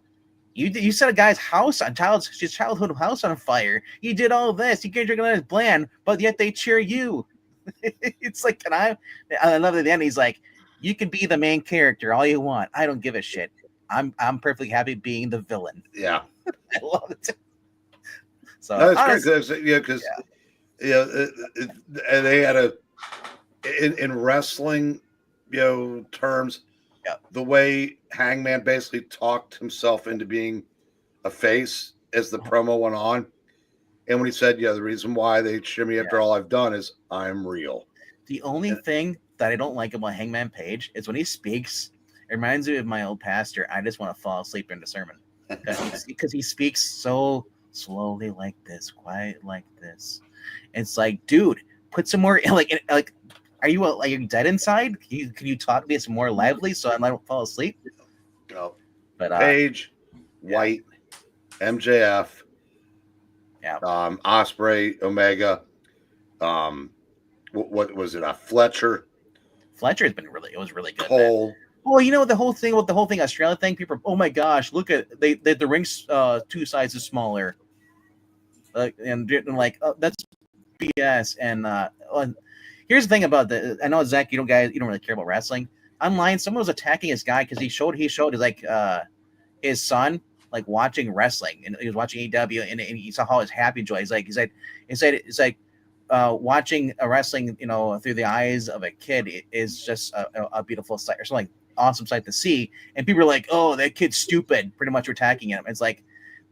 you set a guy's house on his childhood house on fire. You did all this. You can't drink on his bland, but yet they cheer you. It's like, I love it at the end. He's like, you can be the main character all you want. I don't give a shit. I'm perfectly happy being the villain. Yeah, I love it. So that's great. Because and they had in wrestling, terms. Yeah. The way Hangman basically talked himself into being a face as the promo went on. And when he said, the reason why they cheer me after all I've done is I'm real. The only thing that I don't like about Hangman Page is when he speaks, it reminds me of my old pastor. I just want to fall asleep in the sermon because he speaks so slowly like this, quiet like this. It's like, dude, put some more like. Are you dead inside? Can you talk to me some more lively so I don't fall asleep? No. But Page, White, MJF, Ospreay, Omega, what was it? Fletcher. Fletcher's been really good. Cole. Man. Well, the whole thing Australia thing. People, oh my gosh, look at the ring's 2 sizes smaller. And like that's BS. And here's the thing about I know Zach, you don't really care about wrestling. Online, someone was attacking this guy because he showed his son like watching wrestling, and he was watching AEW, and he saw how his happy joy. He said it's like watching a wrestling, through the eyes of a kid is just a beautiful sight, or something like awesome sight to see. And people are like, oh, that kid's stupid, pretty much attacking him. It's like,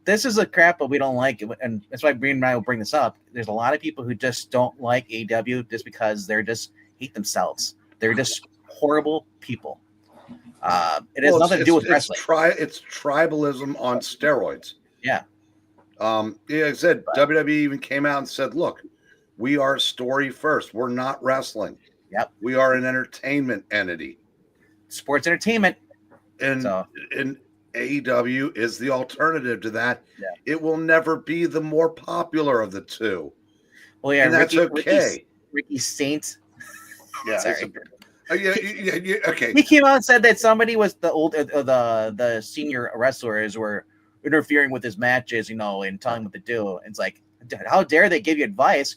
this is a crap, but we don't like it. And that's why Breen and I will bring this up. There's a lot of people who just don't like AEW just because they're just hate themselves. They're just horrible people. It has nothing to do with wrestling. It's tribalism on steroids. Yeah. I said WWE even came out and said, look, we are story first. We're not wrestling. Yep. We are an entertainment entity. Sports entertainment. And AEW is the alternative to that. Yeah. It will never be the more popular of the two. Well, yeah, and that's okay. Ricky Saint. Yeah. Sorry. Okay. He came out and said that somebody was the senior wrestlers were interfering with his matches, and telling him what to do. It's like, how dare they give you advice,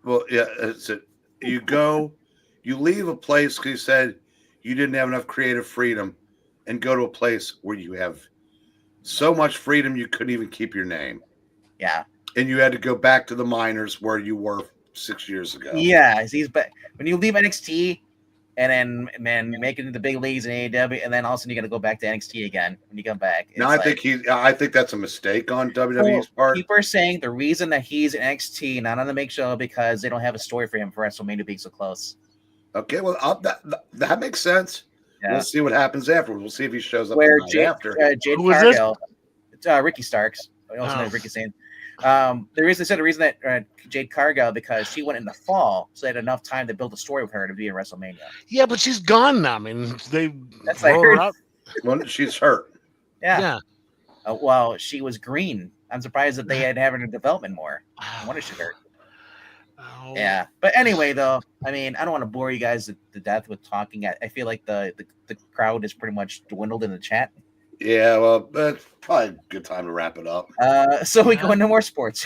Well, yeah, it's it. You leave a place because you said you didn't have enough creative freedom, and go to a place where you have so much freedom you couldn't even keep your name. Yeah. And you had to go back to the minors where you were 6 years ago. Yeah, he's back. When you leave NXT, and then make it into the big leagues in AEW, and then all of a sudden you're gonna go back to NXT again when you come back. No, I think that's a mistake on WWE's part. People are saying the reason that he's in NXT, not on the big show, because they don't have a story for him for WrestleMania being so close. Okay, well that makes sense. Yeah. We'll see what happens afterwards. We'll see if he shows up Where after. Jade Who is this? Cargill, Ricky Starks, also known as Ricky Sane. The reason that Jade Cargill, because she went in the fall, so they had enough time to build a story with her to be in WrestleMania. Yeah, but she's gone now. I mean, That's what I heard. Well, she's hurt. Yeah. Well, she was green. I'm surprised that they had having her development more. I wonder if she hurt. Oh. Yeah, but anyway, though, I mean, I don't want to bore you guys to death with talking. I feel like the crowd is pretty much dwindled in the chat. Yeah, well, that's probably a good time to wrap it up. So we go into more sports.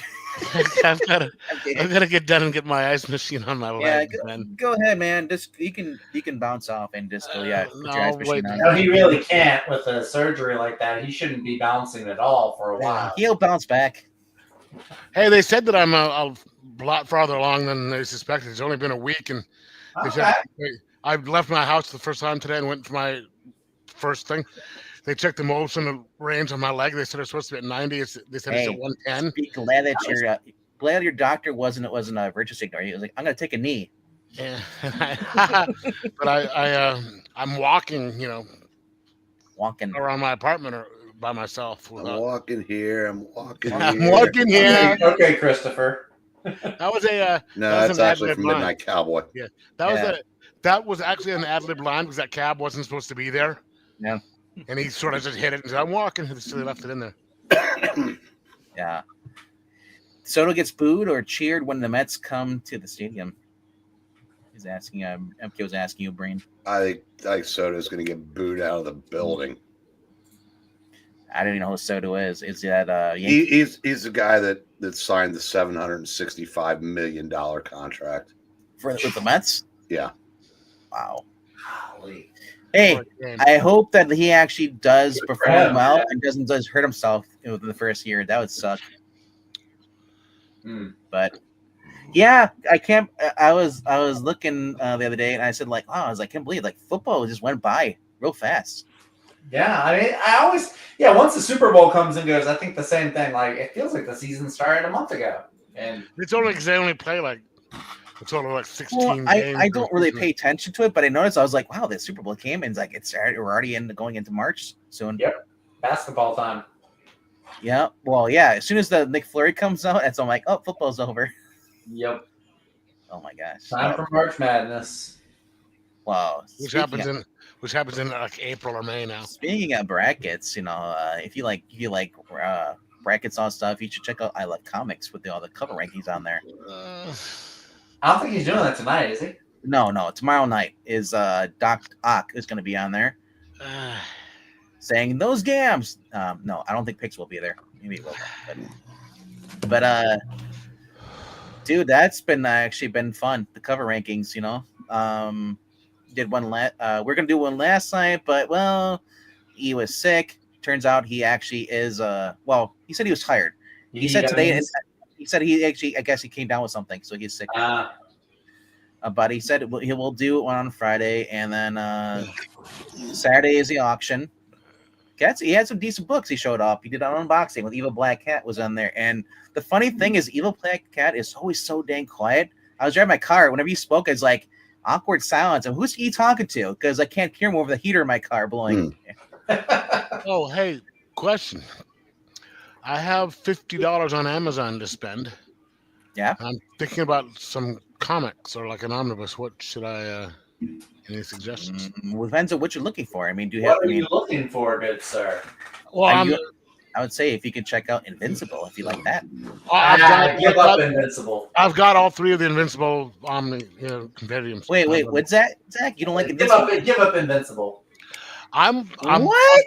I've got to get done and get my ice machine on my leg. Go ahead, man. Just you can bounce off and just go. Put your ice machine on. No, he really can't with a surgery like that. He shouldn't be bouncing at all for a while. He'll bounce back. Hey, they said that I'm a lot farther along than they suspected. It's only been a week, and they said I left my house the first time today and went to my first thing. They checked the motion range on my leg. They said it's supposed to be at 90. They said it's at 110. Be glad that glad your doctor wasn't a virtue signal. He was like, I'm going to take a knee. Yeah, but I'm walking, around my apartment or by myself. I'm walking here. I'm walking here. Okay, Christopher. That was a no. That's actually from Midnight Cowboy. Yeah, that was actually an ad-lib line because that cab wasn't supposed to be there. Yeah. And he sort of just hit it and said, I'm walking. So they left it in there. Yeah. Soto gets booed or cheered when the Mets come to the stadium. He's asking, MK was asking you, Brain. I think Soto's going to get booed out of the building. I don't even know who Soto is. Is that he's the guy that signed the $765 million contract. With the Mets? Yeah. Wow. Golly. Hey, I hope that he actually does perform well and doesn't hurt himself within the first year. That would suck. But yeah, I can't. I was looking the other day and I said I can't believe football just went by real fast. Yeah, I mean, I always once the Super Bowl comes and goes, I think the same thing. It feels like the season started a month ago, and it's only because they only play it's only 16 games. I don't really pay attention to it, but I noticed I was like, wow, the Super Bowl came and we're already going into March soon. Yep, basketball time. Yeah, well, yeah. As soon as the Nick Fleury comes out, I'm like, oh, football's over. Yep. Oh my gosh. Time for March Madness. Wow. Which happens in April or May now. Speaking of brackets, if you like brackets on stuff, you should check out I Love Comics with all the cover rankings on there. I don't think he's doing that tonight, is he? No. Tomorrow night is Doc Ock is going to be on there, saying those gams. No, I don't think Pix will be there. Maybe it will, but dude, that's actually been fun. The cover rankings, did one we're gonna do one last night, but he was sick. Turns out he actually is. He said he was tired. He said today. He said he actually, I guess he came down with something, so he's sick. But he said he will do one on Friday, and then Saturday is the auction. He had some decent books. He showed up. He did an unboxing with Evil Black Cat was on there, and the funny thing is, Evil Black Cat is always so dang quiet. I was driving my car. Whenever you spoke, it's like awkward silence. And who's he talking to? Because I can't hear him over the heater in my car blowing. Oh, hey, question. I have $50 on Amazon to spend. Yeah. I'm thinking about some comics or an omnibus. What should I? Any suggestions? Depends on what you're looking for. I mean, do you What are you looking for, good sir? Well, I would say if you could check out Invincible, if you like that. Give up Invincible. I've got all three of the Invincible compendiums. Wait, what's that, Zach? You don't like Invincible? Give up Invincible. I'm what?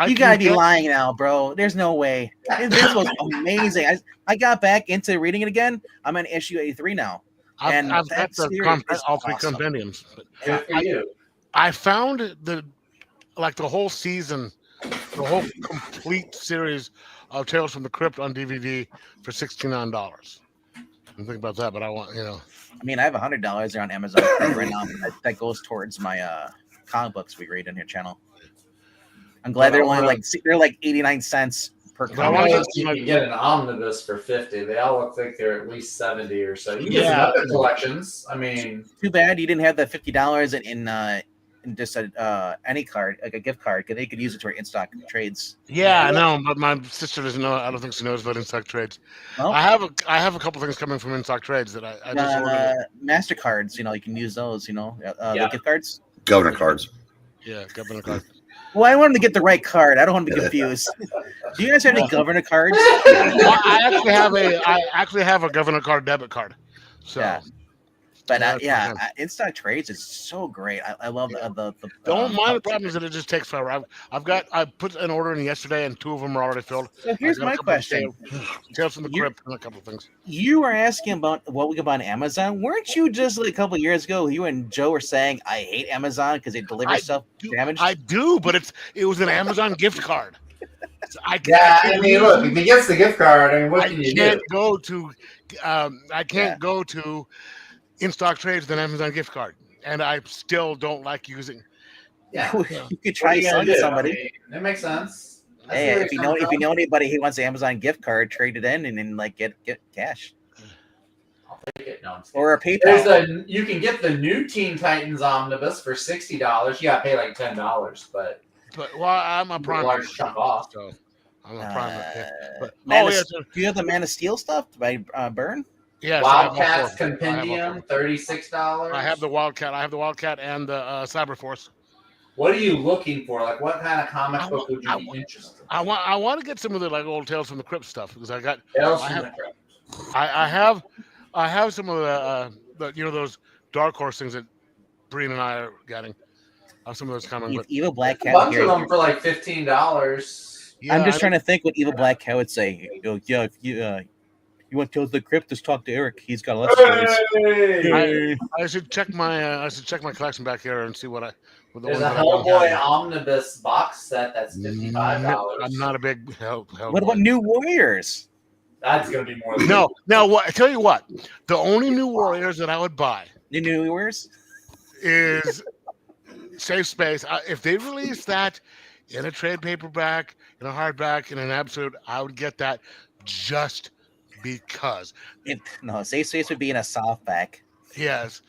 You gotta be lying now, bro. There's no way. Invincible's amazing. I got back into reading it again. I'm on issue 83 now. I've got all three compendiums. Good for you. I found the whole season, the whole complete series of Tales from the Crypt on DVD for $69. I'm thinking about that, but I want I mean, I have $100 there on Amazon right now. That goes towards my comic books we read on your channel. I'm glad they're only they're like 89 cents per But I wanna comic. You can get an omnibus for 50. They all look like they're at least 70 or so. You can get some Yeah. other collections. I mean, Too bad you didn't have that $50 in just any card, like a gift card, because they could use it for in stock trades. Yeah, I know, but my sister doesn't know. I don't think she knows about in-stock trades. Well, I have a couple things coming from in-stock trades that I just ordered. Mastercards, you can use those. The Yeah. gift cards. Governor cards. Yeah, governor card. Well, I want them to get the right card. I don't want to be confused. Do you guys have any governor cards? Well, I actually have a governor card debit card. So Yeah. But Yeah, in stock trades is so great. I love the the problem is that it just takes forever. I put an order in yesterday, and 2 of them are already filled. So here's I got a my couple of question. Tales from the Crypt and a couple of things. You were asking about what we could buy on Amazon. Weren't you just like a couple of years ago? You and Joe were saying I hate Amazon because they deliver stuff damaged. I do, but it was an Amazon gift card. So I mean, look, if he gets the gift card, I mean, what can you do? I can't go to in-stock trades with an Amazon gift card, and I still don't like using. Yeah, you could try selling to somebody. I mean, that makes sense. Hey, if you know anybody who wants an Amazon gift card, trade it in and then like get cash. I'll take it. No, or a PayPal. You can get the new Teen Titans omnibus for $60. You got to pay like $10, but I'm a Prime. Large chunk off. So I'm a Prime. Do you have the Man of Steel stuff by Byrne? Yes, Wildcats Compendium, $36. I have the Wildcat. I have the Wildcat and the Cyberforce. What are you looking for? Like, what kind of comic book would you be interested in? I want to get some of the old Tales from the Crypt stuff because I got. Tales from the Crypt. I have some of the those Dark Horse things that Breen and I are getting. I have some of those coming. Evil Black Cat. A bunch of them for like $15. Yeah, I'm just trying to think what Evil Black Cat would say. Yeah, if you want Tales of the Crypt, just talk to Eric. He's got a lot of stories. I should check my collection back here and see what There's a Hellboy omnibus box set that's $55. I'm not a big Hellboy. What about New Warriors? That's gonna be more. No. What I tell you what, the only New Warriors that I would buy. The New Warriors is Safe Space. If they release that in a trade paperback, in a hardback, in an absolute, I would get that just because. Safe Space would be in a softback. Yes,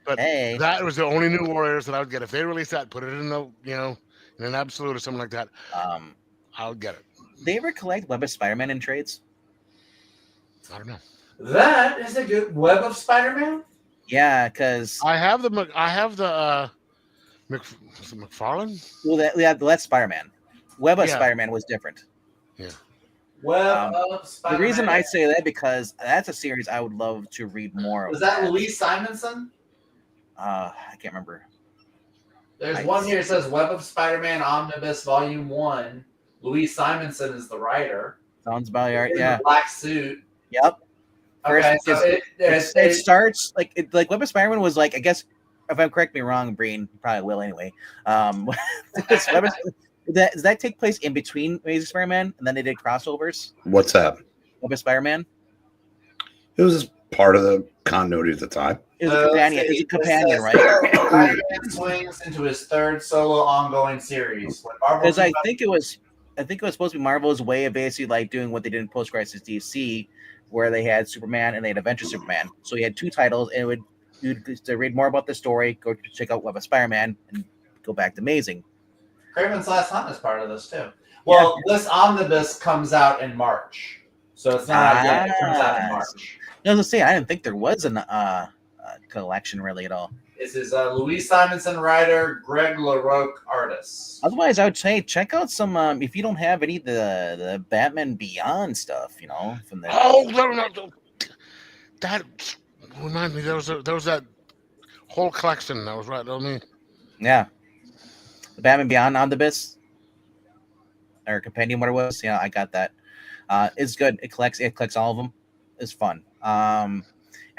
but that was the only New Warriors that I would get. If they release that, put it in in an absolute or something like that. I would get it. They ever collect Web of Spider-Man in trades? I don't know. That is a good Web of Spider-Man. Yeah, because I have the McFarlane. Well, that's Spider-Man. Web of Spider-Man was different. Yeah. Web of Spider-Man. The reason I say that because that's a series I would love to read more of. Was that Louise Simonson? I can't remember. There's one here that says Web of Spider-Man Omnibus Volume 1. Louise Simonson is the writer. Sounds about right. Yeah. Black suit. Yep. Okay, so it starts like Web of Spider-Man was like, I guess if I'm correct me wrong, Breen probably will anyway. Does that take place in between Amazing Spider-Man and then they did crossovers? What's that? Web of Spider-Man. It was just part of the continuity at the time. It was a companion. It was a companion, right? Spider-Man swings into his third solo ongoing series. Because I think it was supposed to be Marvel's way of basically like doing what they did in post-crisis DC, where they had Superman and they had Adventure Superman. So he had 2 titles, and to read more about the story, go check out Web of Spider-Man and go back to Amazing. Craven's Last Hunt is part of this too. Well, this omnibus comes out in March, so it's not yet. It comes out in March. I was gonna say I didn't think there was a collection really at all. This is Louise Simonson writer, Greg LaRocque artist. Otherwise, I would say check out some. If you don't have any of the Batman Beyond stuff, from the. Oh no! That reminds me. There was that whole collection that was right on me. Yeah, the Batman Beyond omnibus or compendium, what it was. Yeah, I got that. It's good. It collects all of them. It's fun.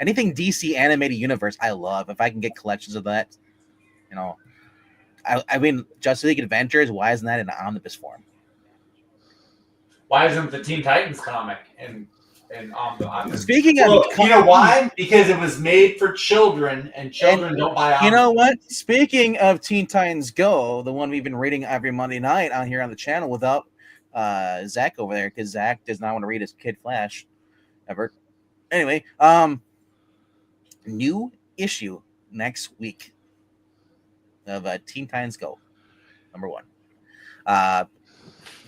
Anything DC animated universe, I love. If I can get collections of that, I mean, Justice League Adventures. Why isn't that in an omnibus form? Why isn't the Teen Titans comic in And I'm Speaking of, well, you know why? Because it was made for children, and children don't buy. You know what? Speaking of Teen Titans Go, the one we've been reading every Monday night on here on the channel without Zach over there, because Zach does not want to read his Kid Flash ever. Anyway, new issue next week of Teen Titans Go, #1.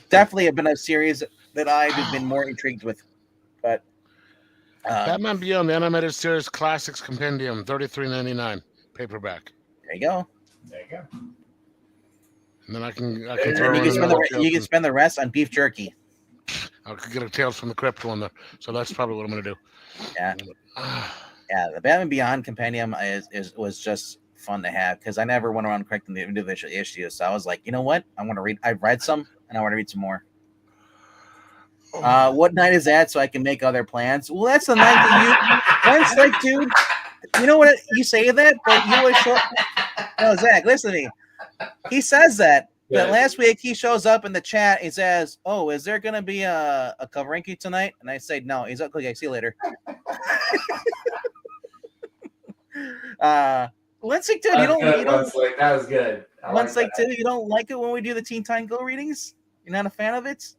Definitely have been a series that I've been more intrigued with, but Batman Beyond the Animated Series Classics Compendium, $33.99 paperback. there you go. There you go. And then I can And throw you in can spend the rest on beef jerky. I could get a Tales from the Crypt one, so that's probably what I'm going to do. Yeah, yeah. The Batman Beyond Compendium was just fun to have because I never went around correcting the individual issues. So I was like, you know what? I want to read. I've read some, and I want to read some more. What night is that? So I can make other plans. Well, that's the night that you. Once, like, dude, you know what? You say that, but you always show. No, Zach, listen to me. He says that. Yeah. That last week he shows up in the chat. He says, "Oh, is there gonna be a cover ranking tonight?" And I say, "No." He's like, "Okay, see you later." Let's like, dude, you don't. That was good. Once like, dude, you don't like it when we do the Teen Time Go readings. You're not a fan of it.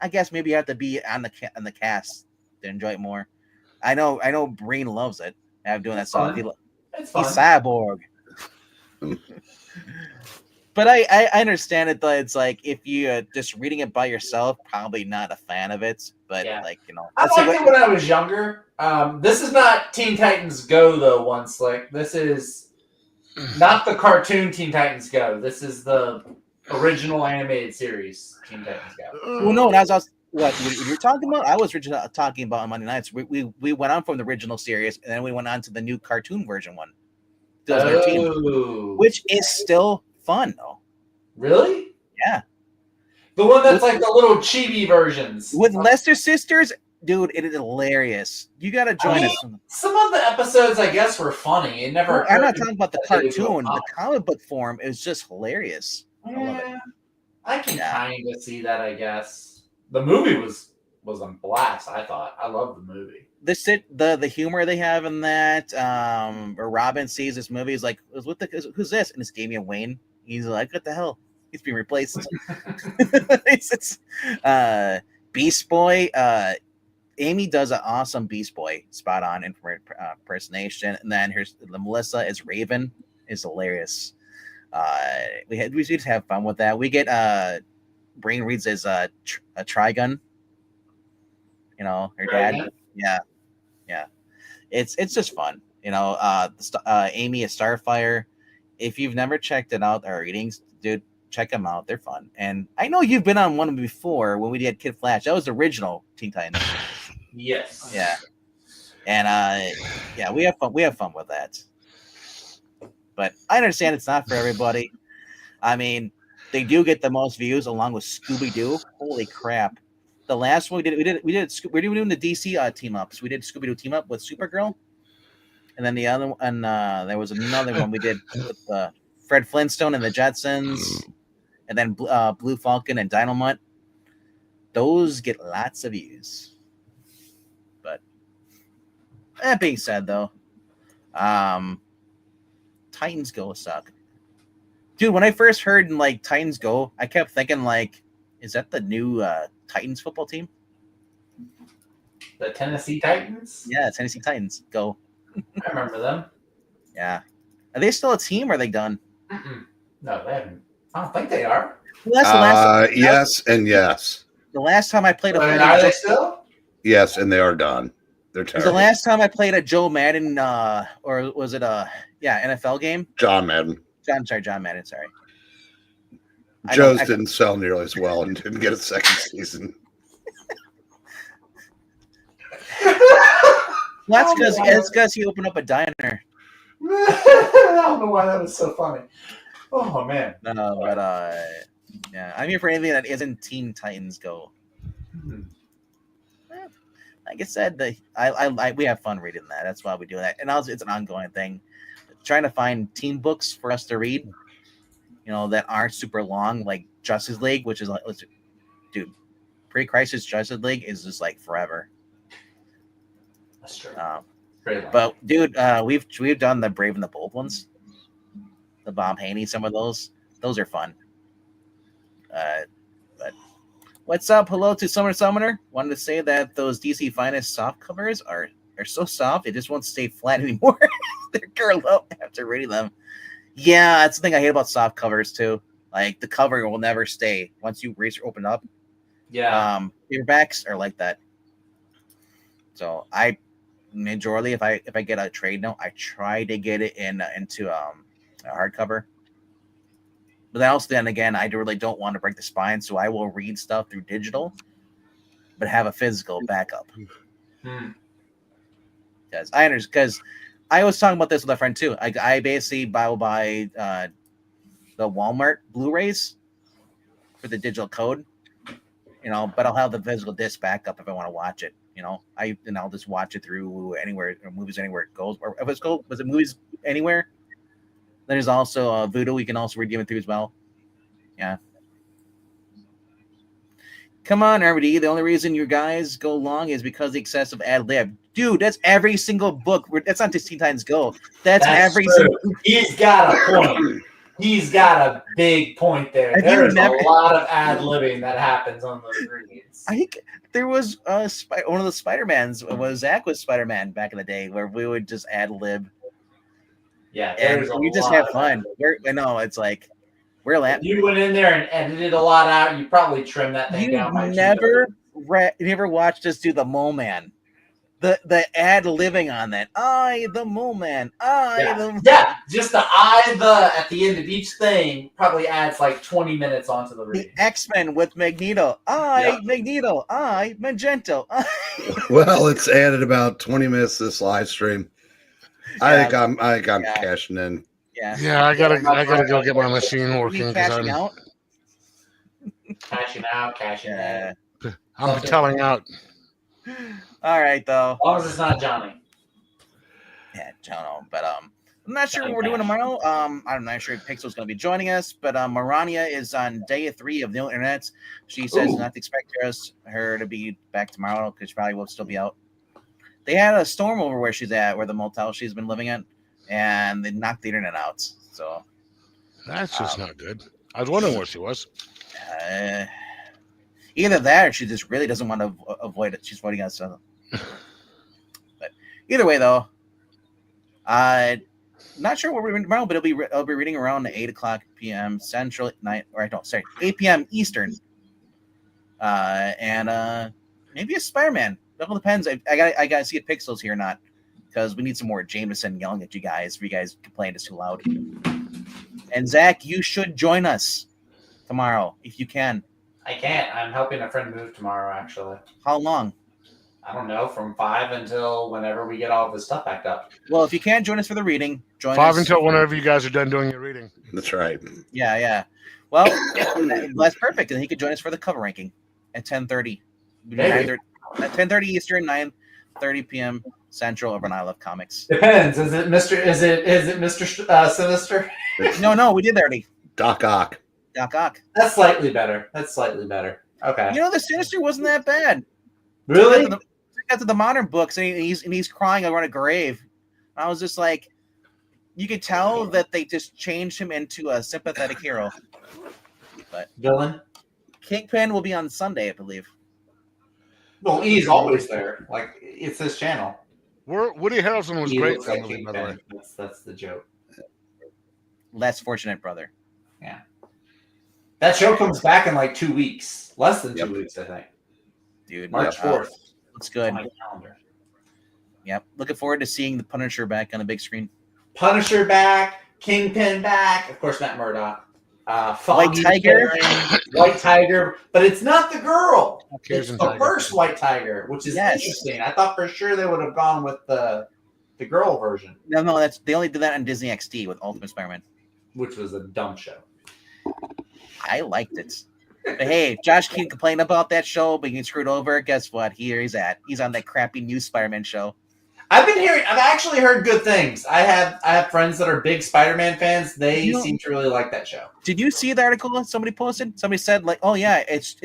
I guess maybe you have to be on the cast to enjoy it more. I know. Breen loves it. I'm doing that stuff. He's cyborg. But I understand it though. It's like if you just reading it by yourself, probably not a fan of it. But like I liked it when I was younger. This is not Teen Titans Go though. Once like this is not the cartoon Teen Titans Go. This is the original animated series Teen Titans Go. Well, no, that's what you're talking about. I was talking about on Monday nights. We went on from the original series, and then we went on to the new cartoon version one, 2013, which is still fun though. Really? Yeah. The one that's like the little chibi versions with Lester Sisters, dude. It is hilarious. You got to join us. Some of the episodes, I guess, were funny. It never. I'm not talking about the cartoon. The comic book form is just hilarious. Yeah, I love it. I can kind of see that. I guess the movie was a blast. I thought I loved the movie. The humor they have in that. Or Robin sees this movie, is like, who's this? And it's Damian Wayne. He's like, what the hell? He's being replaced. it's Beast Boy. Amy does an awesome Beast Boy, spot on impersonation. And then here's the Melissa as Raven is hilarious. We just have fun with that. We get Brain reads as a Trigun. You know, her dad. Yeah. It's just fun. You know, Amy is Starfire. If you've never checked it out, our readings, dude, check them out. They're fun. And I know you've been on one before when we did Kid Flash. That was the original Teen Titans. Yes. Yeah. And we have fun. We have fun with that. But I understand it's not for everybody. I mean, they do get the most views along with Scooby Doo. Holy crap! The last one we were doing the DC team ups. We did Scooby Doo team up with Supergirl, and then the other one. There was another one we did with Fred Flintstone and the Jetsons, and then Blue Falcon and Dynamite. Those get lots of views. But that being said, though, Titans Go suck. Dude, when I first heard like Titans Go, I kept thinking like, is that the new Titans football team? The Tennessee Titans? Yeah, Tennessee Titans Go. I remember them. Yeah. Are they still a team or are they done? No, they haven't. I don't think they are. Well, that's the last yes and yes. The last time I played are they still? Yes, and they are done. They're terrible. The last time I played a Joe Madden or was it NFL game? John Madden. John Madden, sorry. Joe's didn't sell nearly as well and didn't get a second season. That's because he opened up a diner. I don't know why that was so funny. Oh man. No, but yeah, I'm here for anything that isn't Teen Titans Go. Like I said, we have fun reading that. That's why we do that, and also it's an ongoing thing. Trying to find team books for us to read, that aren't super long, like Justice League, which is like, dude, pre-crisis Justice League is just like forever. That's true. But dude, we've done the Brave and the Bold ones, the Bob Haney. Some of those are fun. But what's up? Hello to Summoner. Wanted to say that those DC Finest soft covers are so soft, it just won't stay flat anymore. They're curled up after reading them. Yeah, that's the thing I hate about soft covers too. Like the cover will never stay once you open up. Yeah. Paperbacks are like that. So I majorly, if I get a trade note, I try to get it into a hardcover. But then again, I really don't want to break the spine, so I will read stuff through digital, but have a physical backup. Because I was talking about this with a friend too. I basically will buy the Walmart Blu-rays for the digital code, but I'll have the physical disc backup if I want to watch it. I'll just watch it through anywhere, or Movies Anywhere it goes. Or if it's called, was it Movies Anywhere? Then there's also Voodoo. We can also redeem it through as well. Yeah. Come on, RBD. The only reason you guys go long is because of the excessive ad lib. Dude, that's every single book. That's not just Teen Titans Go. That's every true. single. He's got a point. He's got a big point there. There's a lot of ad libbing that happens on those reads. I think there was one of the Spider-Mans was Zach was Spider-Man back in the day where we would just ad lib. Yeah, and we just have fun. I know it's like we're laughing. You went in there and edited a lot out. You probably trimmed that thing down. You never watched us do the Mole Man, the ad living on that. The Mole Man. Just the at the end of each thing probably adds like 20 minutes onto the read. The X-Men with Magneto. Magneto. Magento. Well, it's added about 20 minutes to this live stream. I think I'm cashing in. Yeah, I gotta go get my machine working. Cashing out. Cashing in. I'm telling out. All right, though. As long as it's not Johnny. Yeah, Jono. But I'm not sure what we're doing tomorrow. I'm not sure if Pixel's going to be joining us, but Marania is on day 3 of No Internet. She says not to expect her to be back tomorrow because she probably will still be out. They had a storm over where she's at, where the motel she's been living at, and they knocked the internet out. So that's just not good. I was wondering where she was. Either that, or she just really doesn't want to avoid it. She's avoiding us. But either way, though, not sure what we're reading tomorrow, but I'll be reading around 8:00 p.m. Central 8 p.m. Eastern, and maybe a Spider-Man. It all depends. I gotta see if Pixel's here or not, because we need some more Jameson yelling at you guys. If you guys complain it's too loud. And Zach, you should join us tomorrow if you can. I can't. I'm helping a friend move tomorrow, actually. How long? I don't know, from 5 until whenever we get all of this stuff backed up. Well, if you can't join us for the reading, join 5 us. until whenever you guys are done doing your reading. That's right. Yeah. Well, that's perfect. And he could join us for the cover ranking at 10:30. At 10:30 Eastern, 9:30 p.m. Central over on I Love Comics. Depends. Is it Mr. Sinister? No, we did that already. Doc Ock. That's slightly better. Okay. The Sinister wasn't that bad. Really? Got to the modern books, and he's crying over a grave. I was just like, you could tell that they just changed him into a sympathetic hero. But villain. Kingpin will be on Sunday, I believe. Well, he's always there. Like, it's his channel. Woody Harrelson was great. Like by the way. That's the joke. Less fortunate brother. Yeah. That show comes back in like 2 weeks. Less than 2 weeks, I think. Dude, March 4th. Looks good. On my calendar. Yep. Looking forward to seeing the Punisher back on the big screen. Punisher back. Kingpin back. Of course, Matt Murdock. White Tiger. White Tiger. But it's not the girl. It's the first White Tiger, which is interesting. I thought for sure they would have gone with the girl version. No, they only did that on Disney XD with Ultimate Spider-Man. Which was a dumb show. I liked it. But hey, Josh Keaton complained about that show, but he screwed over. Guess what? Here he's at. He's on that crappy new Spider-Man show. I've actually heard good things. I have friends that are big Spider-Man fans. They seem to really like that show. Did you see the article somebody posted? Somebody said like, "Oh yeah, it's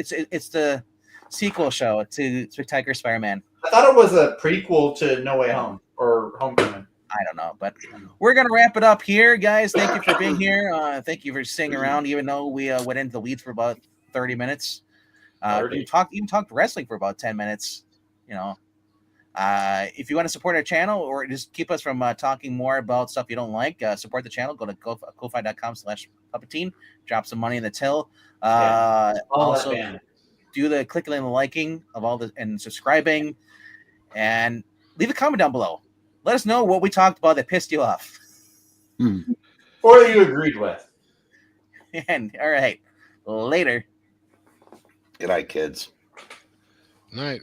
the sequel show to Spectacular Spider-Man." I thought it was a prequel to No Way Home or Homecoming. I don't know, but we're gonna wrap it up here, guys. Thank you for being here. Thank you for staying around, even though we went into the weeds for about 30 minutes. We even talked wrestling for about 10 minutes. You know, if you want to support our channel or just keep us from talking more about stuff you don't like, support the channel. Go to ko-fi.com/Puppeteen. Drop some money in the till. Also, do the clicking and the liking of all the and subscribing, and leave a comment down below. Let us know what we talked about that pissed you off. Or you agreed with. And all right, later. Good night, kids. Night.